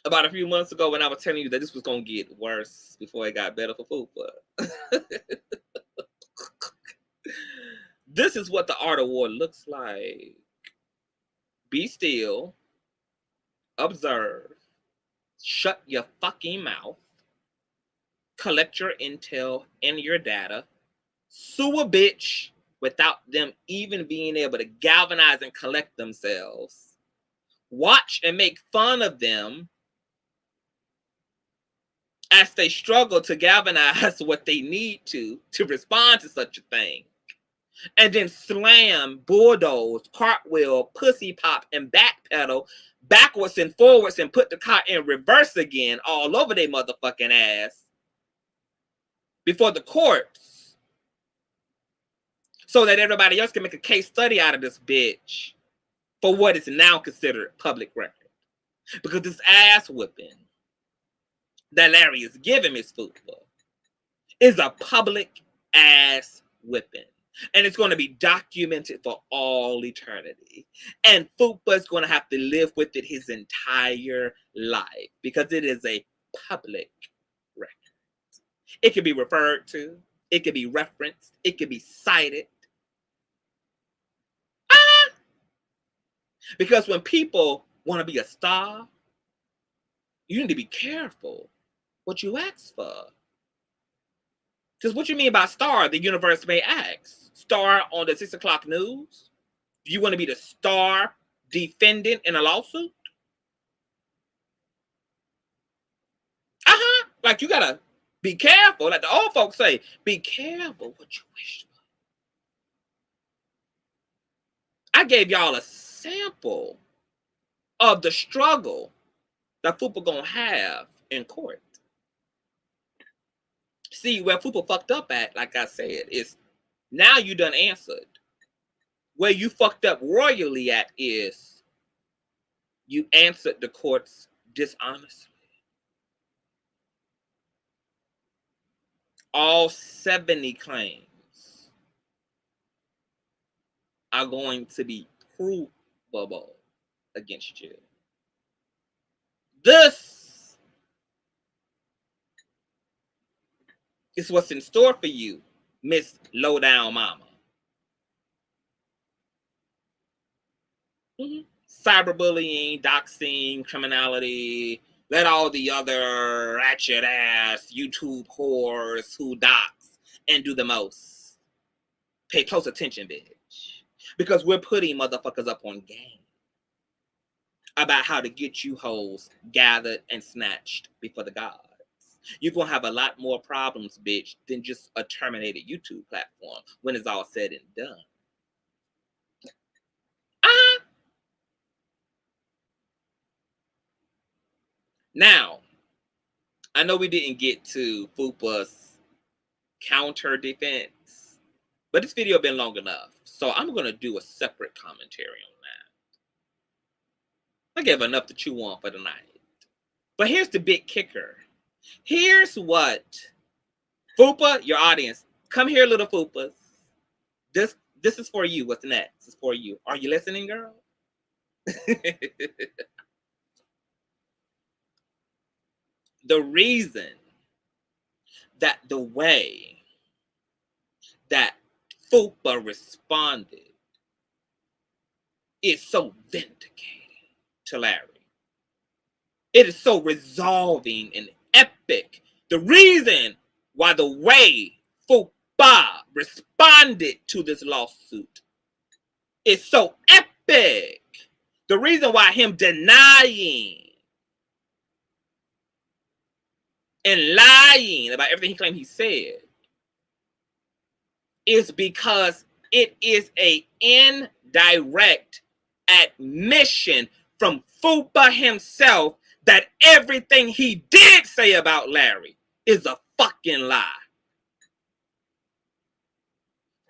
about a few months ago when I was telling you that this was going to get worse before it got better for Fupa? This is what the art of war looks like. Be still. Observe. Shut your fucking mouth. Collect your intel and your data. Sue a bitch without them even being able to galvanize and collect themselves. Watch and make fun of them as they struggle to galvanize what they need to respond to such a thing. And then slam, bulldoze, cartwheel, pussy pop, and backpedal backwards and forwards and put the car in reverse again all over their motherfucking ass before the courts so that everybody else can make a case study out of this bitch for what is now considered public record. Because this ass whipping that Larry is giving Miss Fupa is a public ass whipping. And it's going to be documented for all eternity. And Fupa is going to have to live with it his entire life because it is a public record. It can be referred to. It can be referenced. It can be cited. Because when people want to be a star, you need to be careful what you ask for. Because what you mean by star, the universe may ask. Star on the 6 o'clock news? Do you want to be the star defendant in a lawsuit? Like you gotta be careful. Like the old folks say, be careful what you wish for. I gave y'all a sample of the struggle that Fupa gonna have in court. See, where Fupa fucked up at, like I said, is now you done answered. Where you fucked up royally at is you answered the courts dishonestly. All 70 claims are going to be provable against you. This It's what's in store for you, Miss Lowdown Mama. Cyberbullying, doxing, criminality. Let all the other ratchet ass YouTube whores who dox and do the most pay close attention, bitch. Because we're putting motherfuckers up on game about how to get you hoes gathered and snatched before the gods. You're going to have a lot more problems, bitch, than just a terminated YouTube platform when it's all said and done. Now, I know we didn't get to Fupa's counter defense, but this video been long enough, so I'm going to do a separate commentary on that. I gave enough to chew on for tonight. But here's the big kicker. Here's what Fupa, your audience, come here, little Fupas. This is for you. What's next? This is for you. Are you listening, girl? The reason that the way that Fupa responded is so vindicating to Larry. It is so resolving and epic. The reason why the way Fupa responded to this lawsuit is so epic. The reason why him denying and lying about everything he claimed he said is because it is an indirect admission from Fupa himself that everything he did say about Larry is a fucking lie.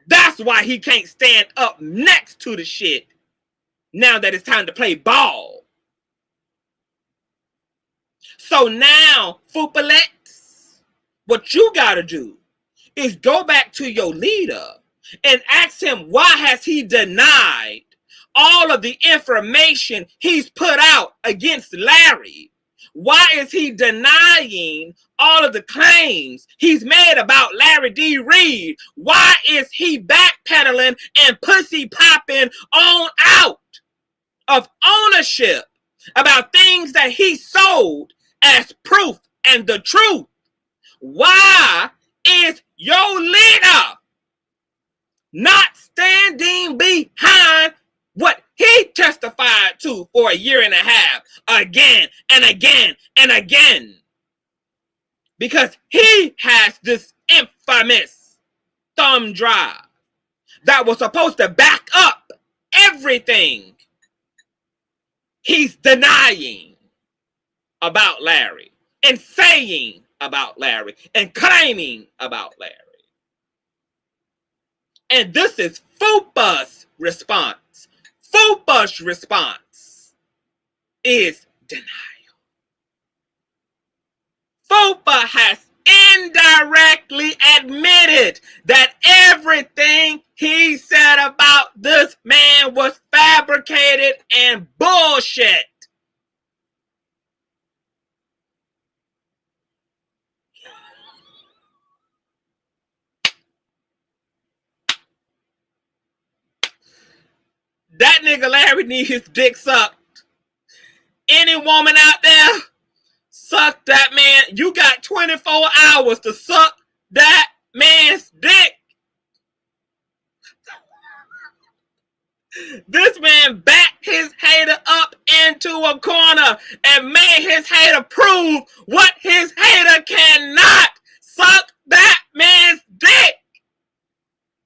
That's why he can't stand up next to the shit now that it's time to play ball. So now, Fupalex, what you gotta do is go back to your leader and ask him why has he denied all of the information he's put out against Larry. Why is he denying all of the claims he's made about Larry D. Reid? Why is he backpedaling and pussy popping on out of ownership about things that he sold as proof and the truth? Why is your leader not standing behind what he testified to for a year and a half again and again and again? Because he has this infamous thumb drive that was supposed to back up everything he's denying about Larry and saying about Larry and claiming about Larry. And this is Fupa's response. Fupa's response is denial. Fupa has indirectly admitted that everything he said about this man was fabricated and bullshit. That nigga Larry needs his dick sucked. Any woman out there, suck that man. You got 24 hours to suck that man's dick. This man backed his hater up into a corner and made his hater prove what his hater cannot. Suck that man's dick.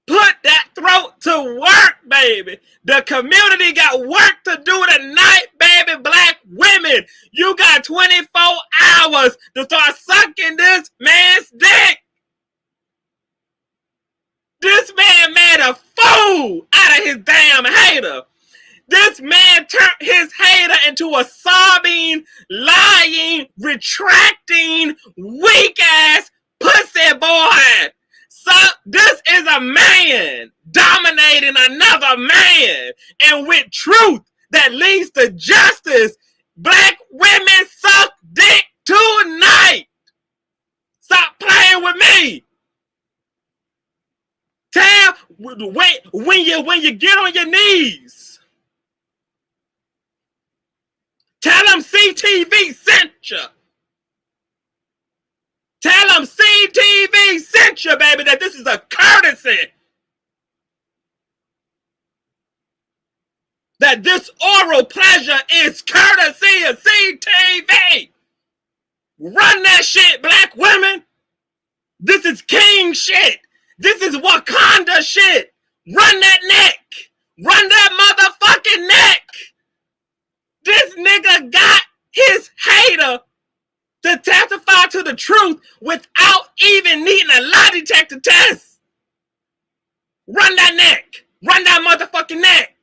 Put that throat to work, baby. The community got work to do tonight, baby. Black women, you got 24 hours to start sucking this man's dick. This man made a fool out of his damn hater. This man turned his hater into a sobbing, lying, retracting, weak-ass pussy boy. So this is a man dominating another man. And with truth that leads to justice, black women suck dick tonight. Stop playing with me. Tell when you get on your knees. Tell them CTV sent you. Tell them CTV sent you, baby, that this is a courtesy. That this oral pleasure is courtesy of CTV. Run that shit, black women. This is king shit. This is Wakanda shit. Run that neck. Run that motherfucking neck. This nigga got his hater to testify to the truth without even needing a lie detector test. Run that neck. Run that motherfucking neck.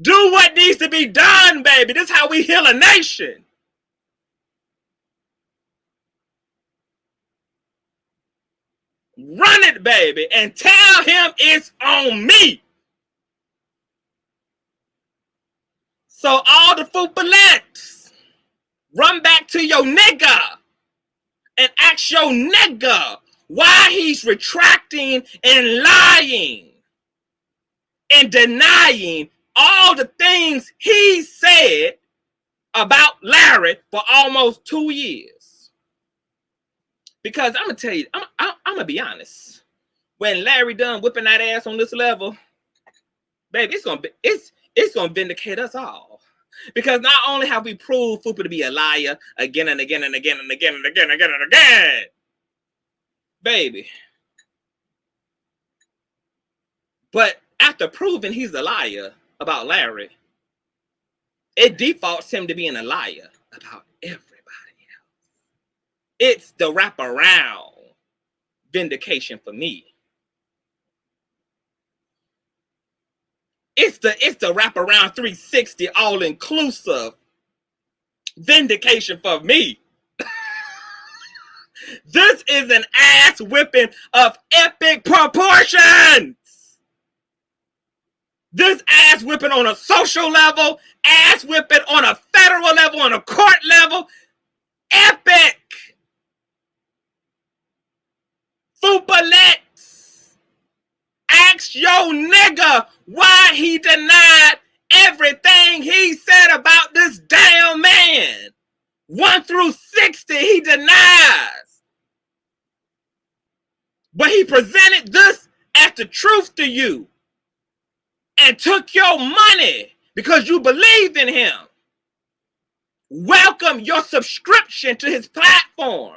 Do what needs to be done, baby. This is how we heal a nation. Run it, baby, and tell him it's on me. So all the Fupalettes, run back to your nigga and ask your nigga why he's retracting and lying and denying all the things he said about Larry for almost 2 years. Because I'm gonna tell you, I'm gonna be honest. When Larry done whipping that ass on this level, baby, it's gonna vindicate us all. Because not only have we proved Fupa to be a liar again and again and again and again and again and again and again, baby. But after proving he's a liar about Larry, it defaults him to being a liar about everybody else. It's the wraparound vindication for me. It's the wraparound 360 all-inclusive vindication for me. This is an ass whipping of epic proportions. This ass whipping on a social level, ass whipping on a federal level, on a court level. Epic. Fupalettes. Ask your nigga why he denied everything he said about this damn man. 1 through 60 he denies. But he presented this as the truth to you and took your money because you believed in him. Welcome your subscription to his platform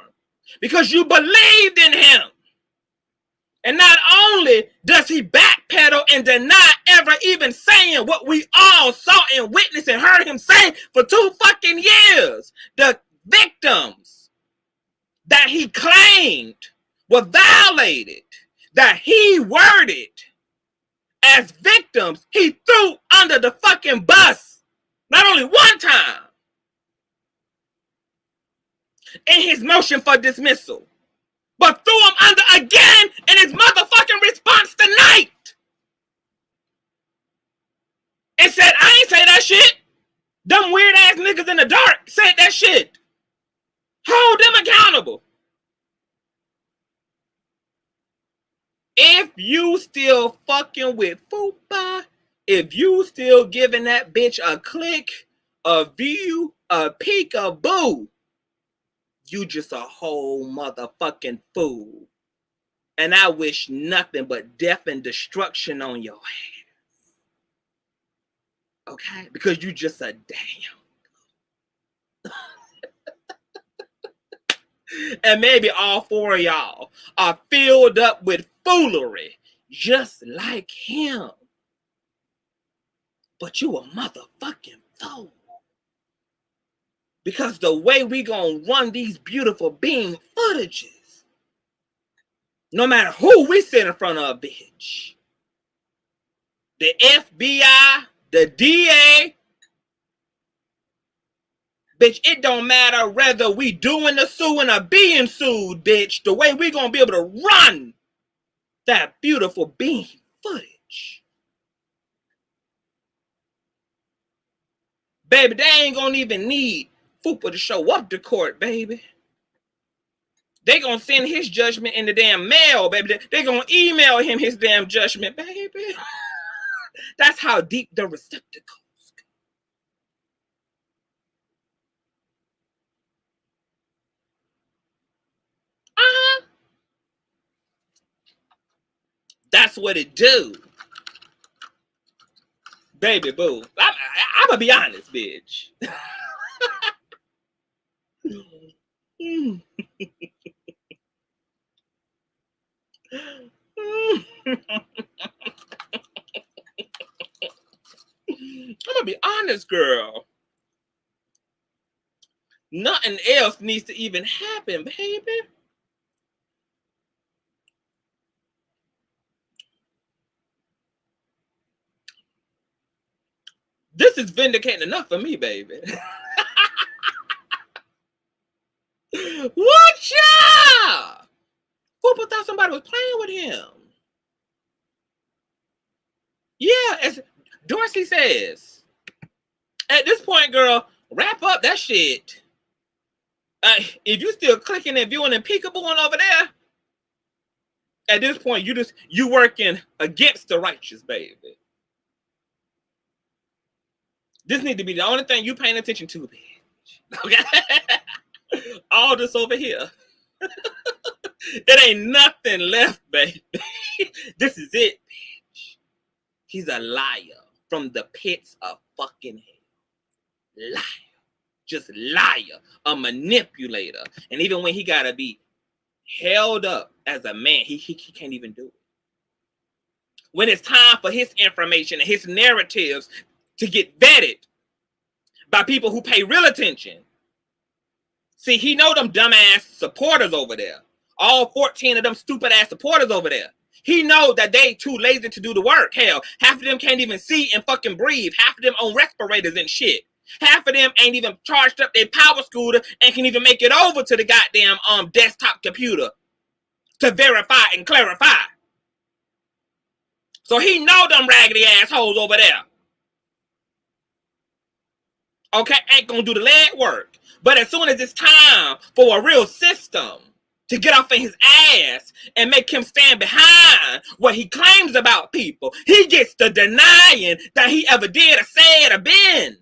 because you believed in him. And not only does he backpedal and deny ever even saying what we all saw and witnessed and heard him say for 2 fucking years. The victims that he claimed were violated, that he worded as victims, he threw under the fucking bus. Not only one time in his motion for dismissal, but threw him under again in his motherfucking response tonight. And said, I ain't say that shit. Them weird ass niggas in the dark said that shit. Hold them accountable. If you still fucking with Fupa, if you still giving that bitch a click, a view, a peekaboo, you just a whole motherfucking fool. And I wish nothing but death and destruction on your ass. Okay? Because you just a damn. And maybe all 4 of y'all are filled up with foolery just like him. But you a motherfucking fool. Because the way we gonna run these beautiful beam footages, no matter who we sit in front of, bitch. The FBI, the DA, bitch, it don't matter whether we doing the suing or being sued, bitch. The way we gonna be able to run that beautiful beam footage. Baby, they ain't gonna even need Fupa to show up to court, baby. They gonna send his judgment in the damn mail, baby. They gonna email him his damn judgment, baby. That's how deep the receptacles go. That's what it do. Baby boo. I'm gonna be honest, bitch. I'm gonna be honest, girl. Nothing else needs to even happen, baby. This is vindicating enough for me, baby. What ya? Fupa thought somebody was playing with him. Yeah, as Dorsey says. At this point, girl, wrap up that shit. If you still clicking and viewing and peekabooing over there, at this point, you working against the righteous, baby. This need to be the only thing you paying attention to, bitch. Okay? All this over here. It ain't nothing left, baby. This is it, bitch. He's a liar from the pits of fucking hell. Liar. Just liar. A manipulator. And even when he gotta be held up as a man, he can't even do it. When it's time for his information and his narratives to get vetted by people who pay real attention. See, he know them dumbass supporters over there. All 14 of them stupid ass supporters over there. He know that they too lazy to do the work. Hell, half of them can't even see and fucking breathe. Half of them on respirators and shit. Half of them ain't even charged up their power scooter and can even make it over to the goddamn desktop computer to verify and clarify. So he know them raggedy assholes over there. Okay, ain't gonna do the leg work. But as soon as it's time for a real system to get off in his ass and make him stand behind what he claims about people, he gets to denying that he ever did or said or been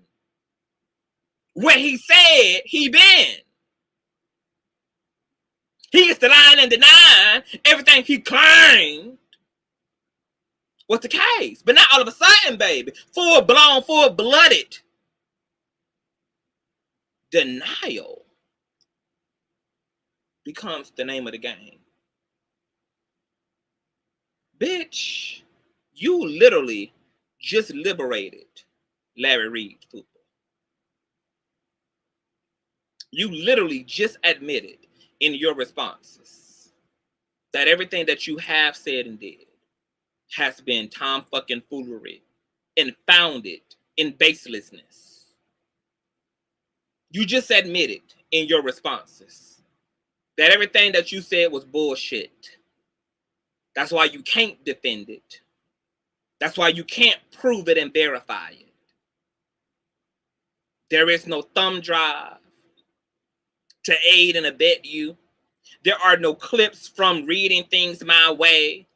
where he said he been. He gets to lying and denying everything he claimed was the case. But now all of a sudden, baby, full-blown, full-blooded denial becomes the name of the game. Bitch, you literally just liberated Larry Reid. You literally just admitted in your responses that everything that you have said and did has been tomfoolery and founded in baselessness. You just admitted in your responses that everything that you said was bullshit. That's why you can't defend it. That's why you can't prove it and verify it. There is no thumb drive to aid and abet you. There are no clips from reading things my way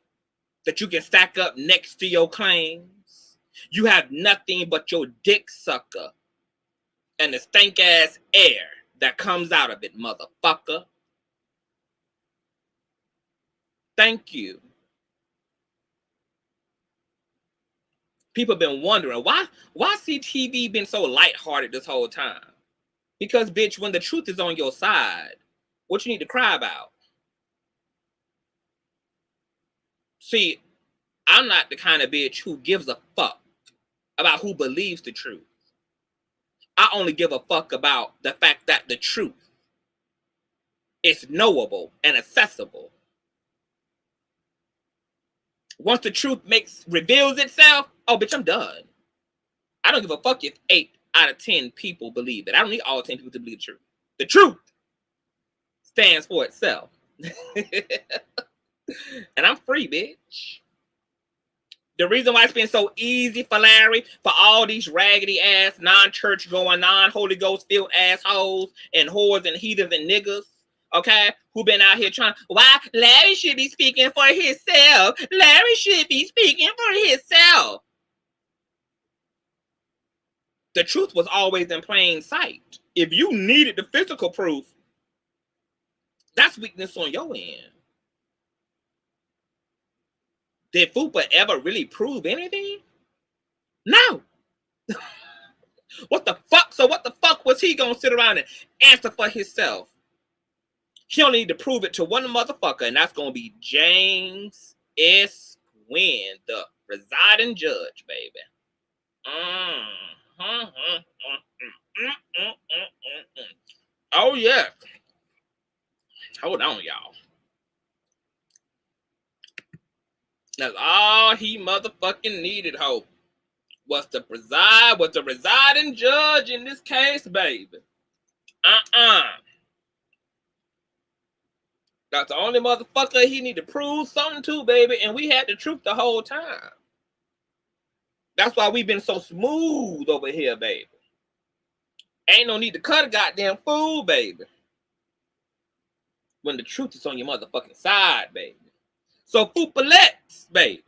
that you can stack up next to your claims. You have nothing but your dick sucker and the stank ass air that comes out of it, motherfucker. Thank you. People have been wondering, why CTV been so lighthearted this whole time? Because, bitch, when the truth is on your side, what you need to cry about? See, I'm not the kind of bitch who gives a fuck about who believes the truth. I only give a fuck about the fact that the truth is knowable and accessible. Once the truth reveals itself, oh, bitch, I'm done. I don't give a fuck if 8 out of 10 people believe it. I don't need all 10 people to believe the truth. The truth stands for itself. And I'm free, bitch. The reason why it's been so easy for Larry, for all these raggedy ass, non-church going, non-Holy Ghost filled assholes and whores and heathens and niggas, okay, who been out here trying, why Larry should be speaking for himself. Larry should be speaking for himself. The truth was always in plain sight. If you needed the physical proof, that's weakness on your end. Did Fupa ever really prove anything? No. What the fuck? So what the fuck was he gonna sit around and answer for himself? He only need to prove it to one motherfucker, and that's gonna be James S. Quinn, the presiding judge, baby. Oh yeah. Hold on, y'all. That's all he motherfucking needed, hope. Was the presiding judge in this case, baby. That's the only motherfucker he need to prove something to, baby, and we had the truth the whole time. That's why we've been so smooth over here, baby. Ain't no need to cut a goddamn fool, baby. When the truth is on your motherfucking side, baby. So Fupa let's, baby.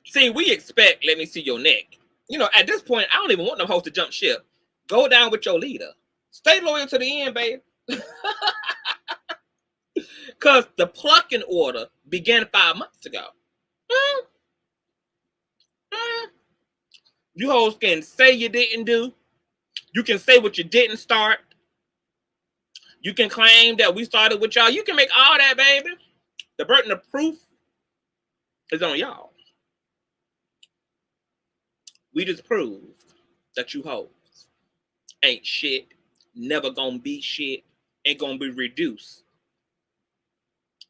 See, we expect, let me see your neck. You know, at this point, I don't even want them hoes to jump ship. Go down with your leader. Stay loyal to the end, baby. Because the plucking order began 5 months ago. You hoes can say you didn't do. You can say what you didn't start. You can claim that we started with y'all. You can make all that, baby. The burden of proof is on y'all. We just proved that you hoes ain't shit, never gonna be shit, ain't gonna be reduced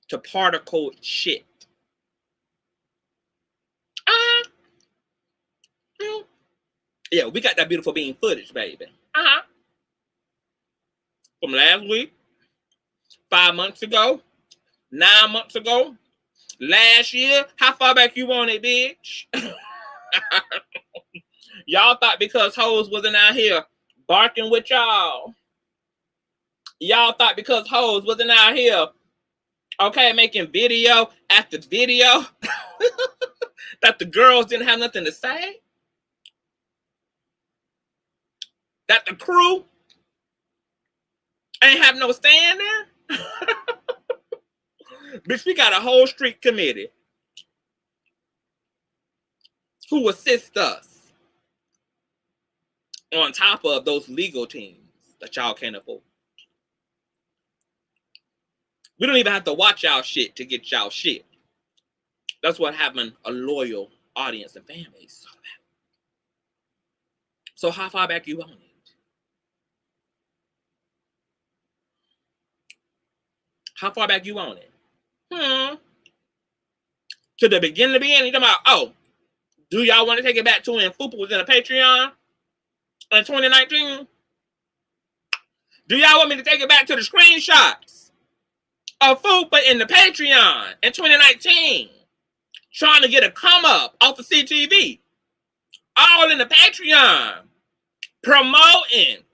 to particle shit. Yeah, we got that beautiful bean footage, baby. From last week, 5 months ago, 9 months ago, last year. How far back you want it, bitch? Y'all thought because hoes wasn't out here barking with y'all. Y'all thought because hoes wasn't out here, okay, making video after video, that the girls didn't have nothing to say? That the crew ain't have no stand there? Bitch, we got a whole street committee who assist us on top of those legal teams that y'all can't afford. We don't even have to watch y'all shit to get y'all shit. That's what having a loyal audience and family is all about. So how far back you want it? How far back you want it? To the beginning of the end, you talking about, oh, do y'all want to take it back to when Fupa was in a Patreon in 2019? Do y'all want me to take it back to the screenshots of Fupa in the Patreon in 2019? Trying to get a come up off the CTV. All in the Patreon. Promoting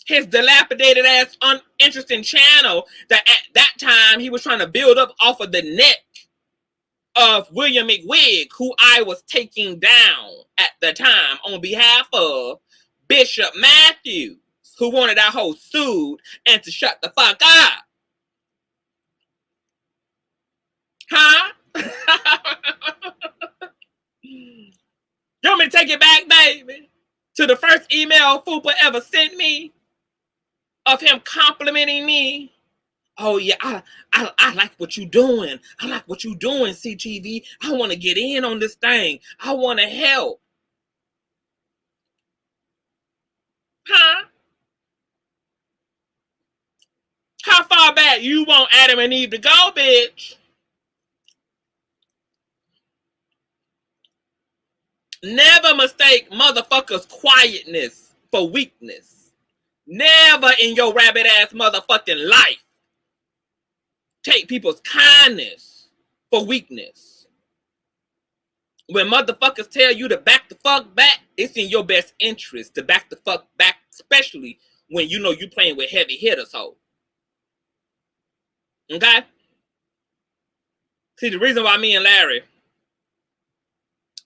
his dilapidated ass uninteresting channel that at that time he was trying to build up off of the neck of William McWig, who I was taking down at the time on behalf of Bishop Matthews, who wanted that whole sued and to shut the fuck up. Huh? You want me to take it back, baby? To the first email Fupa ever sent me of him complimenting me. Oh yeah, I like what you doing. I like what you doing, CTV. I want to get in on this thing. I want to help. Huh? How far back you want Adam and Eve to go, bitch? Never mistake motherfuckers' quietness for weakness. Never in your rabbit ass motherfucking life take people's kindness for weakness. When motherfuckers tell you to back the fuck back, it's in your best interest to back the fuck back, especially when you know you playing with heavy hitters, ho. Okay? See, the reason why me and Larry,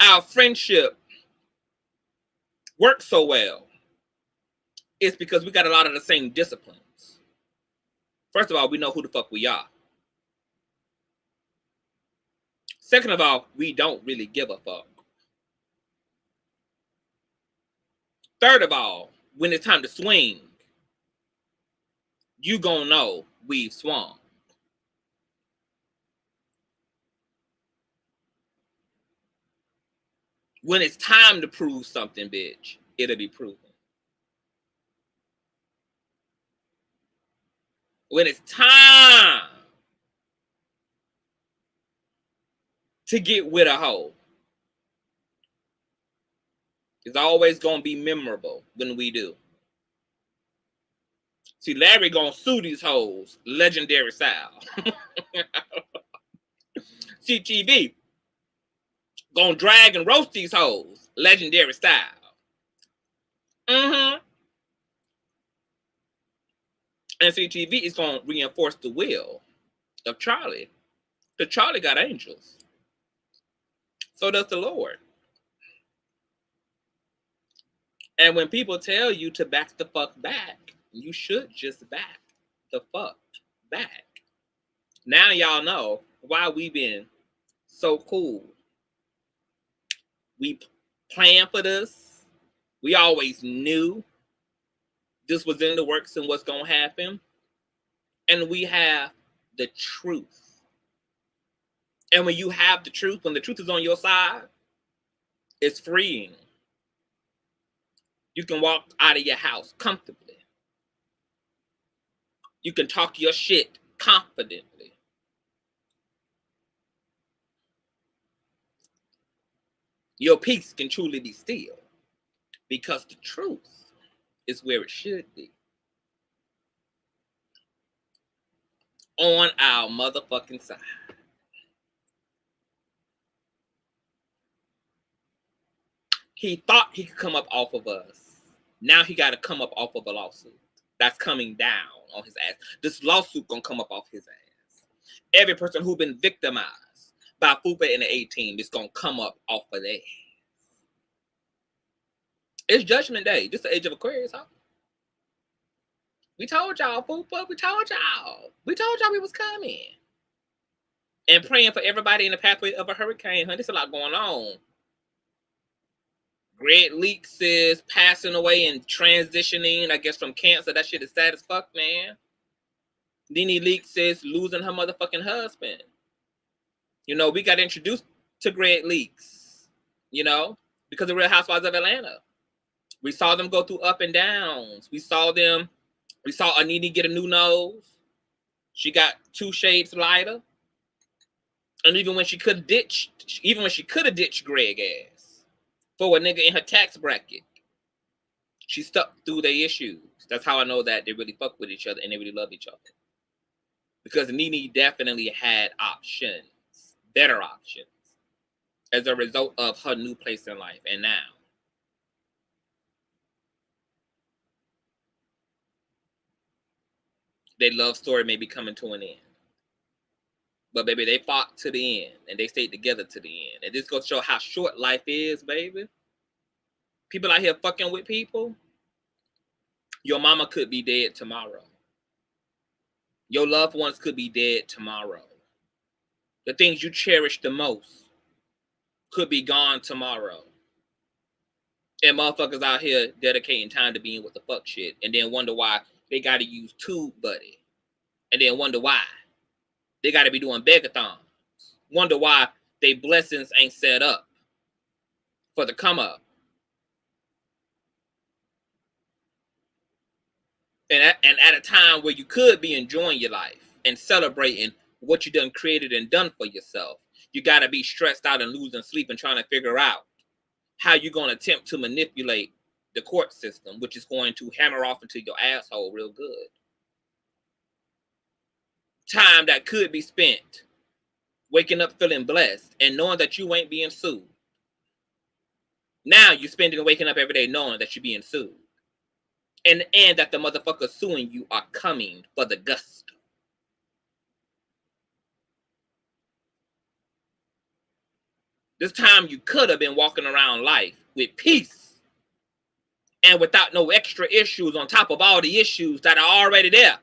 our friendship works so well is because we got a lot of the same disciplines. First of all, we know who the fuck we are. Second of all, we don't really give a fuck. Third of all, when it's time to swing, you gonna know we've swung. When it's time to prove something, bitch, it'll be proven. When it's time to get with a hoe, it's always gonna be memorable when we do. See, Larry gonna sue these hoes, legendary style. CTV gonna drag and roast these hoes, legendary style. And CTV is gonna reinforce the will of Charlie. Because Charlie got angels. So does the Lord. And when people tell you to back the fuck back, you should just back the fuck back. Now y'all know why we've been so cool. We planned for this. We always knew this was in the works and what's going to happen. And we have the truth. And when you have the truth, when the truth is on your side, it's freeing. You can walk out of your house comfortably. You can talk your shit confidently. Your peace can truly be still because the truth is where it should be. On our motherfucking side. He thought he could come up off of us. Now he got to come up off of a lawsuit. That's coming down on his ass. This lawsuit gonna come up off his ass. Every person who been victimized by Fupa and the A-Team is gonna come up off of their ass. It's Judgment Day. This is the age of Aquarius, huh? We told y'all, Fupa. We told y'all. We told y'all we was coming. And praying for everybody in the pathway of a hurricane, huh? There's a lot going on. Greg Leaks is passing away and transitioning, I guess, from cancer. That shit is sad as fuck, man. Nene Leaks is losing her motherfucking husband. You know, we got introduced to Greg Leaks, you know, because of Real Housewives of Atlanta. We saw them go through up and downs. We saw Anini get a new nose. She got 2 shades lighter. And even when she could have ditched Greg ass for a nigga in her tax bracket, she stuck through their issues. That's how I know that they really fuck with each other and they really love each other. Because Nene definitely had options, better options, as a result of her new place in life. And now, their love story may be coming to an end. But baby, they fought to the end and they stayed together to the end. And this goes to show how short life is, baby. People out here fucking with people. Your mama could be dead tomorrow. Your loved ones could be dead tomorrow. The things you cherish the most could be gone tomorrow. And motherfuckers out here dedicating time to being with the fuck shit. And then wonder why they got to use Tube Buddy. And then wonder why they got to be doing begathons. Wonder why they blessings ain't set up for the come up. And at a time where you could be enjoying your life and celebrating what you done created and done for yourself, you got to be stressed out and losing sleep and trying to figure out how you're going to attempt to manipulate the court system, which is going to hammer off into your asshole real good. Time that could be spent waking up feeling blessed and knowing that you ain't being sued. Now you're spending waking up every day knowing that you're being sued. And that the motherfuckers suing you are coming for the gusto. This time you could have been walking around life with peace and without no extra issues on top of all the issues that are already there.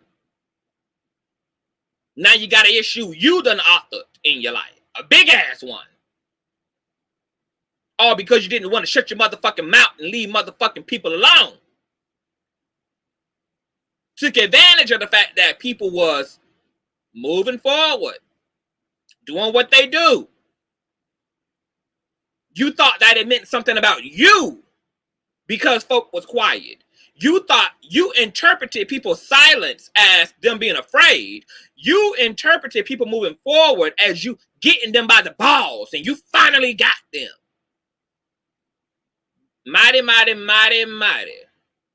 Now you got an issue you done authored in your life. A big ass one. All because you didn't want to shut your motherfucking mouth and leave motherfucking people alone. Took advantage of the fact that people was moving forward, doing what they do. You thought that it meant something about you because folk was quiet. You thought you interpreted people's silence as them being afraid. You interpreted people moving forward as you getting them by the balls, and you finally got them. Mighty, mighty, mighty, mighty.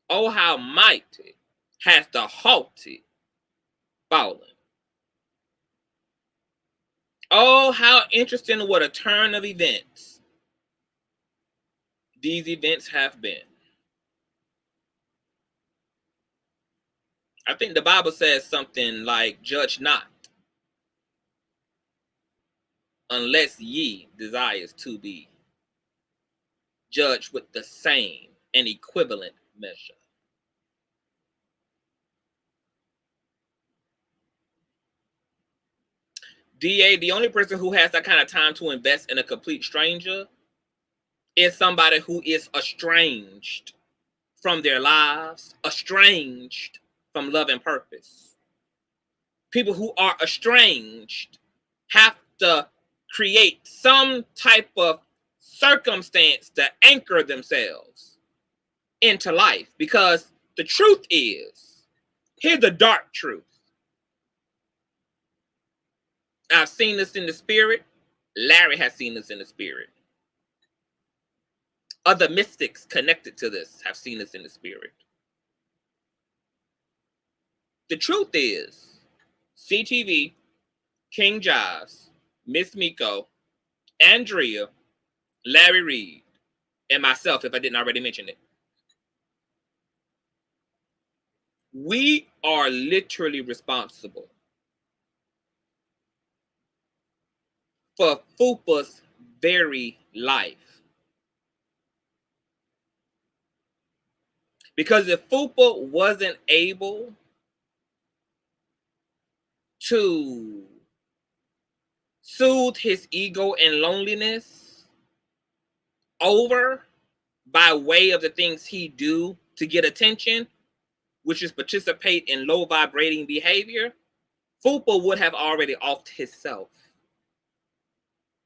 Oh, how mighty has the haughty fallen. Oh, how interesting what a turn of events these events have been. I think the Bible says something like, judge not, unless ye desires to be judged with the same and equivalent measure. DA, the only person who has that kind of time to invest in a complete stranger is somebody who is estranged from their lives, estranged from love and purpose. People who are estranged have to create some type of circumstance to anchor themselves into life, because the truth is, here's the dark truth. I've seen this in the spirit. Larry has seen this in the spirit. Other mystics connected to this have seen this in the spirit. The truth is, CTV, King Jives, Miss Miko, Andrea, Larry Reid, and myself, if I didn't already mention it, we are literally responsible for Fupa's very life. Because if Fupa wasn't able to soothe his ego and loneliness over by way of the things he do to get attention, which is participate in low vibrating behavior, Fupa would have already offed himself.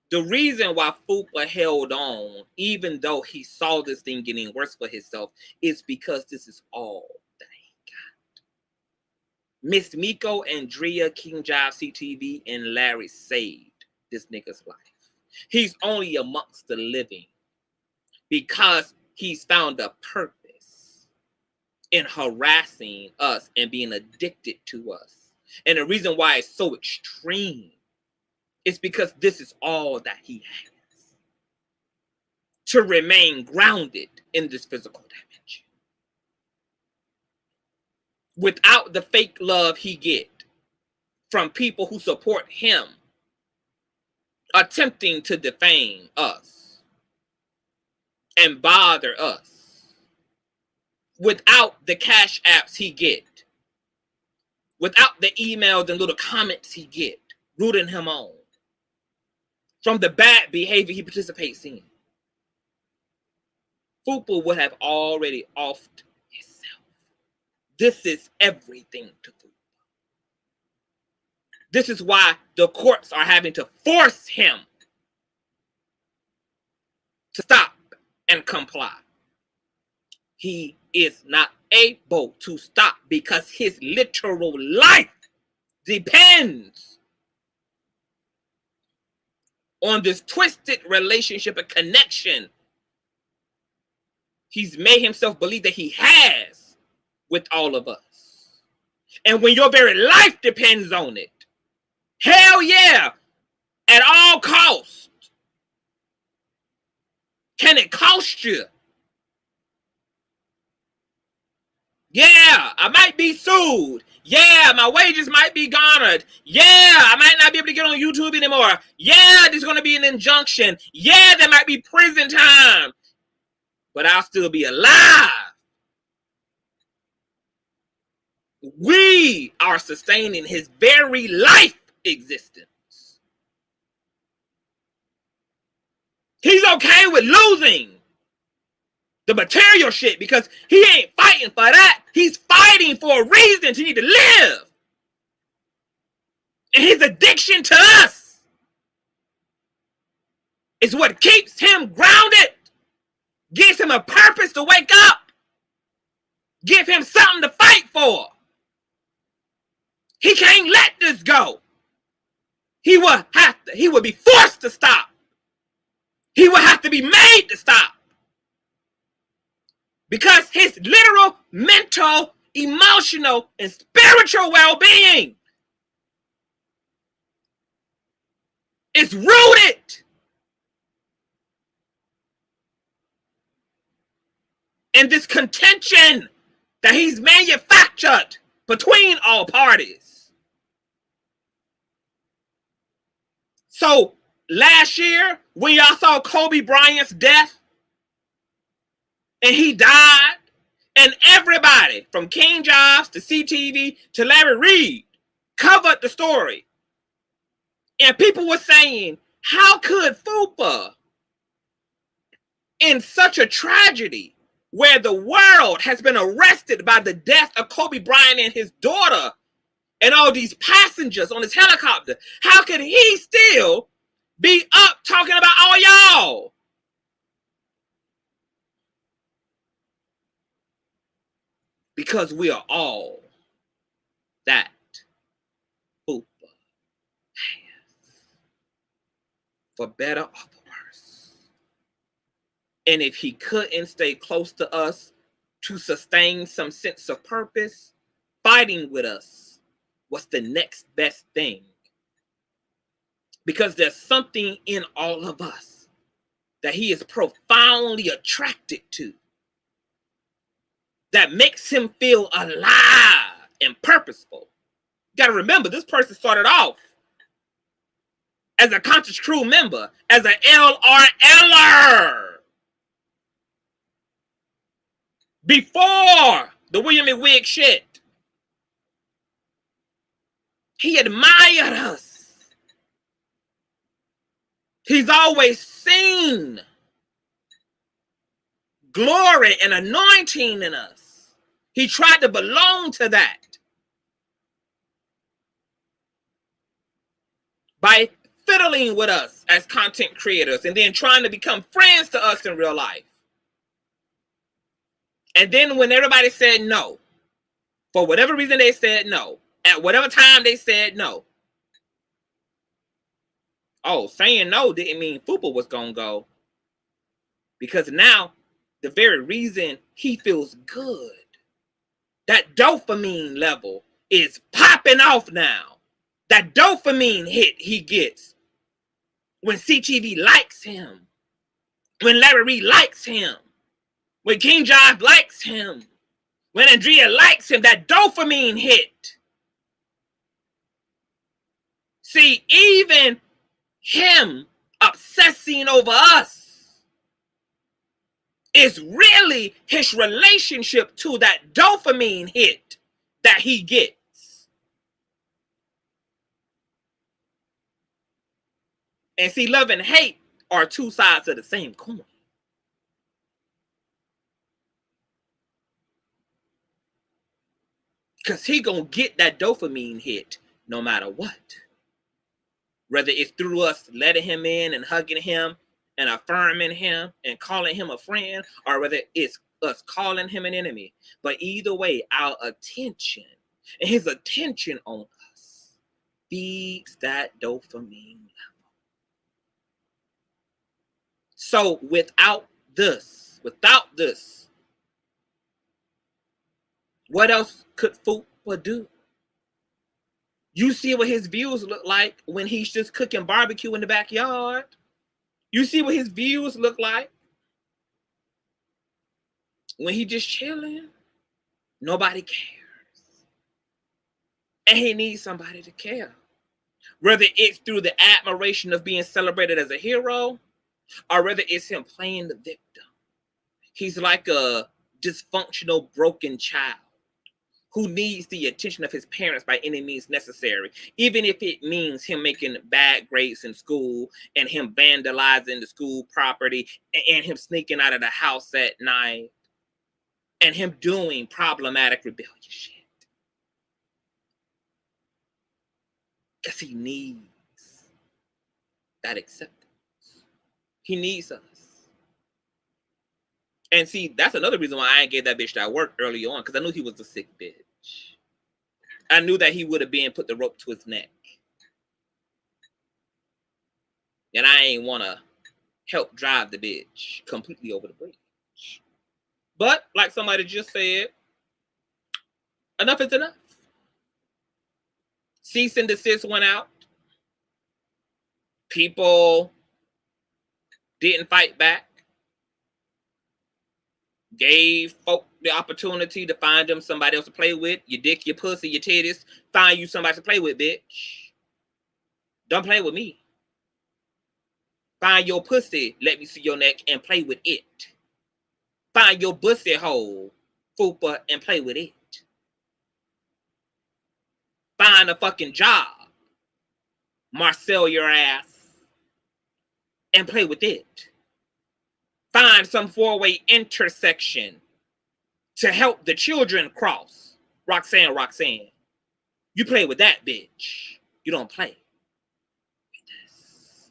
The reason why Fupa held on, even though he saw this thing getting worse for himself, is because this is all that he got. Miss Miko, Andrea, King Jive, CTV, and Larry saved this nigga's life. He's only amongst the living because he's found a purpose in harassing us and being addicted to us. And the reason why it's so extreme, it's because this is all that he has to remain grounded in this physical dimension. Without the fake love he get from people who support him, attempting to defame us and bother us, without the cash apps he get, without the emails and little comments he get, rooting him on, from the bad behavior he participates in, Fupa would have already offed himself. This is everything to Fupa. This is why the courts are having to force him to stop and comply. He is not able to stop because his literal life depends on this twisted relationship and connection he's made himself believe that he has with all of us. And when your very life depends on it, hell yeah, at all costs, can it cost you Yeah, I might be sued. Yeah, my wages might be garnered. Yeah, I might not be able to get on YouTube anymore. Yeah, there's going to be an injunction. Yeah, there might be prison time. But I'll still be alive. We are sustaining his very life existence. He's okay with losing the material shit because he ain't fighting for that. He's fighting for a reason to need to live. And his addiction to us is what keeps him grounded, gives him a purpose to wake up, give him something to fight for. He can't let this go. He would be forced to stop. He would have to be made to stop. Because his literal, mental, emotional, and spiritual well-being is rooted in this contention that he's manufactured between all parties. So last year, when y'all saw Kobe Bryant's death, and he died, and everybody from King Jives to CTV to Larry Reid covered the story. And people were saying, how could Fupa, in such a tragedy where the world has been arrested by the death of Kobe Bryant and his daughter and all these passengers on his helicopter, how could he still be up talking about all y'all? Because we are all that Fupa has, for better or for worse. And if he couldn't stay close to us to sustain some sense of purpose, fighting with us was the next best thing. Because there's something in all of us that he is profoundly attracted to, that makes him feel alive and purposeful. You gotta remember, this person started off as a conscious crew member, as an LRLer. Before the William and Wig shit. He admired us. He's always seen glory and anointing in us. He tried to belong to that by fiddling with us as content creators and then trying to become friends to us in real life. And then when everybody said no, for whatever reason they said no, at whatever time they said no. Oh, saying no didn't mean Fupa was gonna go. Because now, the very reason he feels good, that dopamine level is popping off now. That dopamine hit he gets when CTV likes him, when Larry Reid likes him, when King Jives likes him, when Andrea likes him, that dopamine hit. See, even him obsessing over us is really his relationship to that dopamine hit that he gets. And see, love and hate are two sides of the same coin. Because he gonna get that dopamine hit no matter what. Whether it's through us letting him in and hugging him and affirming him and calling him a friend, or whether it's us calling him an enemy. But either way, our attention and his attention on us feeds that dopamine level. So without this, what else could Fupa do? You see what his views look like when he's just cooking barbecue in the backyard. You see what his views look like when he just chilling. Nobody cares. And he needs somebody to care. Whether it's through the admiration of being celebrated as a hero, or whether it's him playing the victim. He's like a dysfunctional, broken child who needs the attention of his parents by any means necessary, even if it means him making bad grades in school and him vandalizing the school property and him sneaking out of the house at night and him doing problematic rebellious shit. Because he needs that acceptance. He needs us. And see, that's another reason why I ain't gave that bitch that work early on, because I knew he was a sick bitch. I knew that he would have been put the rope to his neck. And I ain't want to help drive the bitch completely over the bridge. But, like somebody just said, enough is enough. Cease and desist went out. People didn't fight back. Gave folk the opportunity to find them somebody else to play with. Your dick, your pussy, your titties. Find you somebody to play with, bitch. Don't play with me. Find your pussy, let me see your neck, and play with it. Find your pussy hole, fupa, and play with it. Find a fucking job, Marcel your ass, and play with it. Find some four-way intersection to help the children cross. Roxanne. You play with that, bitch. You don't play with this.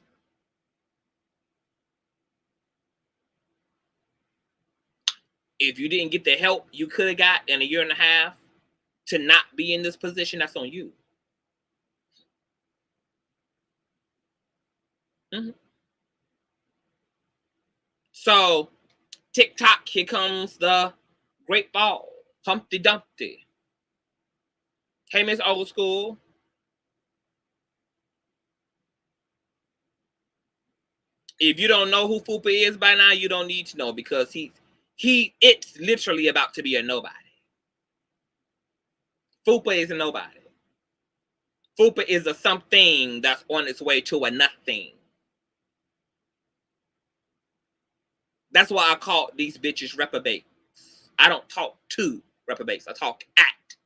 If you didn't get the help you could have got in a year and a half to not be in this position, that's on you. So, TikTok, here comes the Great Ball. Humpty Dumpty. Hey, Miss Old School. If you don't know who Fupa is by now, you don't need to know, because it's literally about to be a nobody. Fupa is a nobody. Fupa is a something that's on its way to a nothing. That's why I call these bitches reprobates. I don't talk to reprobates. I talk at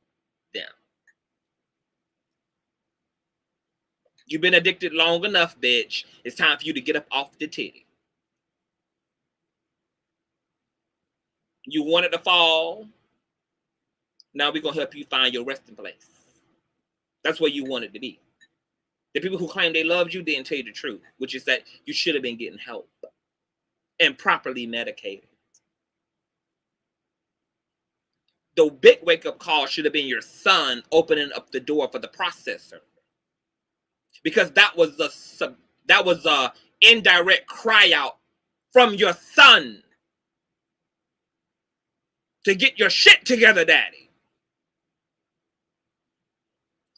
them. You've been addicted long enough, bitch. It's time for you to get up off the titty. You wanted to fall. Now we're going to help you find your resting place. That's where you wanted to be. The people who claim they loved you didn't tell you the truth, which is that you should have been getting help and properly medicated. The big wake-up call should have been your son opening up the door for the processor, because that was a indirect cry out from your son to get your shit together, daddy.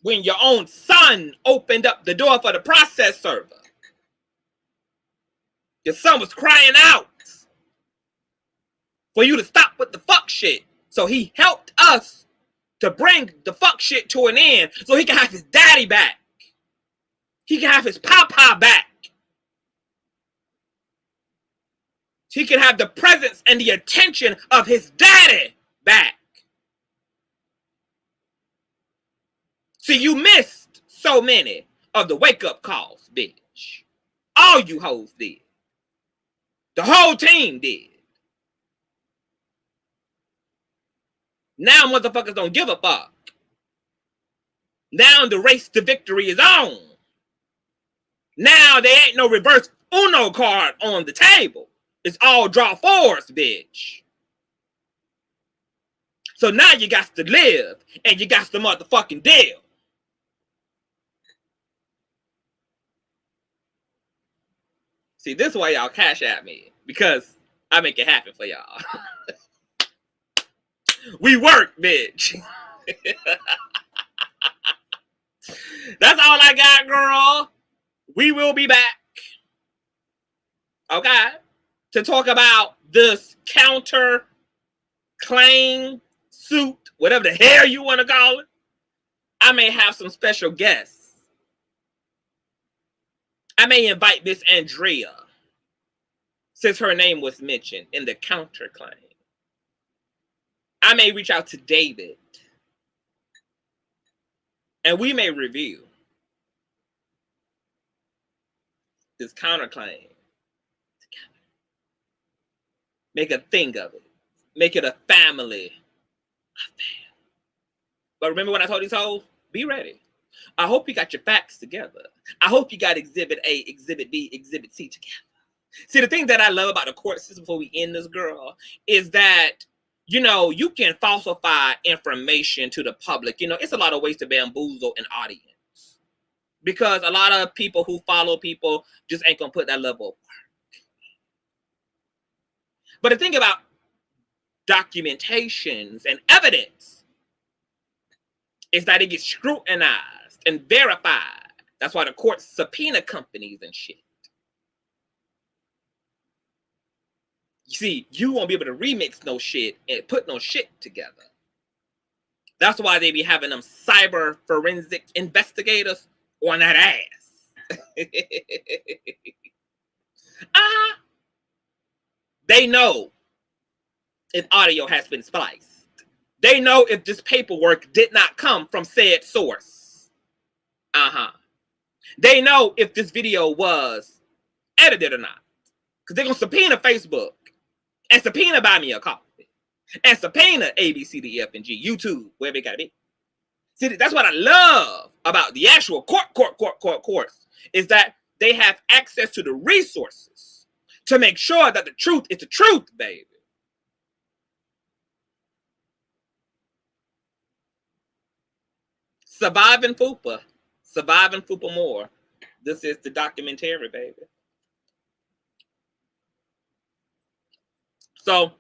When your own son opened up the door for the process server, your son was crying out for you to stop with the fuck shit. So he helped us to bring the fuck shit to an end so he can have his daddy back. He can have his papa back. He can have the presence and the attention of his daddy back. See, you missed so many of the wake-up calls, bitch. All you hoes did. The whole team did. Now motherfuckers don't give a fuck. Now the race to victory is on. Now there ain't no reverse Uno card on the table. It's all draw fours, bitch. So now you got to live and you got to motherfucking deal. See, this is why y'all cash at me, because I make it happen for y'all. We work, bitch. That's all I got, girl. We will be back, okay, to talk about this counter claim suit whatever the hell you want to call it. I may have some special guests. I may invite Miss Andrea, since her name was mentioned in the counterclaim. I may reach out to David, and we may review this counterclaim together. Make a thing of it. Make it a family affair. But remember what I told these hoes? Be ready. I hope you got your facts together. I hope you got Exhibit A, Exhibit B, Exhibit C together. See, the thing that I love about the court system before we end this, girl, is that, you know, you can falsify information to the public. You know, it's a lot of ways to bamboozle an audience. Because a lot of people who follow people just ain't going to put that level of work. But the thing about documentations and evidence is that it gets scrutinized and verified. That's why the courts subpoena companies and shit. You see, you won't be able to remix no shit and put no shit together. That's why they be having them cyber forensic investigators on that ass. They know if audio has been spliced. They know if this paperwork did not come from said source. They know if this video was edited or not. Because they're going to subpoena Facebook. And subpoena Buy Me a Coffee. And subpoena A, B, C, D, E, F, and G. YouTube, wherever it got to be. See, that's what I love about the actual courts. Is that they have access to the resources to make sure that the truth is the truth, baby. Surviving Fupa. Surviving Fupa more. This is the documentary, baby. So,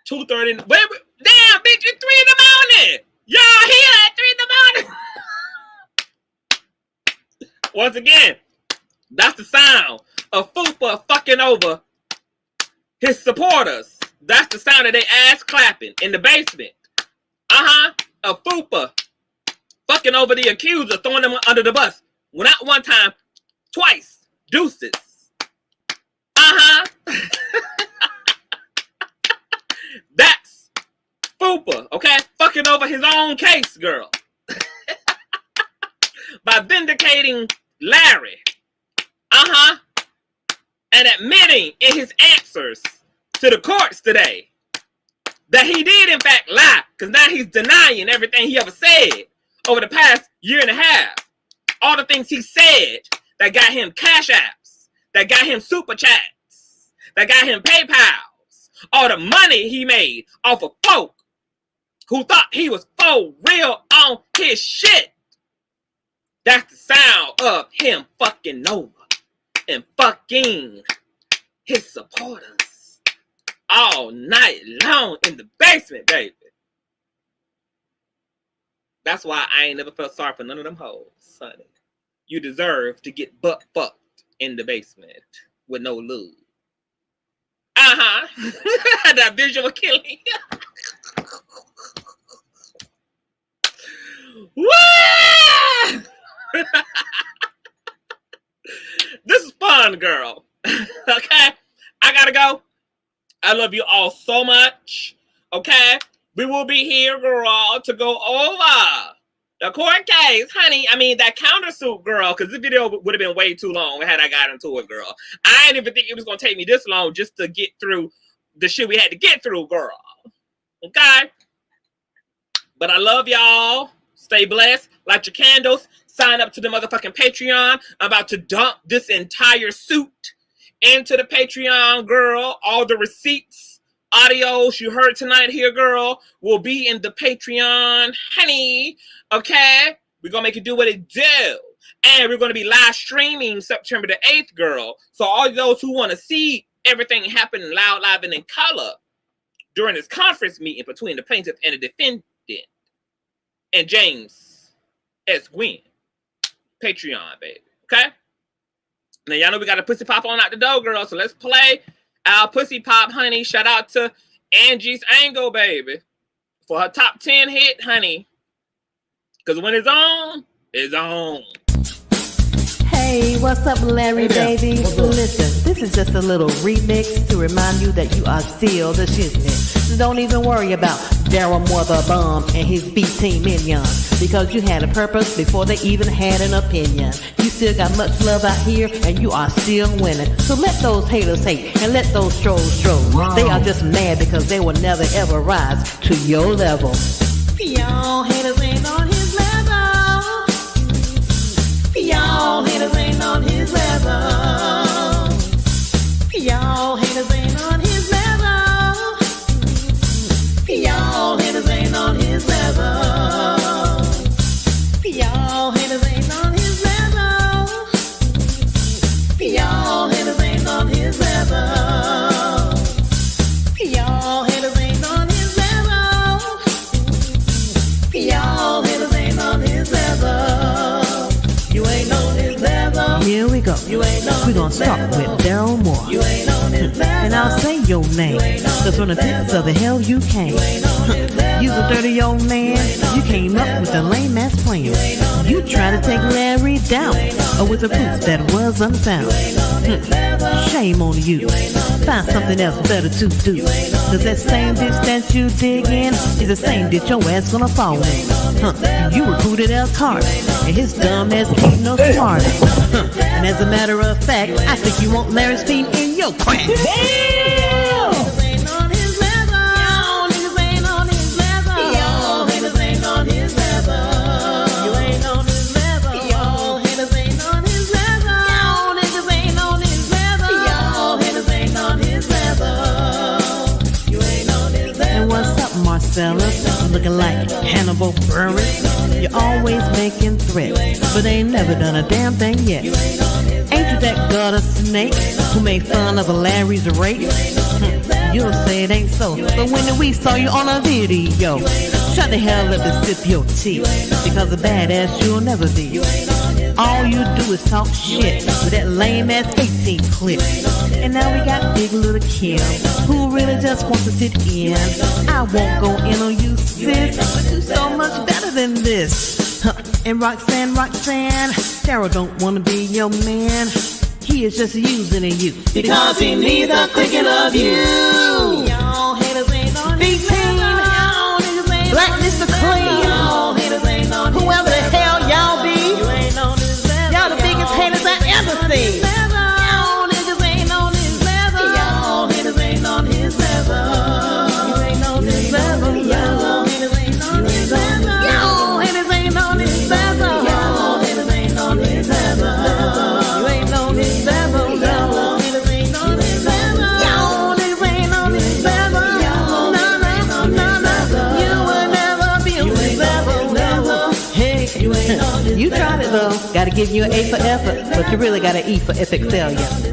2:30. Damn, bitch, it's 3 in the morning. Y'all here at 3 in the morning. Once again, that's the sound of Fupa fucking over his supporters. That's the sound of their ass clapping in the basement. Of Fupa fucking over the accuser, throwing them under the bus. Well, not one time, twice. Deuces. That's Fupa, okay? Fucking over his own case, girl. By vindicating Larry. And admitting in his answers to the courts today that he did, in fact, lie. Because now he's denying everything he ever said over the past year and a half. All the things he said that got him cash apps, that got him super chats, that got him PayPals. All the money he made off of folk who thought he was for real on his shit. That's the sound of him fucking over and fucking his supporters all night long in the basement, baby. That's why I ain't never felt sorry for none of them hoes, sonny. You deserve to get butt fucked in the basement with no lube. That visual killing. Woo! This is fun, girl. Okay? I gotta go. I love you all so much. Okay? We will be here, girl, to go over the court case, honey. I mean, that countersuit, girl, because this video would have been way too long had I got into it, girl. I didn't even think it was going to take me this long just to get through the shit we had to get through, girl. Okay? But I love y'all. Stay blessed. Light your candles. Sign up to the motherfucking Patreon. I'm about to dump this entire suit into the Patreon, girl. All the receipts, audios you heard tonight here, girl, will be in the Patreon, honey. Okay? We're going to make it do what it do. And we're going to be live streaming September the 8th, girl. So all those who want to see everything happen loud, live, and in color during this conference meeting between the plaintiff and the defendant and James S. Gwynn. Patreon, baby. Okay? Now, y'all know we got a pussy pop on out the door, girl. So let's play our pussy pop, honey. Shout out to Angie's Angle, baby. for her top 10 hit, honey. Because when it's on, it's on. Hey, what's up, Larry, baby? Listen, this is just a little remix to remind you that you are still the shiznit. Don't even worry about Darryl Mother Bomb and his B-Team minions, because you had a purpose before they even had an opinion. You still got much love out here, and you are still winning. So let those haters hate, and let those trolls troll. Wow. They are just mad because they will never ever rise to your level. Y'all haters ain't on his level. Y'all haters ain't on his level. Y'all haters ain't on his level. Y'all haters ain't on his level. Y'all haters ain't on his level. Y'all haters ain't on his level. Y'all haters ain't on his level. Y'all haters ain't on his level. You ain't on his level. Here we go. We're gonna start with Darryl Moore. You ain't on his level. And I'll say your name, cause from the pits of the hell you came. You's a dirty old man. You came up with a lame ass plan. You tried to take Larry down, with a proof that was unfound. Shame on you. Find something else better to do. Cause that same ditch that you dig in is the same ditch your ass gonna fall in. You recruited El Carter, and his dumb ass ain't no smarter. And as a matter of fact, I think you want Larry's feet in your crack. Fellas, looking like Hannibal Buress. You're always making threats, but ain't never done a damn thing yet. Ain't you that gutter snake who made fun of Larry's rape? You'll say it ain't so, but when we saw you on a video, shut the hell up and sip your tea, because a badass you'll never be. All you do is talk shit with that lame ass 18 clip. And now we got Big Little Kim, who really just wants to sit in. I won't go in on you, sis, but you're so much better than this. And Roxanne, Darryl don't wanna be your man. He is just using you because he needs a clicking of you. Y'all haters ain't on his level. Black Mr. Clean. Y'all haters ain't on his level. Whoever the hell y'all be, you ain't on his level. Y'all the biggest haters I ever seen. Y'all niggas ain't on his level. Y'all haters ain't on his level. You ain't on his level. Y'all haters ain't on his level. Y'all haters ain't on his level. Y'all haters ain't on his level. You ain't on his level. Y'all haters ain't on his level. Y'all niggas ain't on his level. Y'all ain't on his level. You will never be on his level. Hey, you ain't on his level. You tried it though. Gotta give you an A for effort, but you really got an E for epic failure.